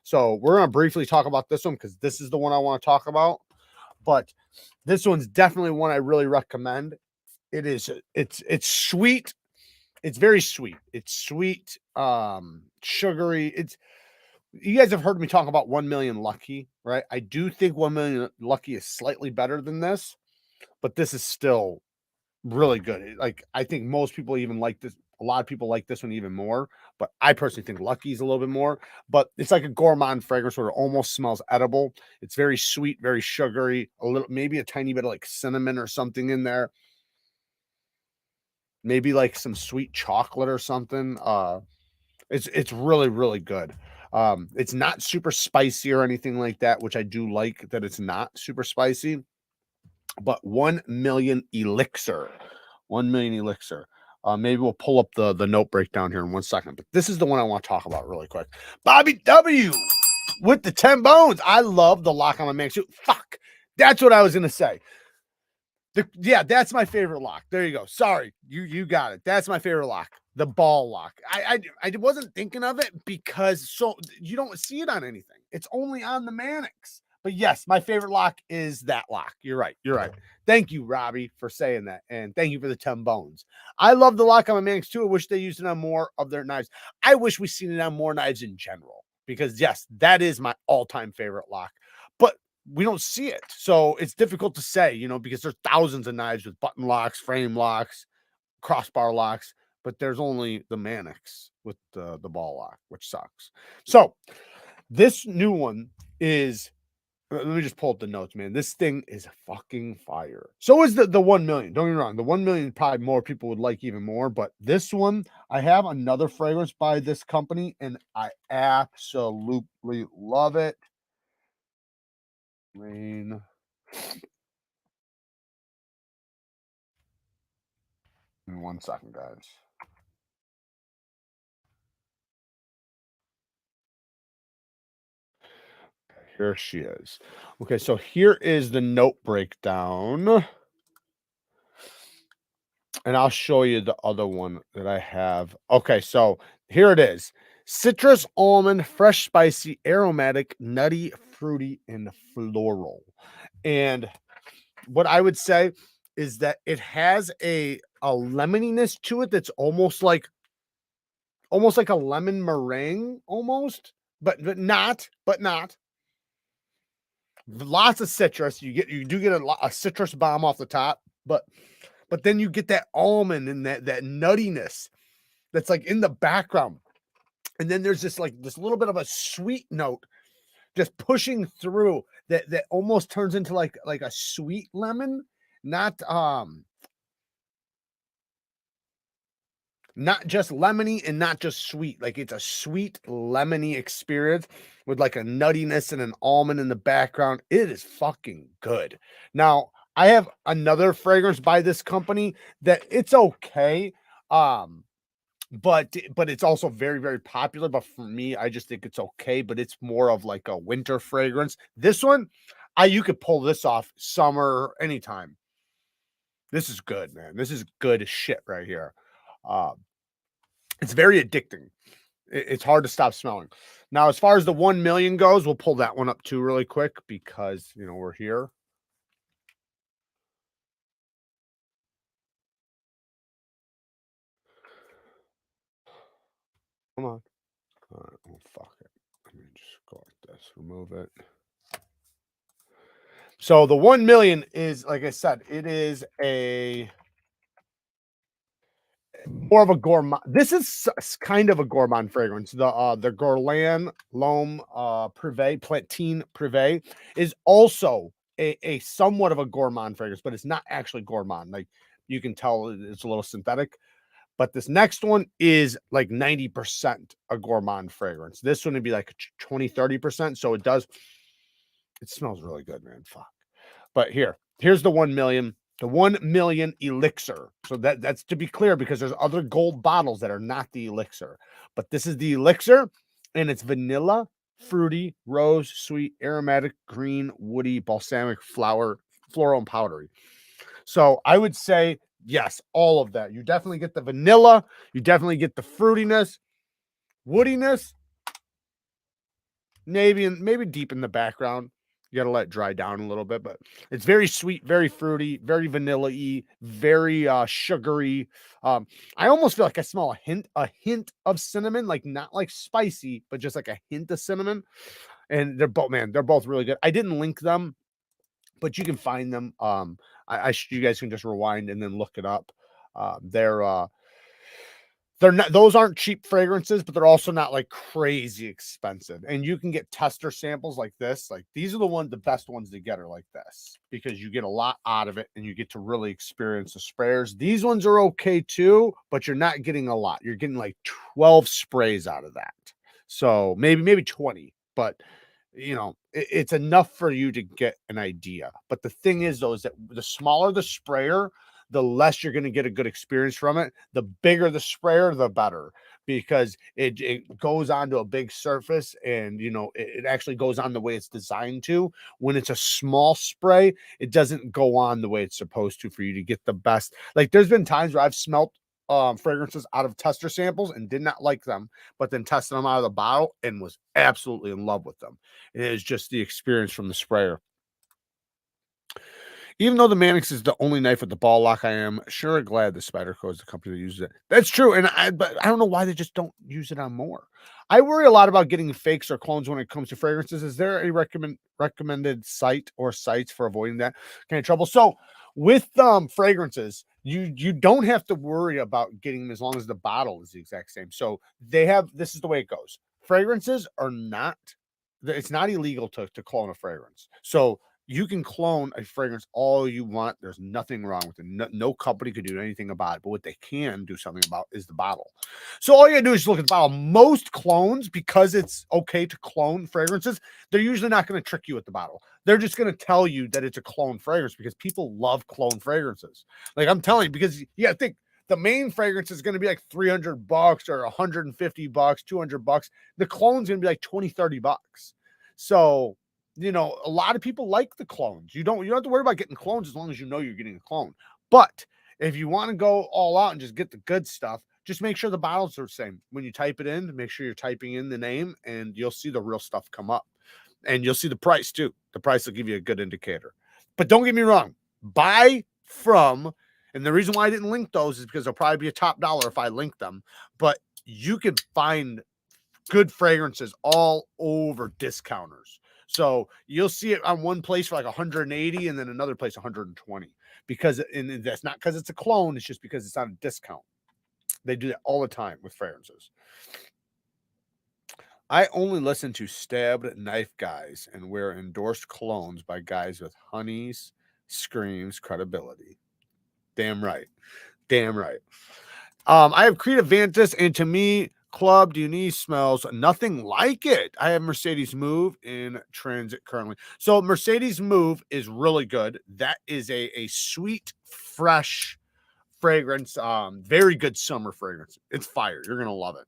Speaker 1: So we're gonna briefly talk about this one because this is the one I want to talk about. But this one's definitely one I really recommend. It's sweet. It's very sweet. It's sweet, sugary. You guys have heard me talk about 1 million Lucky, right? I do think 1 million Lucky is slightly better than this, but this is still really good. Like, I think most people even like this. A lot of people like this one even more, but I personally think Lucky's a little bit more. But it's like a gourmand fragrance where it almost smells edible. It's very sweet, very sugary, a little, maybe a tiny bit of like cinnamon or something in there. Maybe like some sweet chocolate or something. It's really, really good. It's not super spicy or anything like that, which I do like that it's not super spicy. But 1 million elixir. 1 million elixir. Maybe we'll pull up the note breakdown here in 1 second, but this is the one I want to talk about really quick. Bobby W with the 10 bones. I love the lock on my man suit. Fuck. That's what I was gonna say. Yeah, that's my favorite lock. There you go. Sorry, you got it. That's my favorite lock. The ball lock. I wasn't thinking of it because so you don't see it on anything. It's only on the Mannix. But yes, my favorite lock is that lock. You're right. You're right. Thank you, Robbie, for saying that, and thank you for the 10 bones. I love the lock on my Mannix too. I wish they used it on more of their knives. I wish we seen it on more knives in general because yes, that is my all-time favorite lock. But we don't see it. So it's difficult to say, you know, because there's thousands of knives with button locks, frame locks, crossbar locks, but there's only the Mannix with the ball lock, which sucks. So this new one is, let me just pull up the notes, man. This thing is fucking fire. So is the 1 million. Don't get me wrong. The 1 million probably more people would like even more, but this one, I have another fragrance by this company and I absolutely love it. Rain. In 1 second, guys. Here she is. Okay, so here is the note breakdown. And I'll show you the other one that I have. Okay, so here it is. Citrus, almond, fresh, spicy, aromatic, nutty, fruity, and floral. And what I would say is that it has a lemoniness to it that's almost like a lemon meringue almost, but not. Lots of citrus. You do get a citrus bomb off the top, but then you get that almond and that nuttiness that's like in the background. And then there's this little bit of a sweet note just pushing through that almost turns into like a sweet lemon, not not just lemony and not just sweet. Like it's a sweet lemony experience with like a nuttiness and an almond in the background. It is fucking good. Now, I have another fragrance by this company that it's okay. But it's also very, very popular. But for me, I just think it's okay, but it's more of like a winter fragrance. This one, you could pull this off summer anytime. This is good, man. This is good shit right here. Uh, it's very addicting. It's hard to stop smelling. Now, as far as the 1 million goes, we'll pull that one up too really quick because, you know, we're here. Come on. All right. Well, fuck it. Let me just go like this. Remove it. So the 1 million is, like I said, it is a more of a gourmand. This is kind of a gourmand fragrance. The Guerlain L'Homme Privé Platine Privé is also a somewhat of a gourmand fragrance, but it's not actually gourmand. Like you can tell it's a little synthetic. But this next one is like 90% a gourmand fragrance. This one would be like 20-30%. So it smells really good, man. Fuck. But here's the 1 million. The 1 million elixir. So that's to be clear because there's other gold bottles that are not the elixir. But this is the elixir and it's vanilla, fruity, rose, sweet, aromatic, green, woody, balsamic, floral, and powdery. So I would say yes, all of that. You definitely get the vanilla, you definitely get the fruitiness, woodiness, maybe deep in the background. You gotta let it dry down a little bit, but it's very sweet, very fruity, very vanilla-y, very sugary. I almost feel like I smell a hint of cinnamon, like not like spicy, but just like a hint of cinnamon. And they're both, man, they're both really good. I didn't link them, but you can find them You guys can just rewind and then look it up. They're not, those aren't cheap fragrances, but they're also not like crazy expensive. And you can get tester samples like this. Like these are the best ones to get are like this, because you get a lot out of it and you get to really experience the sprayers. These ones are okay too, but you're not getting a lot. You're getting like 12 sprays out of that. So maybe 20, but it's enough for you to get an idea. But the thing is though, is that the smaller the sprayer, the less you're going to get a good experience from it. The bigger the sprayer, the better, because it goes onto a big surface, and it actually goes on the way it's designed to. When it's a small spray, it doesn't go on the way it's supposed to for you to get the best. Like there's been times where I've smelt fragrances out of tester samples and did not like them, but then tested them out of the bottle and was absolutely in love with them. And it is just the experience from the sprayer. Even though the Mannix is the only knife with the ball lock, I am sure glad the Spyderco is the company that uses it. That's true, but I don't know why they just don't use it on more. I worry a lot about getting fakes or clones when it comes to fragrances. Is there a recommended site or sites for avoiding that kind of trouble? So with fragrances, you don't have to worry about getting them as long as the bottle is the exact same. So this is the way it goes. Fragrances are not, it's not illegal to clone a fragrance. So you can clone a fragrance all you want. There's nothing wrong with it. No company could do anything about it. But what they can do something about is the bottle. So all you gotta do is look at the bottle. Most clones, because it's okay to clone fragrances, they're usually not going to trick you with the bottle. They're just going to tell you that it's a clone fragrance because people love clone fragrances. Like I'm telling you, because I think the main fragrance is going to be like $300 or $150, $200. The clone's going to be like $20-$30. So a lot of people like the clones. You don't have to worry about getting clones as long as you know you're getting a clone. But if you want to go all out and just get the good stuff, just make sure the bottles are the same. When you type it in, make sure you're typing in the name, and you'll see the real stuff come up. And you'll see the price too. The price will give you a good indicator. But don't get me wrong, buy from, and the reason why I didn't link those is because they'll probably be a top dollar if I link them. But you can find good fragrances all over discounters. So you'll see it on one place for like 180 and then another place 120, because and that's not because it's a clone, it's just because it's on a discount. They do that all the time with fragrances. I only listen to stabbed knife guys and wear endorsed colognes by guys with honeys, screams, credibility. Damn right. Damn right. I have Creed Avantis, and to me, Club Dionys smells nothing like it. I have Mercedes Move in transit currently. So Mercedes Move is really good. That is a sweet, fresh fragrance. Very good summer fragrance. It's fire. You're gonna love it.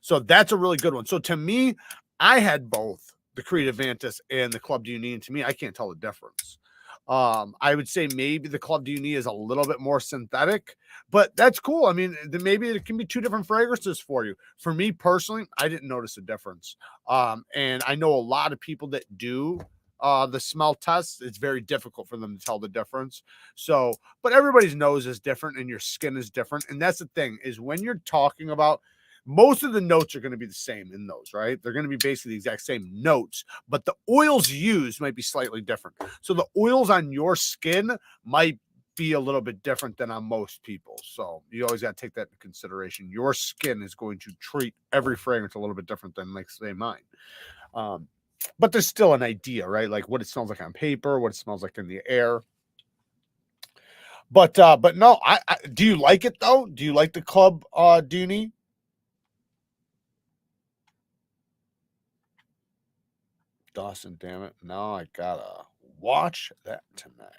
Speaker 1: So that's a really good one. So to me, I had both the Creed Avantis and the Club Dionys, and to me, I can't tell the difference. I would say maybe the Club Dionys is a little bit more synthetic, but that's cool. I mean, then maybe it can be two different fragrances for you. For me personally, I didn't notice a difference. And I know a lot of people that do the smell tests. It's very difficult for them to tell the difference. So, but everybody's nose is different and your skin is different. And that's the thing, is when you're talking about, most of the notes are going to be the same in those, right? They're going to be basically the exact same notes, but the oils used might be slightly different. So the oils on your skin might be a little bit different than on most people. So you always got to take that into consideration. Your skin is going to treat every fragrance a little bit different than, like, say, mine. But there's still an idea, right? Like what it smells like on paper, what it smells like in the air. But no, I do you like it though? Do you like the Club Dionys? Dawson, damn it. Now I gotta watch that tonight.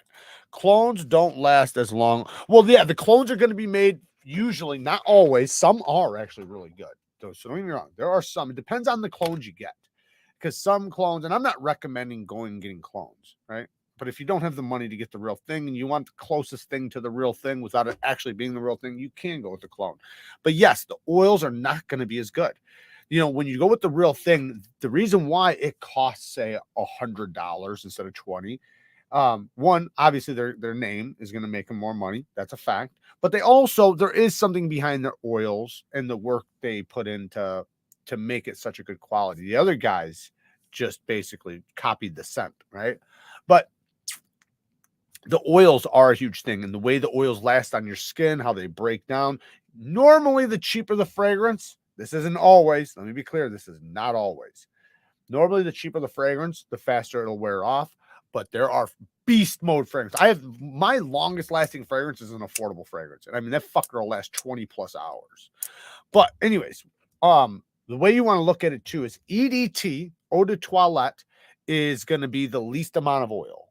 Speaker 1: Clones don't last as long. Well, yeah, the clones are going to be made usually, not always. Some are actually really good. So don't get me wrong. There are some. It depends on the clones you get. Because some clones, and I'm not recommending going and getting clones, right? But if you don't have the money to get the real thing and you want the closest thing to the real thing without it actually being the real thing, you can go with the clone. But yes, the oils are not going to be as good. When you go with the real thing, the reason why it costs, say, $100 instead of 20, one, obviously their name is going to make them more money. That's a fact. But there is something behind their oils and the work they put into to make it such a good quality. The other guys just basically copied the scent, right? But the oils are a huge thing, and the way the oils last on your skin, how they break down. Normally, the cheaper the fragrance, this isn't always, let me be clear, this is not always. Normally, the cheaper the fragrance, the faster it'll wear off. But there are beast mode fragrances. I have my longest lasting fragrance is an affordable fragrance. And I mean, that fucker will last 20 plus hours. But anyways, the way you want to look at it too is EDT, eau de toilette, is going to be the least amount of oil.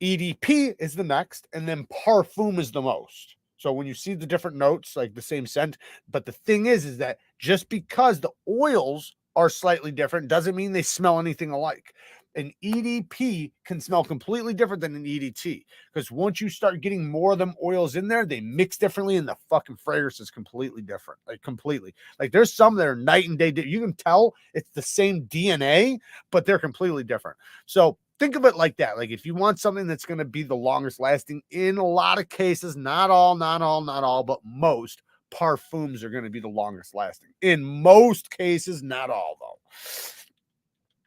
Speaker 1: EDP is the next, and then parfum is the most. So when you see the different notes, like the same scent, but the thing is that just because the oils are slightly different doesn't mean they smell anything alike. An EDP can smell completely different than an EDT, because once you start getting more of them oils in there, they mix differently, and the fucking fragrance is completely different. Like completely. Like there's some that are night and day. You can tell it's the same DNA, but they're completely different. So think of it like that. Like if you want something that's going to be the longest lasting, in a lot of cases, not all, but most parfums are going to be the longest lasting. In most cases, not all though.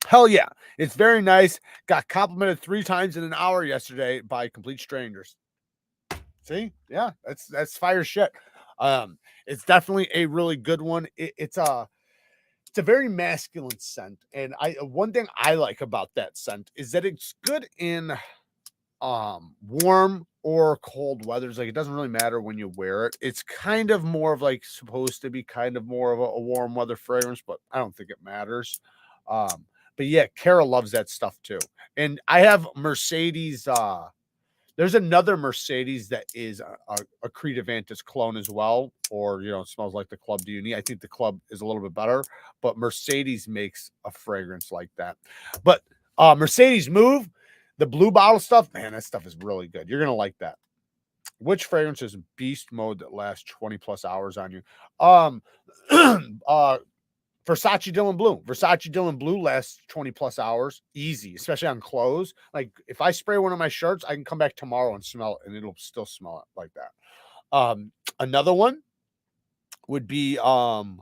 Speaker 1: Hell yeah. It's very nice. Got complimented 3 times in an hour yesterday by complete strangers. See? Yeah, that's fire shit. It's definitely a really good one. It's a very masculine scent, and one thing I like about that scent is that it's good in warm or cold weathers. Like it doesn't really matter when you wear it. It's kind of more of like supposed to be kind of more of a warm weather fragrance, but I don't think it matters. But yeah, Kara loves that stuff too. And I have Mercedes. There's another Mercedes that is a Creed Avantis clone as well, or it smells like the Club D'Uni. I think the Club is a little bit better, but Mercedes makes a fragrance like that. But Mercedes Move, the blue bottle stuff, man, that stuff is really good. You're gonna like that. Which fragrance is beast mode that lasts 20 plus hours on you? Versace Dylan Blue. Versace Dylan Blue lasts 20 plus hours. Easy, especially on clothes. Like if I spray one of my shirts, I can come back tomorrow and smell it, and it'll still smell it like that. Another one would be the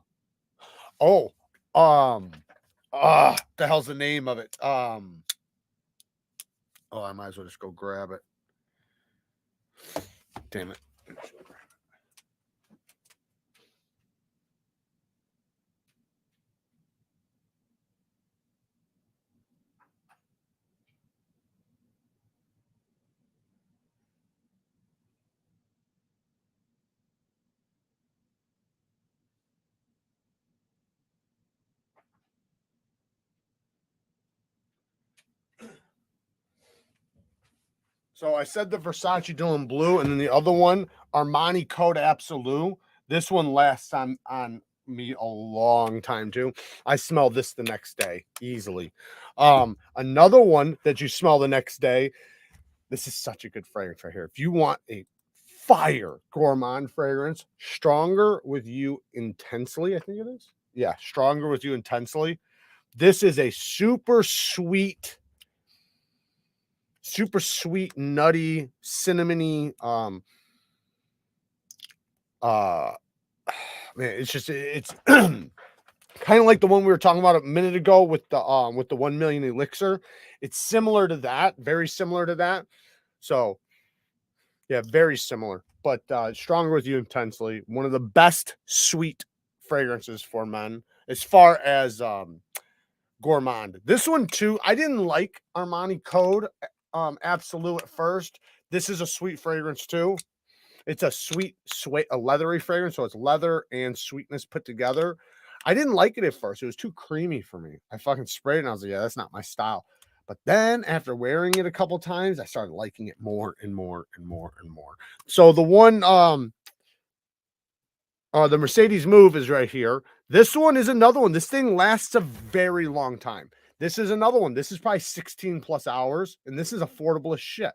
Speaker 1: hell's the name of it? I might as well just go grab it. Damn it. So I said the Versace Dylan Blue, and then the other one, Armani Code Absolute. This one lasts on me a long time too. I smell this the next day easily. Another one that you smell the next day. This is such a good fragrance right here. If you want a fire gourmand fragrance, Stronger with You Intensely, I think it is. Yeah, Stronger with You Intensely. This is a super sweet, nutty, cinnamony, man, it's kind of like the one we were talking about a minute ago with the 1 million elixir. It's similar to that, very similar to that. So yeah, very similar. But Stronger with You Intensely, one of the best sweet fragrances for men as far as gourmand. This one too, I didn't like Armani Code Absolute at first. This is a sweet fragrance too. It's a a leathery fragrance, so it's leather and sweetness put together. I didn't like it at first. It was too creamy for me. I fucking sprayed it and I was like, yeah, that's not my style. But then after wearing it a couple times, I started liking it more and more and more and more. So the one the Mercedes Move is right here. This one is another one. This thing lasts a very long time. This is another one. This is probably 16 plus hours, and this is affordable as shit.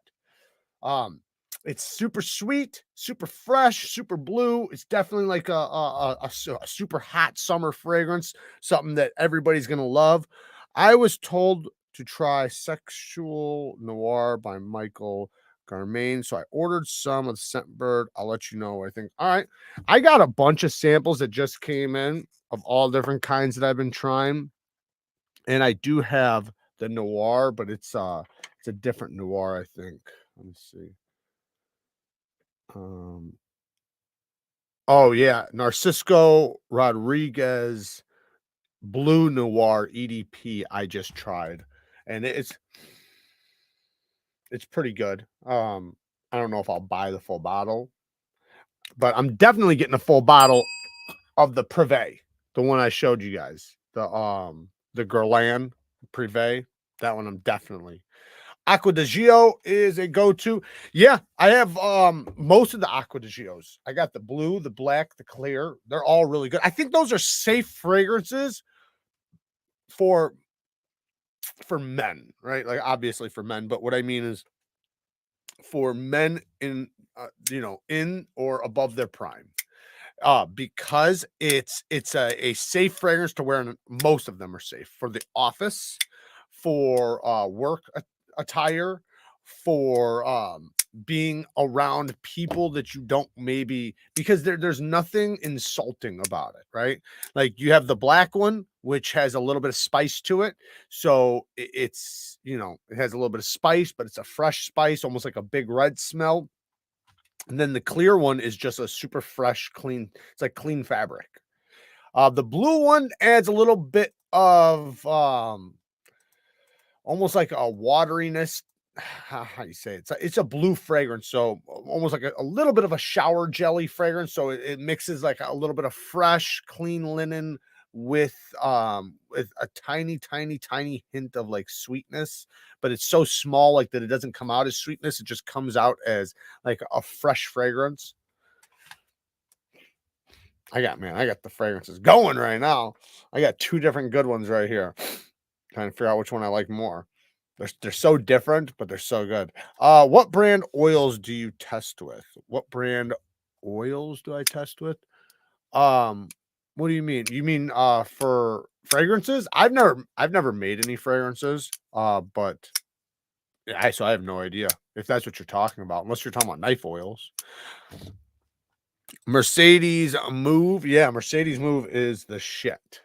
Speaker 1: It's super sweet, super fresh, super blue. It's definitely like a super hot summer fragrance, something that everybody's gonna love. I was told to try Sexual Noir by Michael Garmain, so I ordered some of the Scentbird. I'll let you know what I think. All right, I got a bunch of samples that just came in of all different kinds that I've been trying, and I do have the Noir, but it's a different Noir, I think. Let me see. Oh yeah, Narcisco Rodriguez Blue Noir EDP. I just tried, and it's pretty good. I don't know if I'll buy the full bottle, but I'm definitely getting a full bottle of the Privé, the one I showed you guys, the Guerlain Privé. That one I'm definitely. Aqua di Gio is a go-to. Yeah, I have most of the Aqua di Gios. I got the blue, the black, the clear. They're all really good. I think those are safe fragrances for men, right? Like obviously for men, but what I mean is for men in in or above their prime. Because it's a safe fragrance to wear, and most of them are safe for the office, for work attire, for being around people that you don't maybe, because there's nothing insulting about it, right? Like you have the black one, which has a little bit of spice to it. So it's, it has a little bit of spice, but it's a fresh spice, almost like a big red smell. And then the clear one is just a super fresh, clean. It's like clean fabric. The blue one adds a little bit of almost like a wateriness. How do you say it? It's a blue fragrance, so almost like a little bit of a shower jelly fragrance. So it mixes like a little bit of fresh, clean linen with a tiny, tiny, tiny hint of like sweetness, but it's so small like that it doesn't come out as sweetness. It just comes out as like a fresh fragrance. I got the fragrances going right now. I got two different good ones right here. Trying to figure out which one I like more. They're so different, but they're so good. What brand oils do you test with? What brand oils do I test with? Um, what do you mean? You mean for fragrances? I've never made any fragrances. But so I have no idea if that's what you're talking about, unless you're talking about knife oils. Mercedes Move. Yeah, Mercedes Move is the shit.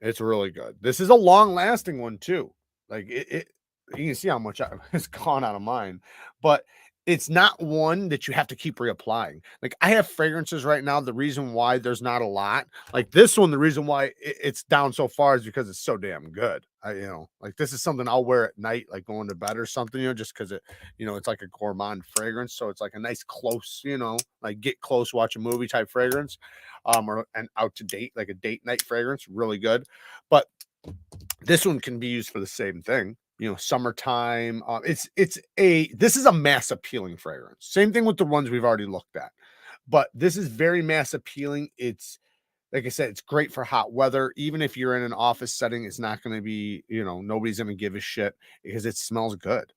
Speaker 1: It's really good. This is a long-lasting one too. Like it you can see how much it's gone out of mine, but it's not one that you have to keep reapplying. Like I have fragrances right now. The reason why there's not a lot, like this one, the reason why it's down so far is because it's so damn good. Like this is something I'll wear at night, like going to bed or something, just because it's like a gourmand fragrance. So it's like a nice close, like get close, watch a movie type fragrance, or an out to date, like a date night fragrance, really good. But this one can be used for the same thing. Summertime. This is a mass appealing fragrance. Same thing with the ones we've already looked at, but this is very mass appealing. It's like I said, it's great for hot weather. Even if you're in an office setting, it's not going to be, nobody's going to give a shit because it smells good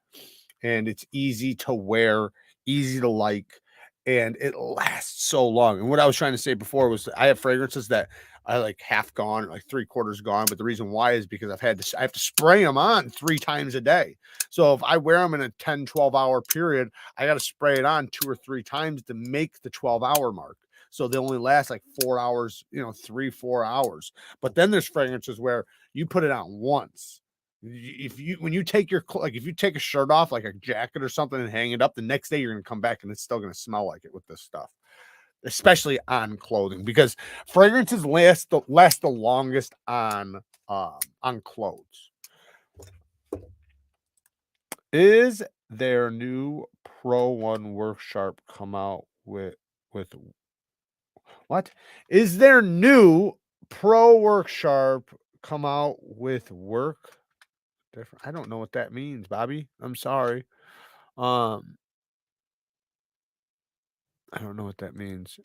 Speaker 1: and it's easy to wear, easy to like, and it lasts so long. And what I was trying to say before was I have fragrances that I like half gone, or like three quarters gone. But the reason why is because I have to spray them on 3 times a day. So if I wear them in a 10, 12-hour period, I got to spray it on 2 or 3 times to make the 12-hour mark. So they only last like 4 hours, 3, 4 hours. But then there's fragrances where you put it on once. When you take if you take a shirt off, like a jacket or something, and hang it up, the next day you're gonna come back and it's still gonna smell like it with this stuff, especially on clothing, because fragrances last the longest on clothes. Is their new Pro One Work Sharp come out with what? Is their new Pro Work Sharp come out with work different? I don't know what that means, Bobby. I'm sorry. Um, I don't know what that means.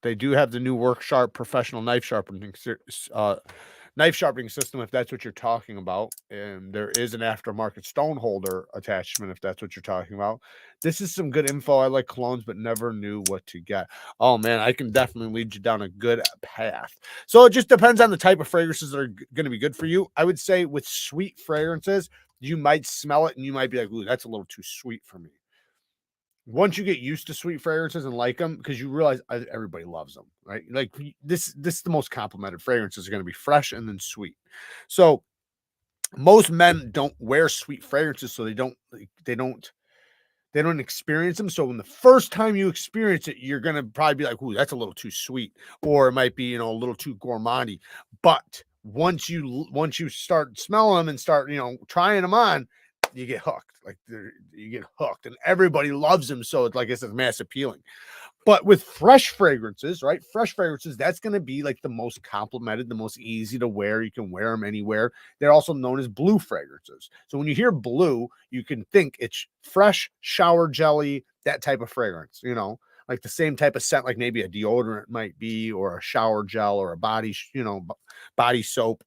Speaker 1: They do have the new Work Sharp professional knife sharpening system, if that's what you're talking about. And there is an aftermarket stone holder attachment, if that's what you're talking about. This is some good info. I like colognes, but never knew what to get. Oh man, I can definitely lead you down a good path. So it just depends on the type of fragrances that are going to be good for you. I would say with sweet fragrances, you might smell it and you might be like, ooh, that's a little too sweet for me. Once you get used to sweet fragrances and like them, because you realize everybody loves them, right? Like this is the most complimented fragrances are going to be fresh and then sweet. So most men don't wear sweet fragrances, so they don't They don't experience them. So when the first time you experience it, you're going to probably be like, ooh, that's a little too sweet, or it might be, a little too gourmandy. But once you start smelling them and start, trying them on, you get hooked. Like you get hooked, and everybody loves them. So it's like it's mass appealing. But with fresh fragrances, right? Fresh fragrances, that's going to be like the most complimented, the most easy to wear. You can wear them anywhere. They're also known as blue fragrances. So when you hear blue, you can think it's fresh, shower jelly, that type of fragrance, like the same type of scent, like maybe a deodorant might be, or a shower gel, or a body soap,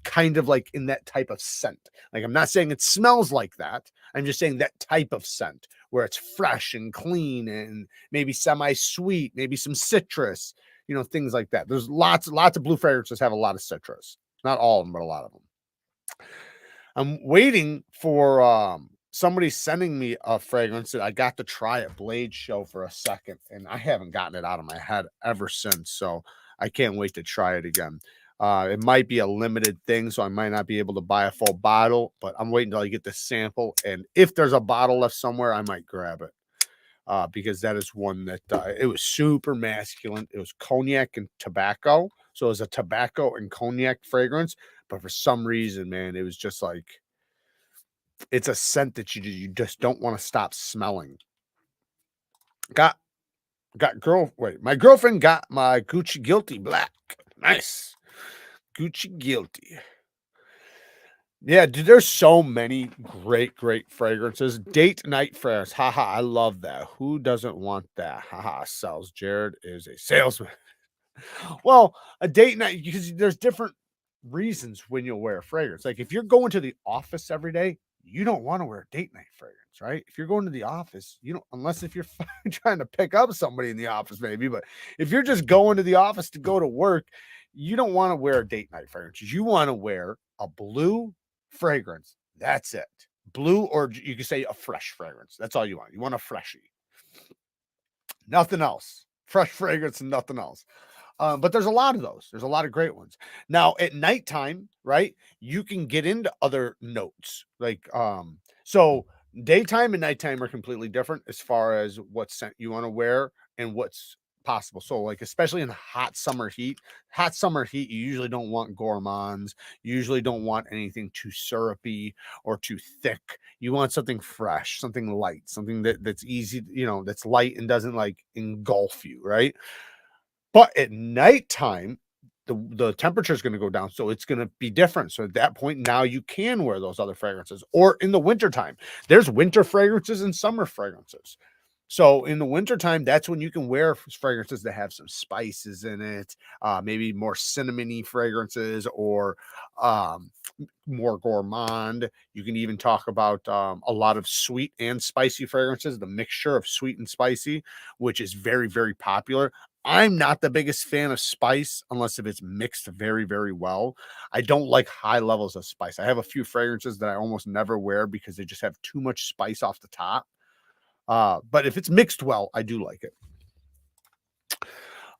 Speaker 1: kind of like in that type of scent. Like, I'm not saying it smells like that. I'm just saying that type of scent where it's fresh and clean and maybe semi-sweet, maybe some citrus, things like that. There's lots of blue fragrances have a lot of citrus. Not all of them, but a lot of them. I'm waiting for somebody sending me a fragrance that I got to try at Blade Show for a second, and I haven't gotten it out of my head ever since. So I can't wait to try it again. It might be a limited thing, so I might not be able to buy a full bottle, but I'm waiting until I get the sample. And if there's a bottle left somewhere, I might grab it. Because that is one that it was super masculine. It was cognac and tobacco. So it was a tobacco and cognac fragrance. But for some reason, man, it was just like, it's a scent that you just don't want to stop smelling. My girlfriend got my Gucci Guilty Black. Nice. Gucci Guilty. Yeah, dude, there's so many great fragrances. Date night fragrance. Haha, I love that. Who doesn't want that? Haha, sells. Jared is a salesman. Well, a date night, because there's different reasons when you'll wear a fragrance. Like if you're going to the office every day, you don't want to wear a date night fragrance, right? If you're going to the office, you don't, unless if you're trying to pick up somebody in the office, maybe. But if you're just going to the office to go to work, you don't want to wear a date night fragrance. You want to wear a blue fragrance. That's it. Blue, or you can say a fresh fragrance. That's all you want. You want a freshie. Nothing else. Fresh fragrance and nothing else. But there's a lot of those. There's a lot of great ones. Now at nighttime, right? You can get into other notes. Like, so daytime and nighttime are completely different as far as what scent you want to wear and what's possible. So like, especially in hot summer heat, you usually don't want gourmands. You usually don't want anything too syrupy or too thick. You want something fresh, something light, something that's easy, that's light and doesn't like engulf you, right? But at nighttime, the temperature is going to go down, so it's going to be different. So at that point, now you can wear those other fragrances. Or in the wintertime, there's winter fragrances and summer fragrances. So in the wintertime, that's when you can wear fragrances that have some spices in it, maybe more cinnamony fragrances, or more gourmand. You can even talk about a lot of sweet and spicy fragrances, the mixture of sweet and spicy, which is very, very popular. I'm not the biggest fan of spice unless if it's mixed very, very well. I don't like high levels of spice. I have a few fragrances that I almost never wear because they just have too much spice off the top. But if it's mixed well, I do like it.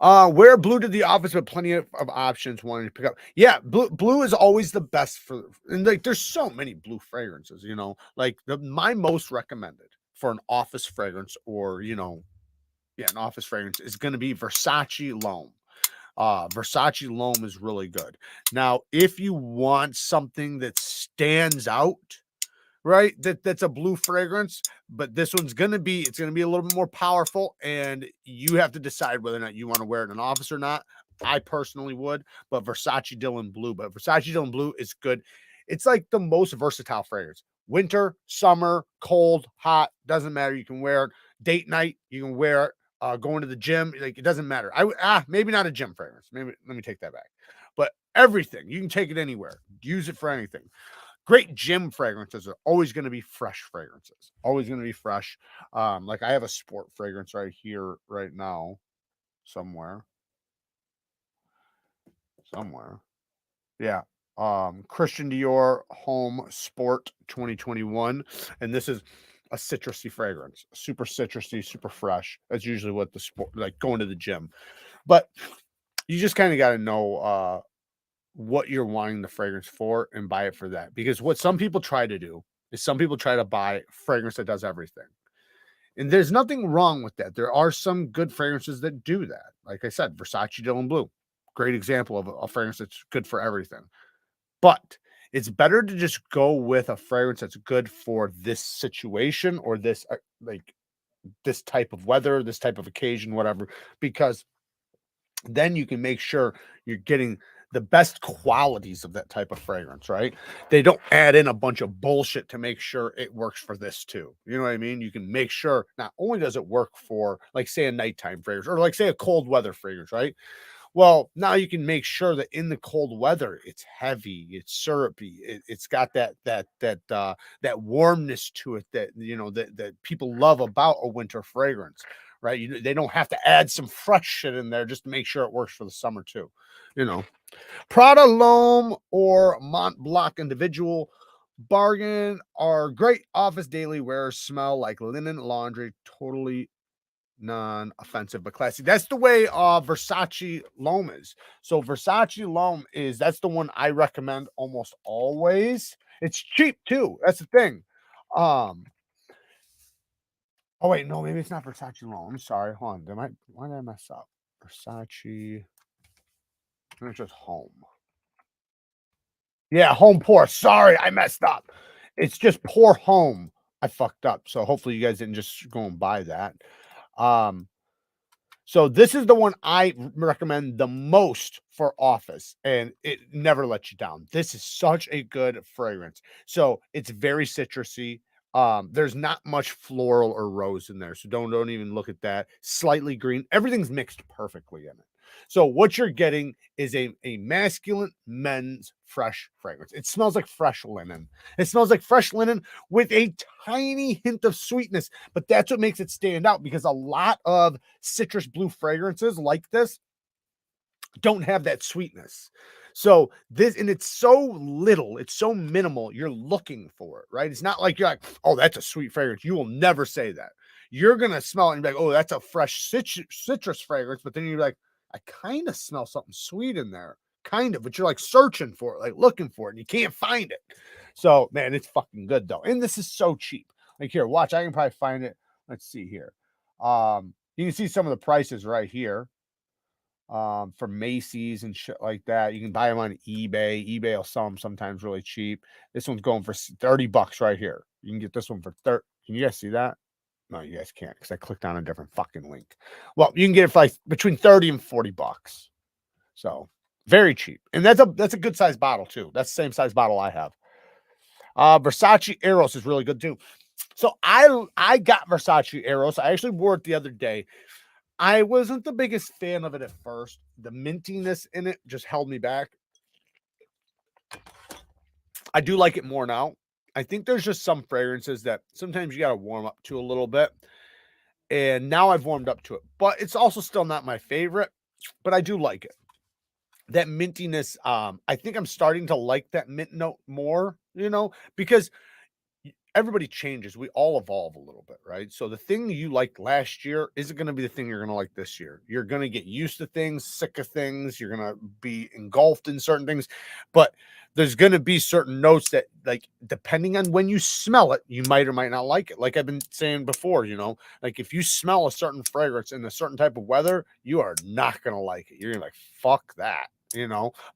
Speaker 1: Wear blue to the office, but plenty of options wanting to pick up. Yeah, blue is always the best and like there's so many blue fragrances, like my most recommended for an office fragrance, or an office fragrance is going to be Versace L'Homme. Versace L'Homme is really good. Now, if you want something that stands out, right, that's a blue fragrance, but this one's going to be, it's going to be a little bit more powerful, and you have to decide whether or not you want to wear it in an office or not. I personally would, but Versace Dylan Blue is good. It's like the most versatile fragrance. Winter, summer, cold, hot, doesn't matter. You can wear it. Date night, you can wear it. Going to the gym, like it doesn't matter. Maybe not a gym fragrance. Maybe, let me take that back. But everything, you can take it anywhere. Use it for anything. Great gym fragrances are always going to be fresh fragrances. Always going to be fresh. Like I have a sport fragrance right here, right now, somewhere. Yeah. Christian Dior Home Sport 2021, and this is a citrusy fragrance, super citrusy, super fresh. That's usually what the sport, like going to the gym. But you just kind of got to know what you're wanting the fragrance for and buy it for that. Because what some people try to do is some people try to buy fragrance that does everything. And there's nothing wrong with that. There are some good fragrances that do that. Like I said, Versace Dylan Blue, great example of a fragrance that's good for everything. But it's better to just go with a fragrance that's good for this situation or this like this type of weather, this type of occasion, whatever, because then you can make sure you're getting the best qualities of that type of fragrance, right? They don't add in a bunch of bullshit to make sure it works for this too. You know what I mean? You can make sure not only does it work for, like, say, a nighttime fragrance or, like, say, a cold weather fragrance, right? Well, now you can make sure that in the cold weather, it's heavy, it's syrupy, it's got that warmness to it that that people love about a winter fragrance, right? They don't have to add some fresh shit in there just to make sure it works for the summer too. You know, Prada L'Homme or Mont Blanc Individual Bargain are great office daily wearers, smell like linen laundry, totally non-offensive but classy. That's the way Versace L'Homme is. So Versace L'Homme that's the one I recommend almost always. It's cheap too. That's the thing. Um oh wait, no, maybe it's not Versace L'Homme. I'm sorry. Hold on. Why did I mess up? Versace. It's just home. Yeah, home pour. Sorry, I messed up. It's just pour home. I fucked up. So hopefully you guys didn't just go and buy that. Um So this is the one I recommend the most for office, and it never lets you down. This is such a good fragrance. So it's very citrusy. There's not much floral or rose in there, so don't even look at that. Slightly green. Everything's mixed perfectly in it. So what you're getting is a masculine men's fresh fragrance. It smells like fresh linen. It smells like fresh linen with a tiny hint of sweetness, but that's what makes it stand out because a lot of citrus blue fragrances like this don't have that sweetness. So this, and it's so little, it's so minimal, you're looking for it, right? It's not like you're like, oh, that's a sweet fragrance. You will never say that. You're gonna smell it and be like, oh, that's a fresh citrus fragrance, but then you're like, I kind of smell something sweet in there, kind of, but you're like searching for it, like looking for it, and you can't find it. So man, it's fucking good though, and this is so cheap. Like here, watch, I can probably find it. Let's see here. You can see some of the prices right here for Macy's and shit like that. You can buy them on eBay. eBay will sell them sometimes really cheap. This one's going for $30 right here. You can get this one for 30. Can you guys see that? No, you guys can't because I clicked on a different fucking link. Well, you can get it for like between 30 and $40. So very cheap. And that's a good size bottle too. That's the same size bottle I have. Versace Eros is really good too. So I got Versace Eros. I actually wore it the other day. I wasn't the biggest fan of it at first. The mintiness in it just held me back. I do like it more now. I think there's just some fragrances that sometimes you got to warm up to a little bit. And now I've warmed up to it. But it's also still not my favorite, but I do like it. That mintiness, I think I'm starting to like that mint note more, because everybody changes. We all evolve a little bit, right? So the thing you liked last year isn't going to be the thing you're going to like this year. You're going to get used to things, sick of things. You're going to be engulfed in certain things, but there's going to be certain notes that, like, depending on when you smell it, you might or might not like it. Like I've been saying before, like if you smell a certain fragrance in a certain type of weather, you are not going to like it. You're gonna be like, fuck that.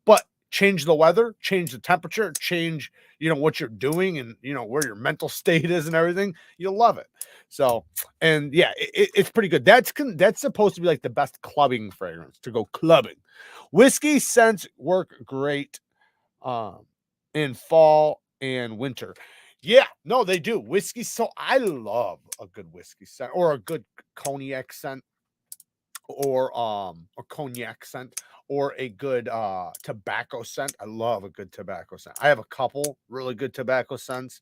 Speaker 1: But change the weather, change the temperature, change what you're doing and where your mental state is and everything, you'll love it. So, and yeah, it's pretty good. That's supposed to be like the best clubbing fragrance to go clubbing. Whiskey scents work great in fall and winter. Yeah, no, they do. Whiskey, so I love a good whiskey scent or a good cognac scent or a cognac scent or a good tobacco scent. I love a good tobacco scent. I have a couple really good tobacco scents.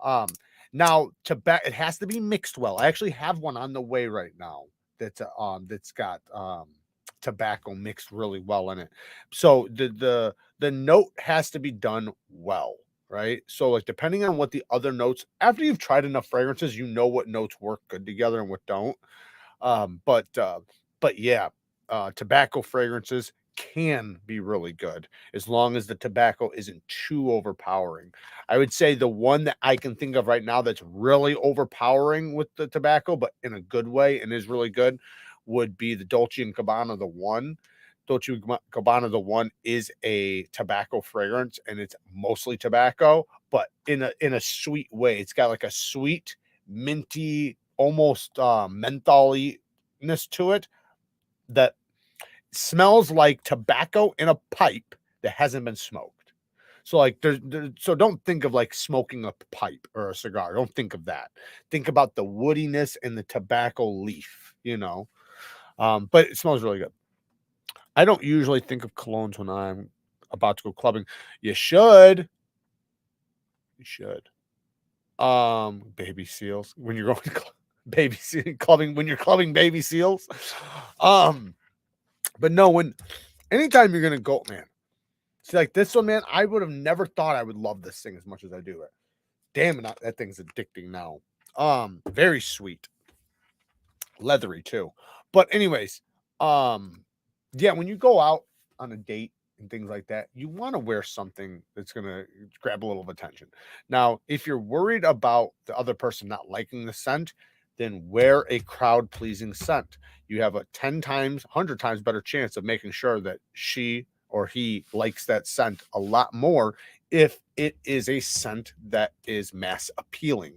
Speaker 1: Um Now tobacco, it has to be mixed well. I actually have one on the way right now that's got tobacco mixed really well in it. So the note has to be done well, right? So like depending on what the other notes, after you've tried enough fragrances, you know what notes work good together and what don't. Um, but uh, but yeah, tobacco fragrances can be really good as long as the tobacco isn't too overpowering. I would say the one that I can think of right now that's really overpowering with the tobacco, but in a good way and is really good, would be the Dolce & Gabbana The One. Dolce & Gabbana The One is a tobacco fragrance, and it's mostly tobacco, but in a sweet way. It's got like a sweet, minty, almost mentholy-ness to it that smells like tobacco in a pipe that hasn't been smoked. So like so don't think of like smoking a pipe or a cigar. Don't think of that. Think about the woodiness and the tobacco leaf, you know. But it smells really good. I don't usually think of colognes when I'm about to go clubbing. You should. You should. Baby seals when you're going baby clubbing, when you're clubbing baby seals. But no, anytime you're gonna go, man. See, like this one, man, I would have never thought I would love this thing as much as I do it. Damn it, that thing's addicting now. Very sweet, leathery too. But anyways, yeah, when you go out on a date and things like that, you want to wear something that's gonna grab a little of attention. Now, if you're worried about the other person not liking the scent, then wear a crowd pleasing scent. You have a 10 times, 100 times better chance of making sure that she or he likes that scent a lot more if it is a scent that is mass appealing.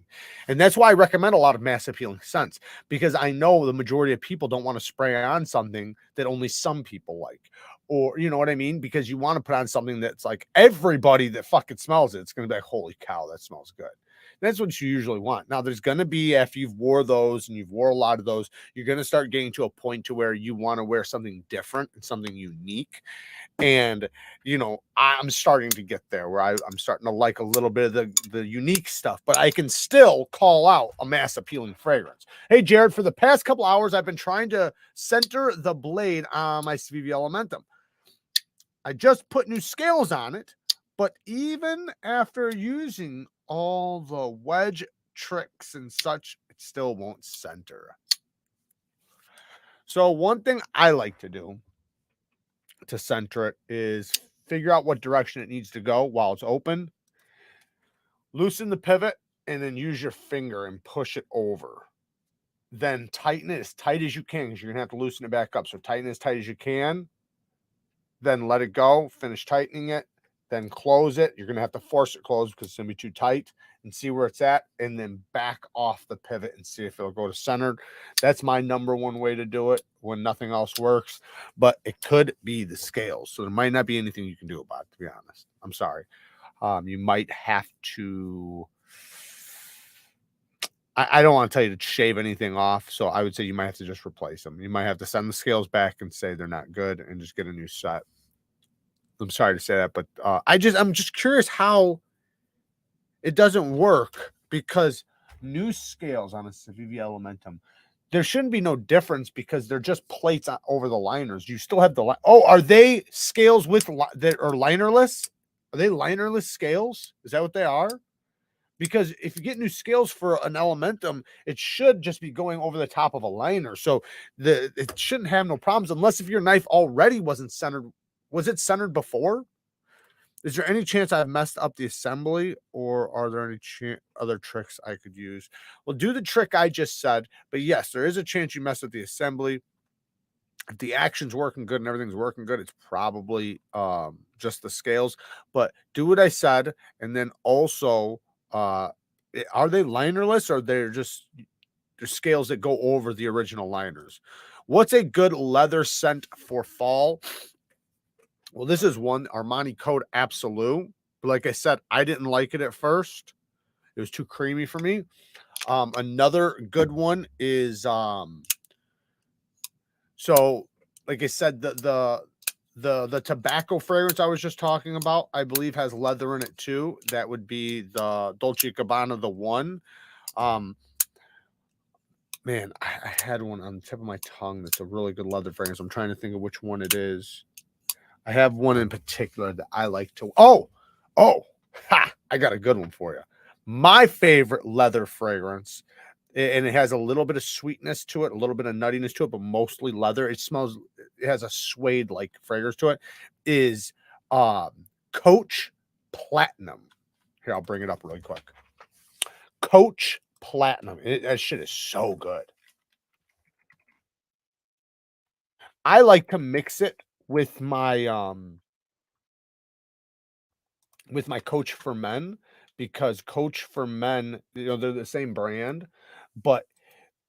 Speaker 1: And that's why I recommend a lot of mass appealing scents, because I know the majority of people don't want to spray on something that only some people like. Or, you know what I mean? Because you want to put on something that's like everybody that fucking smells it, it's going to be like, holy cow, that smells good. That's what you usually want. Now, there's going to be, after you've wore those and you've wore a lot of those, you're going to start getting to a point to where you want to wear something different and something unique. And, you know, I'm starting to get there where I'm starting to like a little bit of the unique stuff, but I can still call out a mass appealing fragrance. Hey, Jared, for the past couple hours, I've been trying to center the blade on my CVV Elementum. I just put new scales on it, but even after using all the wedge tricks and such, it still won't center. So one thing I like to do to center it is figure out what direction it needs to go while it's open, loosen the pivot, and then use your finger and push it over. Then tighten it as tight as you can, because you're gonna have to loosen it back up. So tighten it as tight as you can, then let it go, finish tightening it, then close it. You're gonna have to force it closed because it's gonna be too tight, and see where it's at, and then back off the pivot and see if it'll go to centered. That's my number one way to do it when nothing else works, but it could be the scales. So there might not be anything you can do about it, to be honest. I'm sorry. You might have to, I don't want to tell you to shave anything off. So I would say you might have to just replace them. You might have to send the scales back and say they're not good and just get a new set. I'm sorry to say that, but I'm just curious how it doesn't work, because new scales on a CVV Elementum, there shouldn't be no difference because they're just plates over the liners. You still have the are they scales with that are linerless? Are they linerless scales? Is that what they are? Because if you get new scales for an Elementum, it should just be going over the top of a liner. So it shouldn't have no problems, unless if your knife already wasn't centered. Was it centered before? Is there any chance I've messed up the assembly, or are there any other tricks I could use? Well, do the trick I just said, but yes, there is a chance you messed up the assembly. If the action's working good and everything's working good, it's probably just the scales. But do what I said, and then also, are they linerless, or they're scales that go over the original liners? What's a good leather scent for fall? Well, this is one, Armani Code Absolute. But like I said, I didn't like it at first. It was too creamy for me. Another good one is so like I said, the tobacco fragrance I was just talking about, I believe has leather in it too. That would be the Dolce & Gabbana The One. Man, I had one on the tip of my tongue that's a really good leather fragrance. I'm trying to think of which one it is. I have one in particular that I like to. I got a good one for you. My favorite leather fragrance and it has a little bit of sweetness to it, a little bit of nuttiness to it, but mostly leather. It smells, it has a suede like fragrance to it. Is um, Coach Platinum. Here, I'll bring it up really quick. Coach Platinum. That shit is so good. I like to mix it with my Coach for Men, because Coach for Men, they're the same brand, but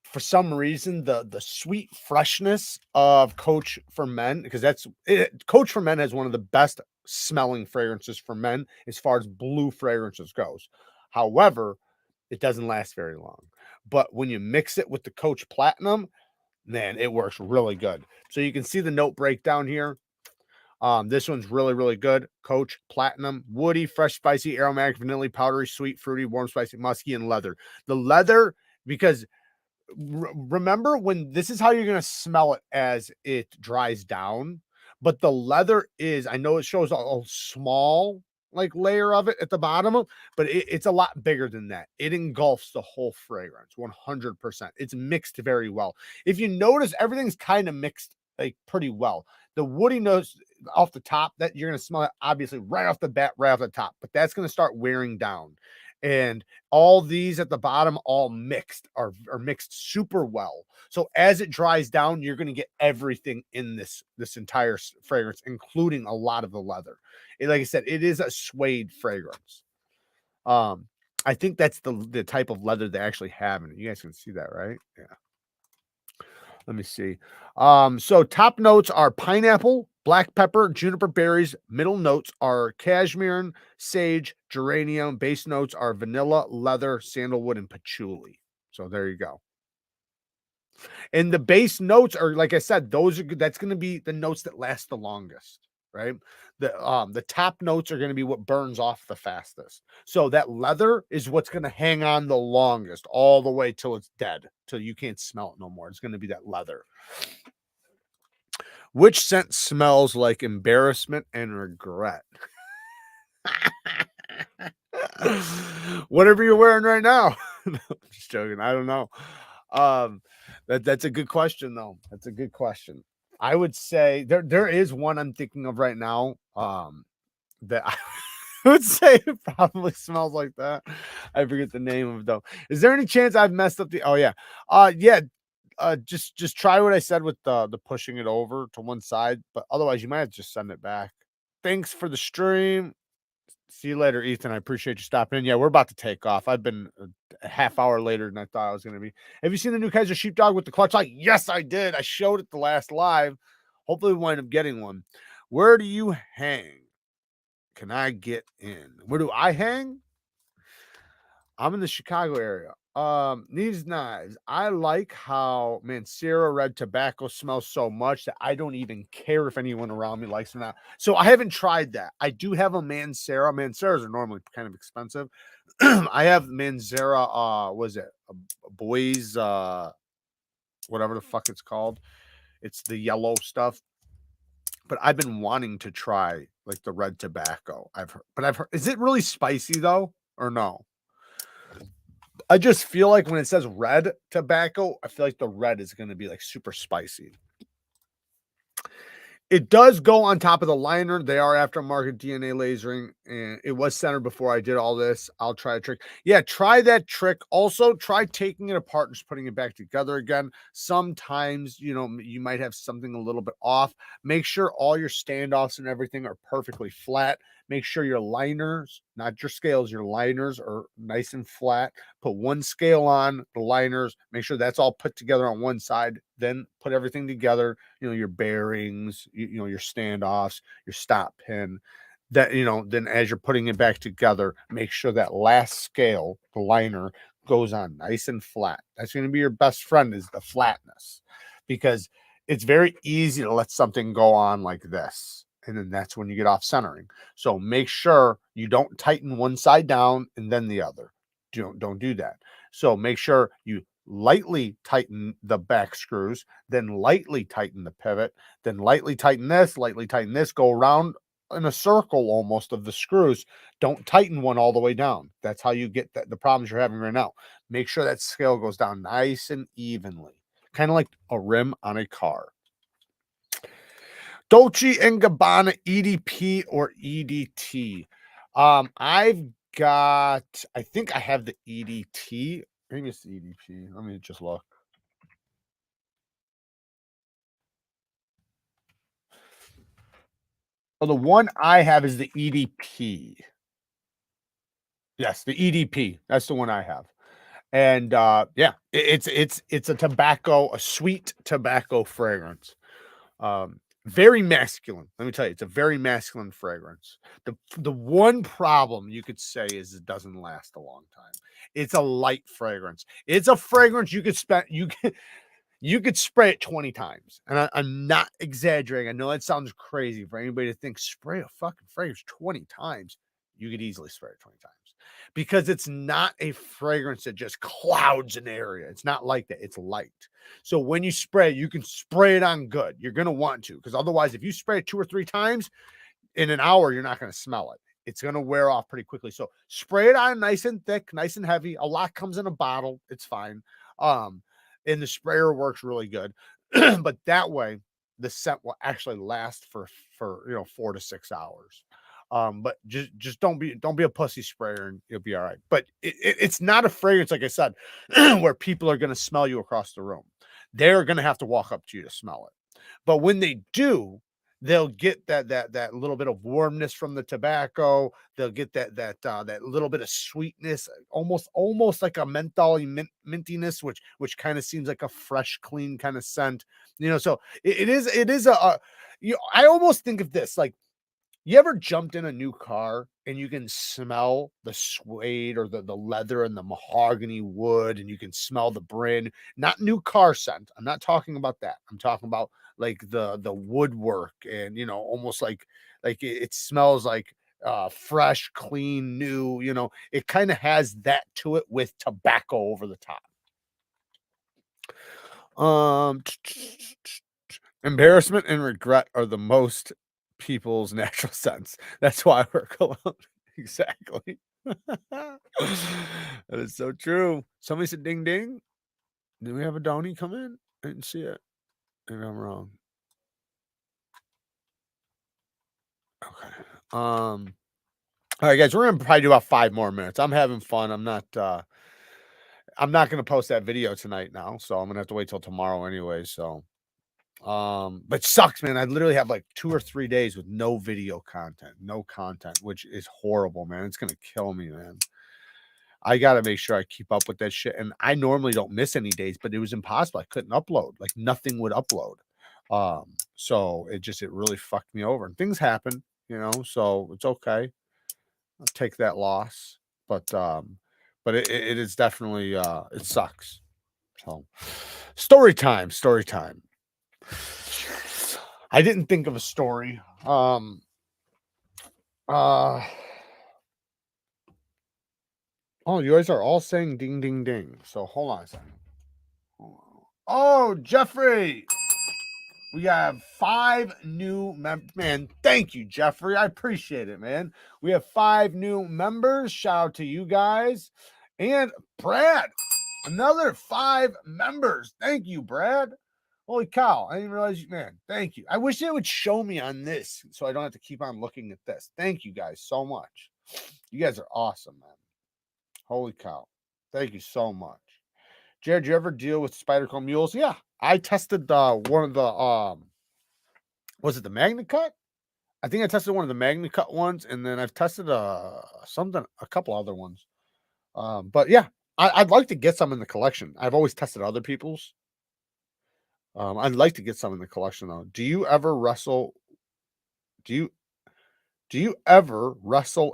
Speaker 1: for some reason the sweet freshness of Coach for Men, because Coach for Men has one of the best smelling fragrances for men as far as blue fragrances goes. However, it doesn't last very long. But when you mix it with the Coach Platinum, man, it works really good. So you can see the note breakdown here. This one's really, really good. Coach Platinum, woody, fresh, spicy, aromatic, vanilla, powdery, sweet, fruity, warm, spicy, musky, and leather. The leather, because remember when this is how you're going to smell it as it dries down, but the leather is, I know it shows a small like layer of it at the bottom, but it's a lot bigger than that. It engulfs the whole fragrance 100%. It's mixed very well. If you notice, everything's kind of mixed like pretty well. The woody notes off the top, that you're going to smell it obviously right off the bat, right off the top, but that's going to start wearing down. And all these at the bottom all mixed are mixed super well. So as it dries down, you're going to get everything in this entire fragrance, including a lot of the leather. Like I said, it is a suede fragrance. I think that's the type of leather they actually have in it. You guys can see that, right? Yeah. Let me see. So top notes are pineapple, black pepper, juniper berries. Middle notes are cashmere, sage, geranium. Base notes are vanilla, leather, sandalwood, and patchouli. So there you go. And the base notes are, like I said, those are good. That's going to be the notes that last the longest, right? The top notes are going to be what burns off the fastest. So that leather is what's going to hang on the longest, all the way till it's dead, till you can't smell it no more. It's going to be that leather. Which scent smells like embarrassment and regret? Whatever you're wearing right now. No, I'm just joking. I don't know. That's a good question though. That's a good question. I would say there is one I'm thinking of right now. That I would say it probably smells like that. I forget the name of it though. Is there any chance I've messed up the? Oh yeah. Yeah. Just try what I said with the pushing it over to one side, but otherwise you might have to just send it back. Thanks for the stream. See you later, Ethan. I appreciate you stopping in. Yeah, we're about to take off. I've been a half hour later than I thought I was going to be. Have you seen the new Kaiser Sheepdog with the clutch light? Yes, I did. I showed it the last live. Hopefully, we wind up getting one. Where do you hang? Can I get in? Where do I hang? I'm in the Chicago area. Neevesknives. I like how Mancera red tobacco smells so much that I don't even care if anyone around me likes it or not. So I haven't tried that. I do have a Mancera. Manceras are normally kind of expensive. I have Mancera, was it a boys, whatever the fuck it's called. It's the yellow stuff. But I've been wanting to try like the red tobacco. I've heard, is it really spicy though, or no? I just feel like when it says red tobacco, I feel like the red is going to be like super spicy. It does go on top of the liner. They are aftermarket DNA lasering, and it was centered before I did all this. I'll try a trick. Yeah, try that trick. Also, try taking it apart and just putting it back together again. Sometimes, you might have something a little bit off. Make sure all your standoffs and everything are perfectly flat. Make sure your liners, not your scales, your liners are nice and flat. Put one scale on the liners. Make sure that's all put together on one side. Then put everything together, your bearings, your standoffs, your stop pin. That, then as you're putting it back together, make sure that last scale, the liner, goes on nice and flat. That's going to be your best friend, is the flatness, because it's very easy to let something go on like this. And then that's when you get off centering. So make sure you don't tighten one side down and then the other. Don't do that. So make sure you lightly tighten the back screws, then lightly tighten the pivot, then lightly tighten this, go around in a circle almost of the screws. Don't tighten one all the way down. That's how you get the problems you're having right now. Make sure that scale goes down nice and evenly, kind of like a rim on a car. Dolce and Gabbana EDP or EDT. I've got, I think I have the EDT. Maybe it's the EDP. Let me just look. Well, the one I have is the EDP. Yes, the EDP. That's the one I have. And yeah, it's a tobacco, a sweet tobacco fragrance. Very masculine. Let me tell you, it's a very masculine fragrance. The one problem you could say is it doesn't last a long time. It's a light fragrance. It's a fragrance you could spend you could spray it 20 times. And I'm not exaggerating. I know that sounds crazy for anybody to think spray a fucking fragrance 20 times. You could easily spray it 20 times because it's not a fragrance that just clouds an area. It's not like that. It's light. So when you spray, you can spray it on good. You're going to want to, because otherwise, if you spray it 2 or 3 times in an hour, you're not going to smell it. It's going to wear off pretty quickly. So spray it on nice and thick, nice and heavy. A lot comes in a bottle. It's fine. And the sprayer works really good. But that way, the scent will actually last for 4 to 6 hours. But just don't be a pussy sprayer and you'll be all right. But it's not a fragrance, like I said, where people are going to smell you across the room. They're going to have to walk up to you to smell it. But when they do, they'll get that little bit of warmness from the tobacco. They'll get that little bit of sweetness, almost like a menthol mintiness, which kind of seems like a fresh, clean kind of scent. So it is I almost think of this like, you ever jumped in a new car and you can smell the suede or the leather and the mahogany wood, and you can smell the brand, not new car scent. I'm not talking about that. I'm talking about like the woodwork and almost like it smells like fresh, clean, new, it kind of has that to it with tobacco over the top. Embarrassment and regret are the most people's natural sense. That's why we're cologne. Exactly. That is so true. Somebody said ding ding. Did we have a Donnie come in? I didn't see it. Maybe I'm wrong. Okay. All right, guys, we're gonna probably do about 5 more minutes. I'm having fun. I'm not gonna post that video tonight now, so I'm gonna have to wait till tomorrow anyway. So but sucks, man. I literally have like 2 or 3 days with no video content, which is horrible, man. It's gonna kill me, man. I gotta make sure I keep up with that shit. And I normally don't miss any days, but it was impossible. I couldn't upload. Like nothing would upload. So it really fucked me over. And things happen, so it's okay. I'll take that loss. But it is definitely it sucks. So story time. I didn't think of a story. Oh, you guys are all saying ding ding ding. So hold on a second. Oh, Jeffrey. We have 5 new members. Man, thank you, Jeffrey. I appreciate it, man. We have 5 new members. Shout out to you guys. And Brad, another 5 members. Thank you, Brad. Holy cow. I didn't realize you, man. Thank you. I wish it would show me on this so I don't have to keep on looking at this. Thank you guys so much. You guys are awesome, man. Holy cow. Thank you so much. Jared, do you ever deal with Spyderco mules? Yeah. I tested one of the was it the Magna Cut? I think I tested one of the Magna Cut ones, and then I've tested a couple other ones. But yeah, I'd like to get some in the collection. I've always tested other people's. I'd like to get some in the collection though. Do you ever wrestle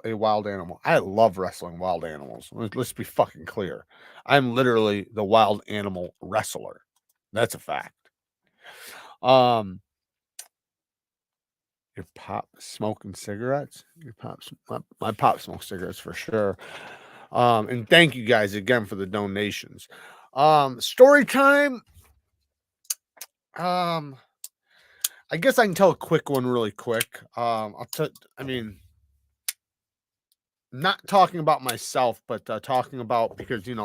Speaker 1: a wild animal? I love wrestling wild animals. Let's be fucking clear. I'm literally the wild animal wrestler. That's a fact. Your pop smoking cigarettes? My pop smokes cigarettes for sure. And thank you guys again for the donations. Story time. I I guess I can tell a quick one really quick. I mean, not talking about myself, but talking about, because you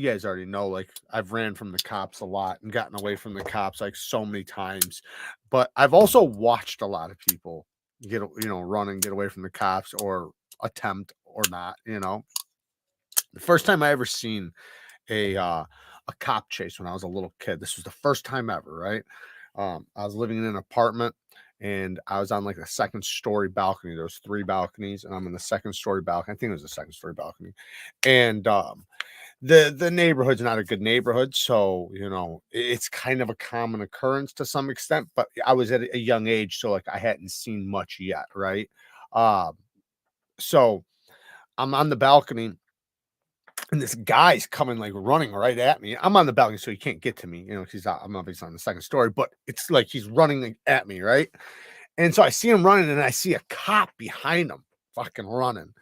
Speaker 1: guys already know, like, I've ran from the cops a lot and gotten away from the cops like so many times. But I've also watched a lot of people run and get away from the cops, or attempt, or not. The first time I ever seen a cop chase, when I was a little kid. This was the first time ever, right? I was living in an apartment, and I was on like a second story balcony. There was 3 balconies, and I'm in the second story balcony. I think it was a second story balcony. And the neighborhood's not a good neighborhood, so it's kind of a common occurrence to some extent. But I was at a young age, so like I hadn't seen much yet, right? Um, so I'm on the balcony, and this guy's coming, like, running right at me. I'm on the balcony, so he can't get to me, because I'm obviously on the second story, but it's like he's running, like, at me, right? And so I see him running, and I see a cop behind him fucking running.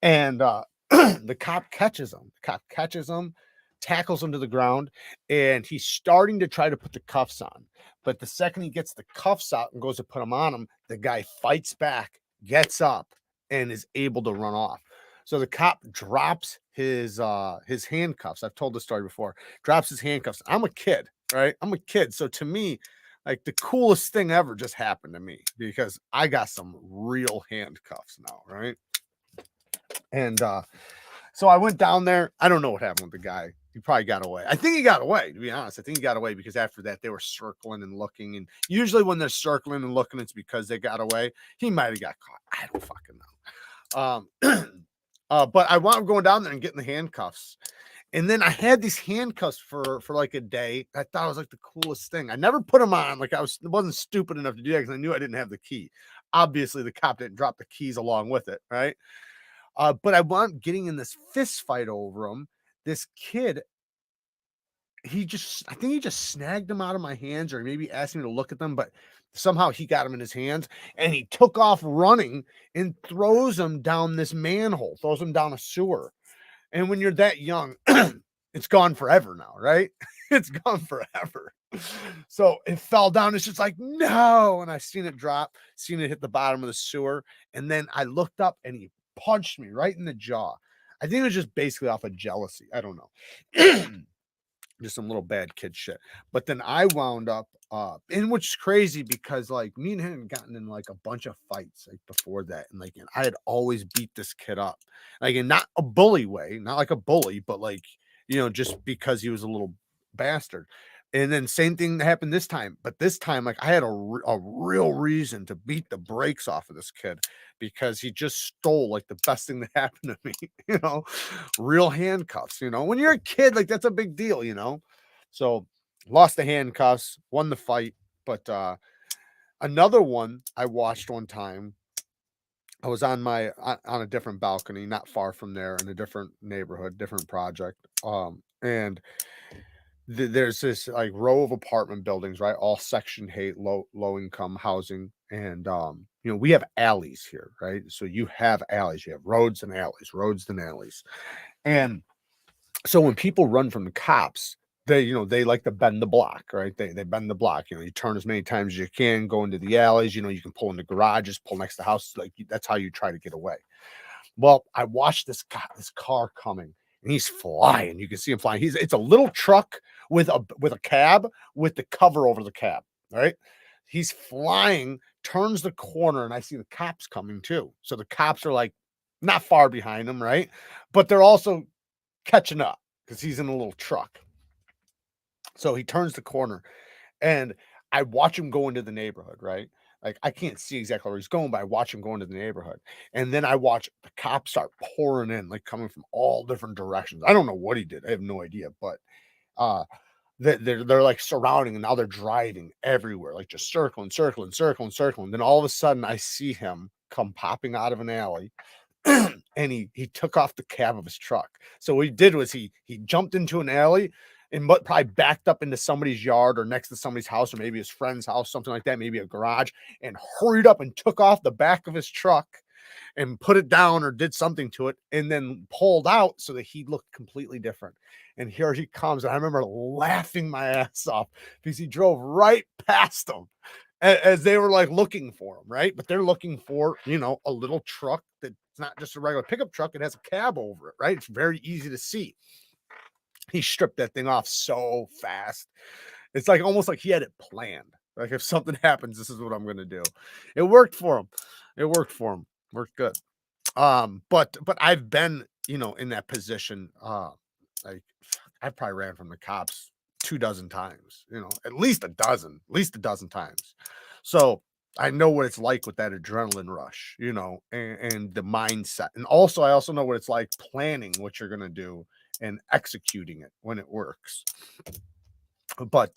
Speaker 1: And the cop catches him. The cop catches him, tackles him to the ground, and he's starting to try to put the cuffs on. But the second he gets the cuffs out and goes to put them on him, the guy fights back, gets up, and is able to run off. So the cop drops his handcuffs. I've told this story before. Drops his handcuffs. I'm a kid, right? I'm a kid. So to me, like, the coolest thing ever just happened to me, because I got some real handcuffs now, right? And so I went down there. I don't know what happened with the guy. He probably got away. I think he got away, to be honest. I think he got away, because after that they were circling and looking. And usually when they're circling and looking, it's because they got away. He might have got caught. I don't fucking know. But I wound up going down there and getting the handcuffs. And then I had these handcuffs for like a day. I thought it was like the coolest thing. I never put them on. Like, wasn't stupid enough to do that, because I knew I didn't have the key. Obviously, the cop didn't drop the keys along with it, right? But I wound up getting in this fist fight over him. This kid, I think he just snagged them out of my hands, or maybe asked me to look at them, but somehow he got them in his hands, and he took off running and throws them down this manhole, throws them down a sewer. And when you're that young, it's gone forever now, right? It's gone forever. So it fell down. It's just like, no. And I seen it drop, seen it hit the bottom of the sewer. And then I looked up, and he punched me right in the jaw. I think it was just basically off of jealousy. I don't know. Just some little bad kid shit. But then I wound up, and which is crazy, because like me and him had gotten in like a bunch of fights like before that. And like, and I had always beat this kid up, like, in not a bully way, not like a bully, but like, just because he was a little bastard. And then same thing happened this time, but this time, like, I had a real reason to beat the brakes off of this kid, because he just stole like the best thing that happened to me, real handcuffs. When you're a kid, like, that's a big deal. So lost the handcuffs, won the fight. But another one I watched one time, I was on a different balcony, not far from there, in a different neighborhood, different project. And there's this like row of apartment buildings, right? All section 8, low income housing. And we have alleys here, right? So you have alleys, you have roads and alleys, roads and alleys. And so when people run from the cops, they like to bend the block, right? They bend the block. You turn as many times as you can, go into the alleys. You can pull into garages, pull next to houses. Like, that's how you try to get away. Well, I watched this car coming, and he's flying. You can see him flying. It's a little truck with a cab, with the cover over the cab, right? He's flying, turns the corner, and I see the cops coming too. So the cops are like not far behind him, right? But they're also catching up, because he's in a little truck. So he turns the corner, and I watch him go into the neighborhood, right? Like, I can't see exactly where he's going, but I watch him go into the neighborhood. And then I watch the cops start pouring in, like, coming from all different directions. I don't know what he did. I have no idea. But uh they're like surrounding, and now they're driving everywhere, like just circling, circling, circling, circling. Then all of a sudden I see him come popping out of an alley. And he took off the cab of his truck. So what he did was he jumped into an alley, and probably backed up into somebody's yard, or next to somebody's house, or maybe his friend's house, something like that, maybe a garage, and hurried up and took off the back of his truck and put it down, or did something to it, and then pulled out so that he looked completely different. And here he comes. And I remember laughing my ass off, because he drove right past him. as they were like looking for him, right? But they're looking for, you know, a little truck that's not just a regular pickup truck, it has a cab over it, right? It's very easy to see. He stripped that thing off so fast. It's like almost like he had it planned. Like if something happens, this is what I'm gonna do. It worked for him. It worked for him. Worked good. But I've been, you know, in that position. Like I probably ran from the cops 2 dozen times, you know, at least a dozen times. So I know what it's like with that adrenaline rush, you know, and the mindset. And also I also know what it's like planning what you're gonna do and executing it when it works. But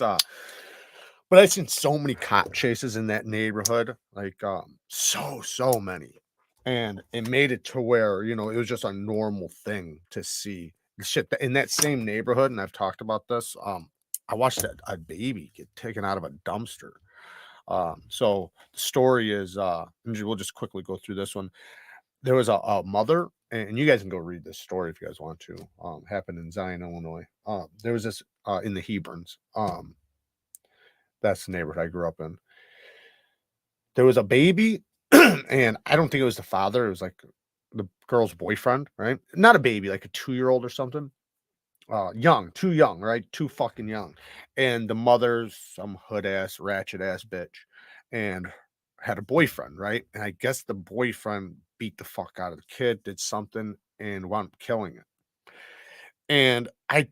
Speaker 1: but I've seen so many cop chases in that neighborhood, like so many. And it made it to where, you know, it was just a normal thing to see the shit in that same neighborhood. And I've talked about this. I watched a baby get taken out of a dumpster. So the story is we'll just quickly go through this one. There was a mother, and you guys can go read this story if you guys want to. Happened in Zion, Illinois. There was this in the Hebrons. That's the neighborhood I grew up in. There was a baby, and I don't think it was the father. It was like the girl's boyfriend, right? Not a baby, like a 2-year-old or something. Young, too young, right? Too fucking young. And the mother's some hood ass, ratchet ass bitch, and had a boyfriend, right? And I guess the boyfriend beat the fuck out of the kid, did something, and wound up killing it. And I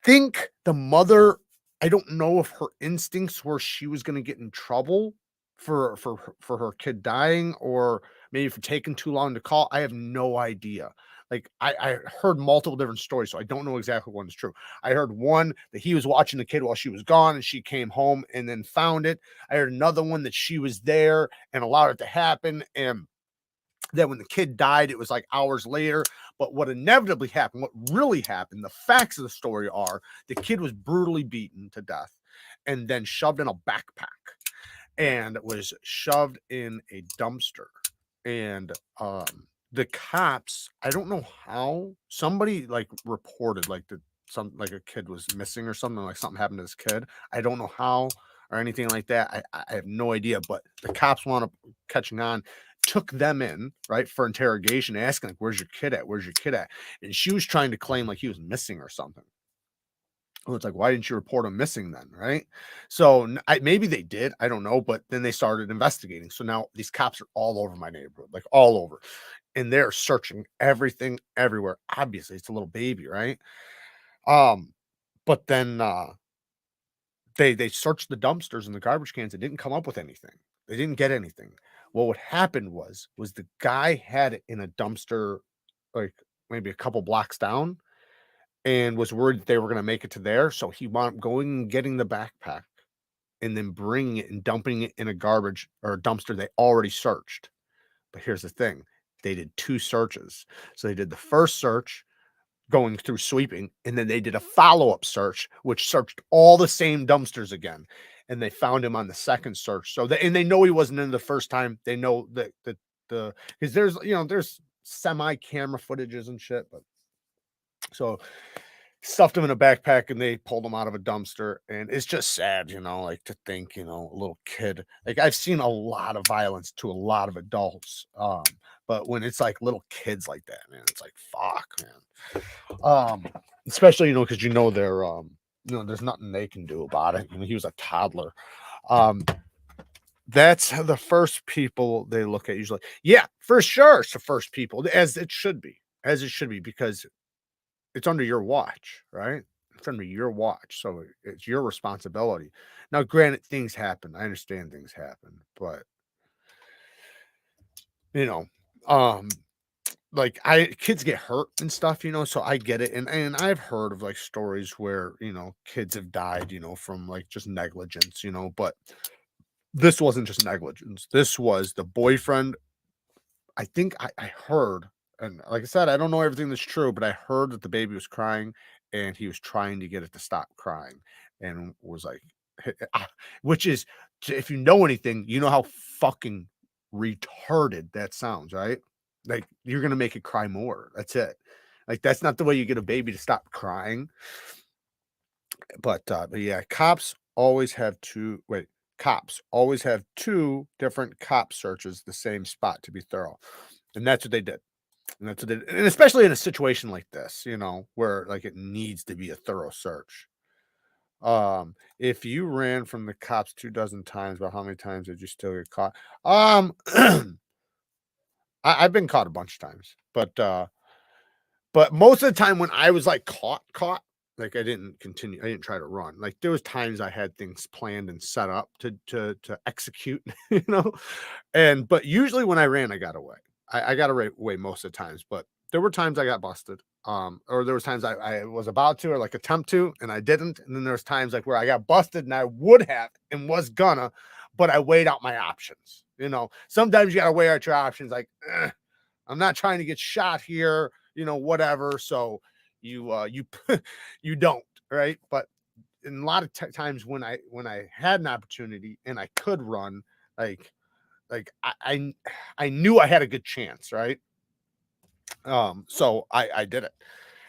Speaker 1: think the mother, I don't know if her instincts were she was gonna get in trouble for her kid dying, or maybe for taking too long to call. I have no idea. Like, I heard multiple different stories, so I don't know exactly one is true. I heard one that he was watching the kid while she was gone, and she came home and then found it. I heard another one that she was there and allowed it to happen, and that when the kid died, it was like hours later. But what inevitably happened, what really happened, the facts of the story are the kid was brutally beaten to death and then shoved in a backpack and was shoved in a dumpster. And the cops, I don't know how, somebody like reported like the some like a kid was missing or something, like something happened to this kid. I don't know how or anything like that. I have no idea, but the cops wound up catching on, took them in, right, for interrogation, asking like, where's your kid at? Where's your kid at? And she was trying to claim like he was missing or something. Well, it's like, why didn't you report him missing then, right? So maybe they did, I don't know, but then they started investigating. So now these cops are all over my neighborhood, like all over, and they're searching everything everywhere. Obviously, it's a little baby, right? Um, but then they searched the dumpsters and the garbage cans and didn't come up with anything. They didn't get anything. Well, what happened was the guy had it in a dumpster, like maybe a couple blocks down, and was worried that they were gonna make it to there, so he wound up going and getting the backpack and then bringing it and dumping it in a garbage or a dumpster they already searched. But here's the thing, they did 2 searches. So they did the first search going through sweeping, and then they did a follow-up search, which searched all the same dumpsters again, and they found him on the second search. So they know he wasn't in the first time. They know that the because there's, you know, there's semi camera footages and shit, but so stuffed him in a backpack and they pulled him out of a dumpster. And it's just sad, you know, like to think, you know, a little kid. Like I've seen a lot of violence to a lot of adults. But when it's like little kids like that, man, it's like fuck, man. Especially, you know, because you know they're you know, there's nothing they can do about it. You know, he was a toddler. Um, that's the first people they look at usually. Yeah, for sure. It's the first people, as it should be. As it should be, because it's under your watch, right? It's under your watch, so it's your responsibility. Now, granted, things happen. I understand things happen, but you know, um, like I kids get hurt and stuff, you know, so I get it. And I've heard of like stories where, you know, kids have died, you know, from like just negligence, you know, but this wasn't just negligence. This was the boyfriend. I think I heard, and like I said, I don't know everything that's true, but I heard that the baby was crying and he was trying to get it to stop crying and was like, which is, if you know anything, you know how fucking retarded that sounds, right? Like you're gonna make it cry more. That's it. Like that's not the way you get a baby to stop crying. But yeah, cops always have to wait. cops always have 2 different cop searches the same spot to be thorough, and that's what they did. And that's what they and especially in a situation like this, where, like, it needs to be a thorough search. If you ran from the cops 2 dozen times, about how many times did you still get caught? I've been caught a bunch of times, but most of the time when I was, like, caught, like, I didn't try to run. Like, there was times I had things planned and set up to execute, you know? But usually when I ran, I got away. I got away most of the times, but there were times I got busted, or there was times I was about to or, like, attempt to, and I didn't, and then there's times, like, where I got busted and I would have and was gonna, but I weighed out my options, Sometimes you gotta weigh out your options, like, I'm not trying to get shot here, whatever. So you you don't, right? But in a lot of times when I had an opportunity and I could run, like I knew I had a good chance, right? So I did it.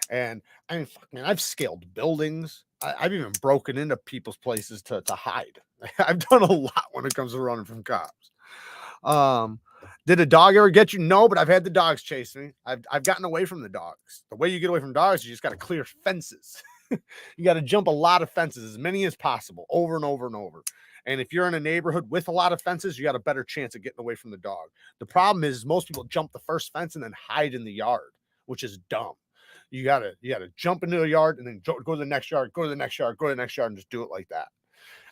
Speaker 1: And I mean, fuck, man, I've scaled buildings. I've even broken into people's places to hide. I've done a lot when it comes to running from cops. Um, did a dog ever get you? No, but I've had the dogs chase me. I've gotten away from the dogs. The way you get away from dogs, you just got to clear fences. You got to jump a lot of fences, as many as possible, over and over and over. And if you're in a neighborhood with a lot of fences, you got a better chance of getting away from the dog. The problem is most people jump the first fence and then hide in the yard, which is dumb. You gotta jump into a yard and then go to the next yard, go to the next yard, go to the next yard, and just do it like that.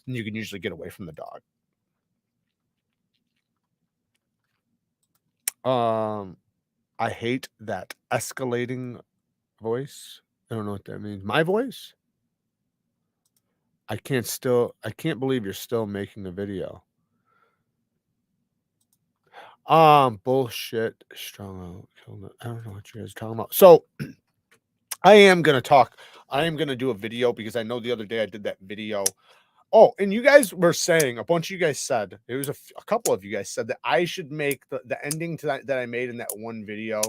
Speaker 1: And you can usually get away from the dog. I hate that escalating voice. I don't know what that means. My voice? I can't believe you're still making a video. Bullshit. Strong. I don't know what you guys are talking about. So I am gonna talk. I am gonna do a video because I know the other day I did that video. Oh, and you guys were saying, a bunch of you guys said, it was a couple of you guys said that I should make the ending to that I made in that one video,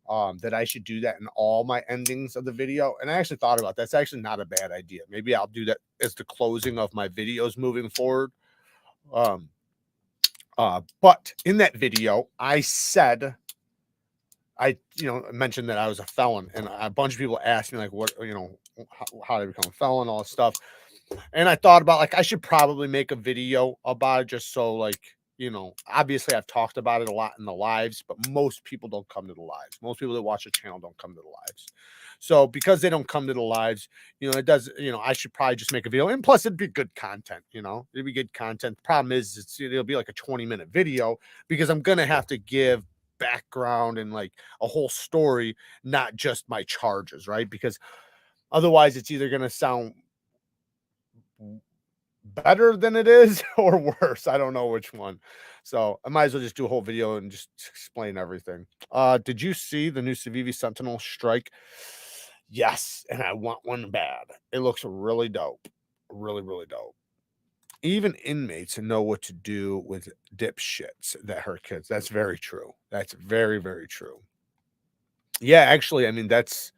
Speaker 1: that I should do that in all my endings of the video. And I actually thought about that's actually not a bad idea. Maybe I'll do that as the closing of my videos moving forward. But in that video, I said, mentioned that I was a felon, and a bunch of people asked me, like, what, how did I become a felon, all this stuff. And I thought about, like, I should probably make a video about it just so, like, obviously I've talked about it a lot in the lives, but most people don't come to the lives. Most people that watch the channel don't come to the lives. So because they don't come to the lives, it does, I should probably just make a video. And plus it'd be good content, it'd be good content. The problem is it'll be like a 20-minute video because I'm going to have to give background and, like, a whole story, not just my charges, right? Because otherwise it's either going to sound better than it is or worse. I don't know which one. So I might as well just do a whole video and just explain everything. Did you see the new Civivi Sentinel strike? Yes, and I want one bad. It looks really dope. Really, really dope. Even inmates know what to do with dipshits that hurt kids. That's very true. That's very, very true. Yeah, actually, I mean, that's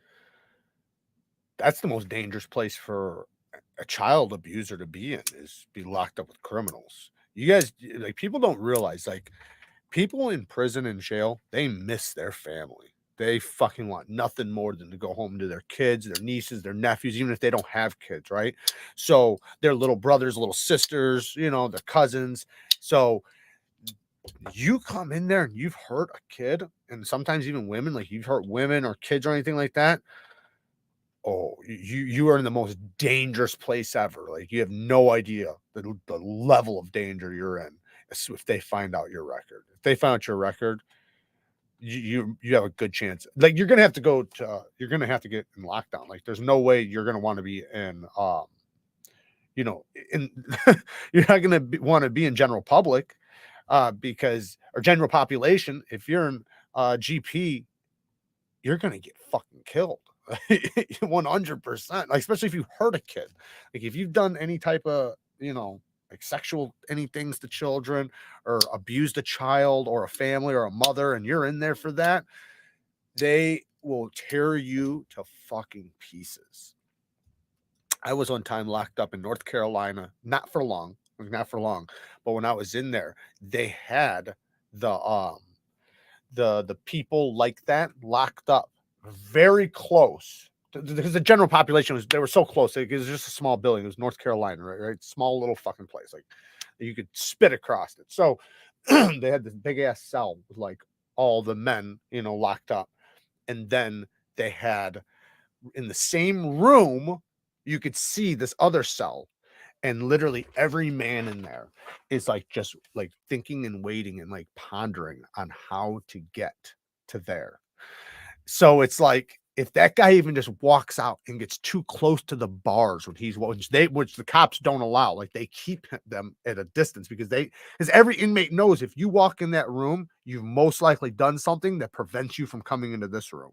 Speaker 1: the most dangerous place for a child abuser to be in, is be locked up with criminals. You guys, like, people don't realize, like, people in prison and jail, they miss their family. They fucking want nothing more than to go home to their kids, their nieces, their nephews, even if they don't have kids, right? So their little brothers, little sisters, their cousins. So you come in there and you've hurt a kid, and sometimes even women, like, you've hurt women or kids or anything like that. Oh, you are in the most dangerous place ever. Like, you have no idea the level of danger you're in if they find out your record. If they find out your record, you have a good chance. Like, you're gonna have to get in lockdown. Like, there's no way you're gonna want to be in in you're not gonna want to be in general public, because, or general population. If you're in GP, you're gonna get fucking killed. 100%. Like, especially if you hurt a kid. Like, if you've done any type of, like, sexual anythings to children, or abused a child or a family or a mother, and you're in there for that, they will tear you to fucking pieces. I was one time locked up in North Carolina, not for long. like not for long. But when I was in there, they had the the people like that locked up very close because the general population was, they were so close. It was just a small building. It was North Carolina, right? Small little fucking place. Like you could spit across it. So they had this big ass cell with like all the men, locked up. And then they had in the same room, you could see this other cell, and literally every man in there is like just like thinking and waiting and like pondering on how to get to there. So it's like if that guy even just walks out and gets too close to the bars when which the cops don't allow, like they keep them at a distance because every inmate knows if you walk in that room, you've most likely done something that prevents you from coming into this room,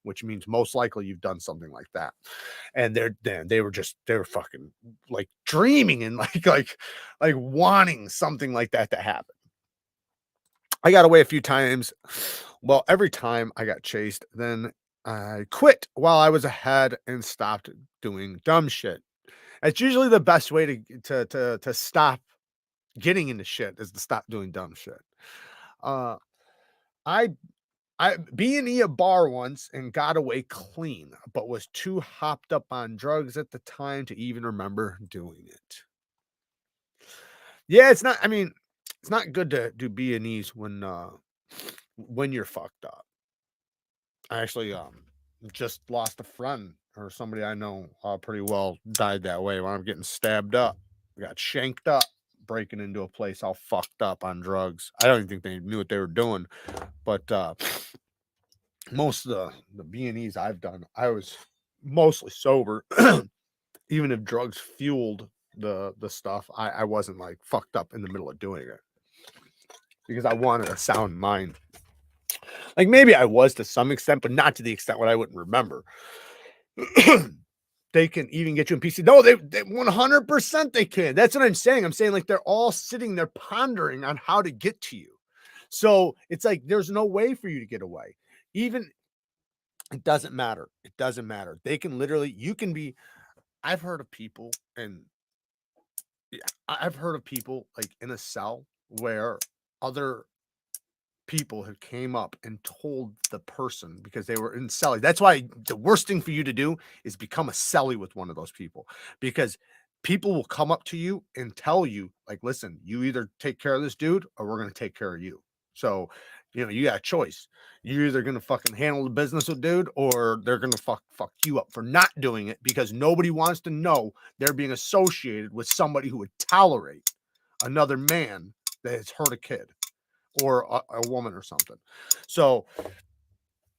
Speaker 1: which means most likely you've done something like that. And they were fucking like dreaming and like wanting something like that to happen. I got away a few times. Well, every time I got chased, then I quit while I was ahead and stopped doing dumb shit. It's usually the best way to stop getting into shit is to stop doing dumb shit. Uh, I I B&E a bar once and got away clean, but was too hopped up on drugs at the time to even remember doing it. Yeah, it's not. I mean, it's not good to do B&Es when you're fucked up. I actually just lost a friend or somebody I know pretty well died that way when I'm getting stabbed up. I got shanked up breaking into a place all fucked up on drugs. I don't even think they knew what they were doing. But most of the B&Es I've done, I was mostly sober. Even if drugs fueled the stuff, I wasn't like fucked up in the middle of doing it because I wanted a sound mind. Like maybe I was to some extent, but not to the extent what I wouldn't remember. They can even get you in PC. No, they 100% they can. That's what I'm saying. I'm saying like they're all sitting there pondering on how to get to you. So it's like there's no way for you to get away. Even it doesn't matter. It doesn't matter. They can literally, you can be. I've heard of people, and yeah, I've heard of people like in a cell where other people who came up and told the person because they were in celly. That's why the worst thing for you to do is become a celly with one of those people, because people will come up to you and tell you, like, listen, you either take care of this dude or we're going to take care of you. So, you got a choice. You're either going to fucking handle the business with dude or they're going to fuck you up for not doing it because nobody wants to know they're being associated with somebody who would tolerate another man that has hurt a kid or a woman or something. So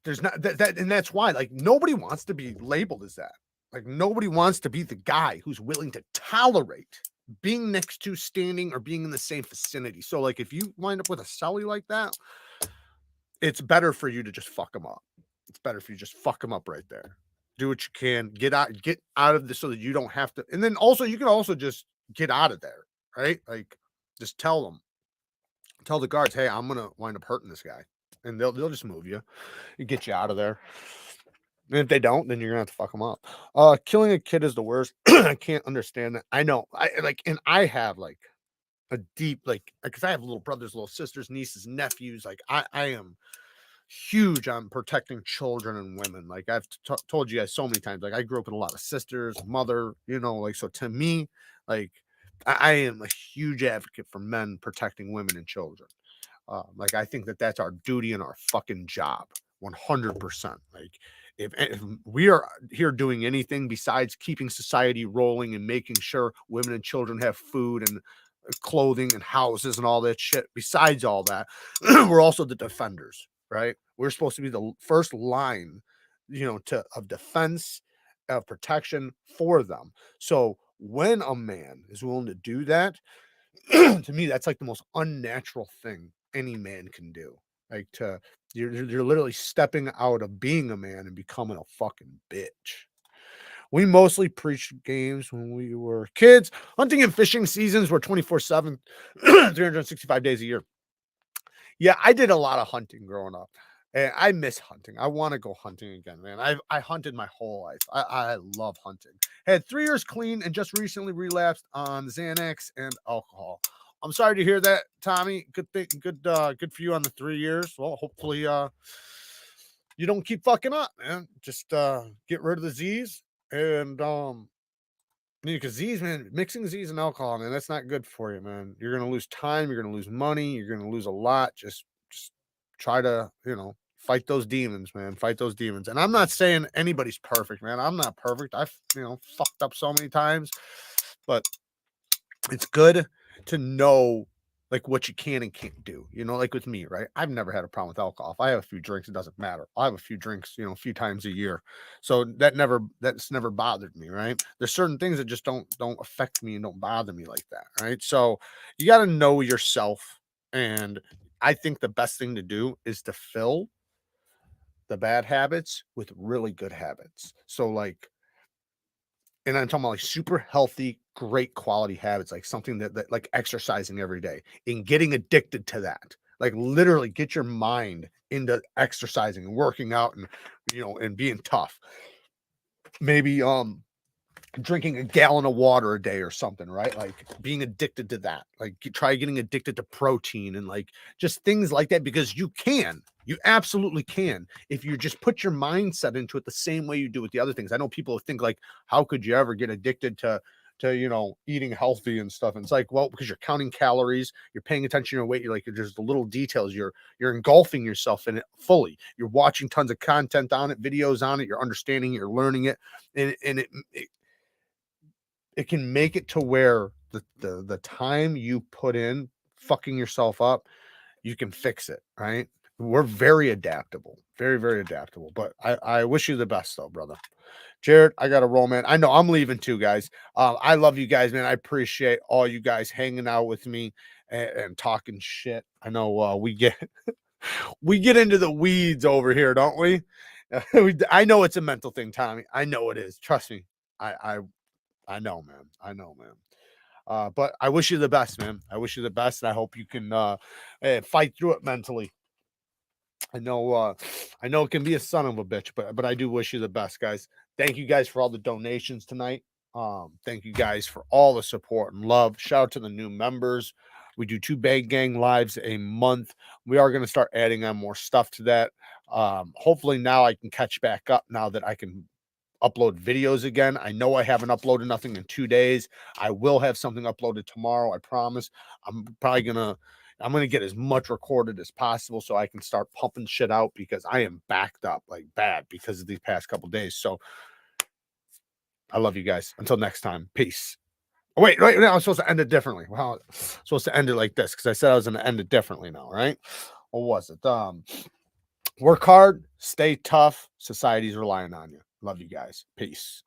Speaker 1: there's not that, and that's why like nobody wants to be labeled as that. Like nobody wants to be the guy who's willing to tolerate being next to, standing, or being in the same vicinity. So like if you wind up with a celly like that, it's better for you to just fuck them up. It's better for you to just fuck them up right there. Do what you can, get out of this so that you don't have to. And then also you can also just get out of there, right? Like just tell the guards, hey, I'm gonna wind up hurting this guy, and they'll just move you and get you out of there. And if they don't, then you're gonna have to fuck them up. Killing a kid is the worst. I can't understand that. I know, and I have like a deep because I have little brothers, little sisters, nieces, nephews. Like I am huge on protecting children and women. Like I've told you guys so many times. Like I grew up with a lot of sisters, mother. Like so to me, like I am a huge advocate for men protecting women and children. Like I think that that's our duty and our fucking job, 100%. Like if we are here doing anything besides keeping society rolling and making sure women and children have food and clothing and houses and all that shit, besides all that, we're also the defenders, right? We're supposed to be the first line, of defense, of protection for them. So when a man is willing to do that, to me, that's like the most unnatural thing any man can do. Like you're literally stepping out of being a man and becoming a fucking bitch. We mostly preached games when we were kids. Hunting and fishing seasons were 24/7, 365 days a year. Yeah, I did a lot of hunting growing up. And I miss hunting. I want to go hunting again, man. I hunted my whole life. I love hunting. Had 3 years clean and just recently relapsed on Xanax and alcohol. I'm sorry to hear that, Tommy. Good thing, good for you on the 3 years. Well, hopefully you don't keep fucking up, man. Just get rid of the Z's and because Z's, man, mixing Z's and alcohol, man, that's not good for you, man. You're gonna lose time, you're gonna lose money, you're gonna lose a lot. Just try to, fight those demons, man. Fight those demons. And I'm not saying anybody's perfect, man. I'm not perfect. I've, fucked up so many times, but it's good to know like what you can and can't do. Like with me, right? I've never had a problem with alcohol. If I have a few drinks, it doesn't matter. I have a few drinks, a few times a year. So that's never bothered me, right? There's certain things that just don't affect me and don't bother me like that, right? So you got to know yourself. And I think the best thing to do is to fill the bad habits with really good habits. So like, and I'm talking about like super healthy, great quality habits, like something that like exercising every day and getting addicted to that. Like literally get your mind into exercising and working out and and being tough. Maybe drinking a gallon of water a day or something, right? Like being addicted to that. Like try getting addicted to protein and like just things like that, because you absolutely can if you just put your mindset into it the same way you do with the other things. I know people think like, how could you ever get addicted to eating healthy and stuff? And it's like, well, because you're counting calories, you're paying attention to your weight, you're like, there's the little details, you're engulfing yourself in it fully, you're watching tons of content on it, videos on it, you're understanding it, you're learning it, and it can make it to where the time you put in fucking yourself up, you can fix it, right? We're very adaptable, very, very adaptable. But I wish you the best though, brother. Jared, I got to roll, man. I know I'm leaving too, guys. I love you guys, man. I appreciate all you guys hanging out with me and talking shit. I know we get we get into the weeds over here, don't we? I know it's a mental thing, Tommy. I know it is. Trust me. I know, man. I know, man. But I wish you the best, man. I wish you the best, and I hope you can fight through it mentally. I know it can be a son of a bitch, but I do wish you the best, guys. Thank you guys for all the donations tonight. Thank you guys for all the support and love. Shout out to the new members. We do 2 Bag Gang lives a month. We are going to start adding on more stuff to that. Hopefully now I can catch back up now that I can upload videos again. I know I haven't uploaded nothing in 2 days. I will have something uploaded tomorrow, I promise. I'm gonna get as much recorded as possible so I can start pumping shit out, because I am backed up like bad because of these past couple days. So I love you guys. Until next time, peace. Oh, wait, no, I'm supposed to end it differently. Well, I'm supposed to end it like this because I said I was gonna end it differently now, right? What was it? Work hard, stay tough. Society's relying on you. Love you guys. Peace.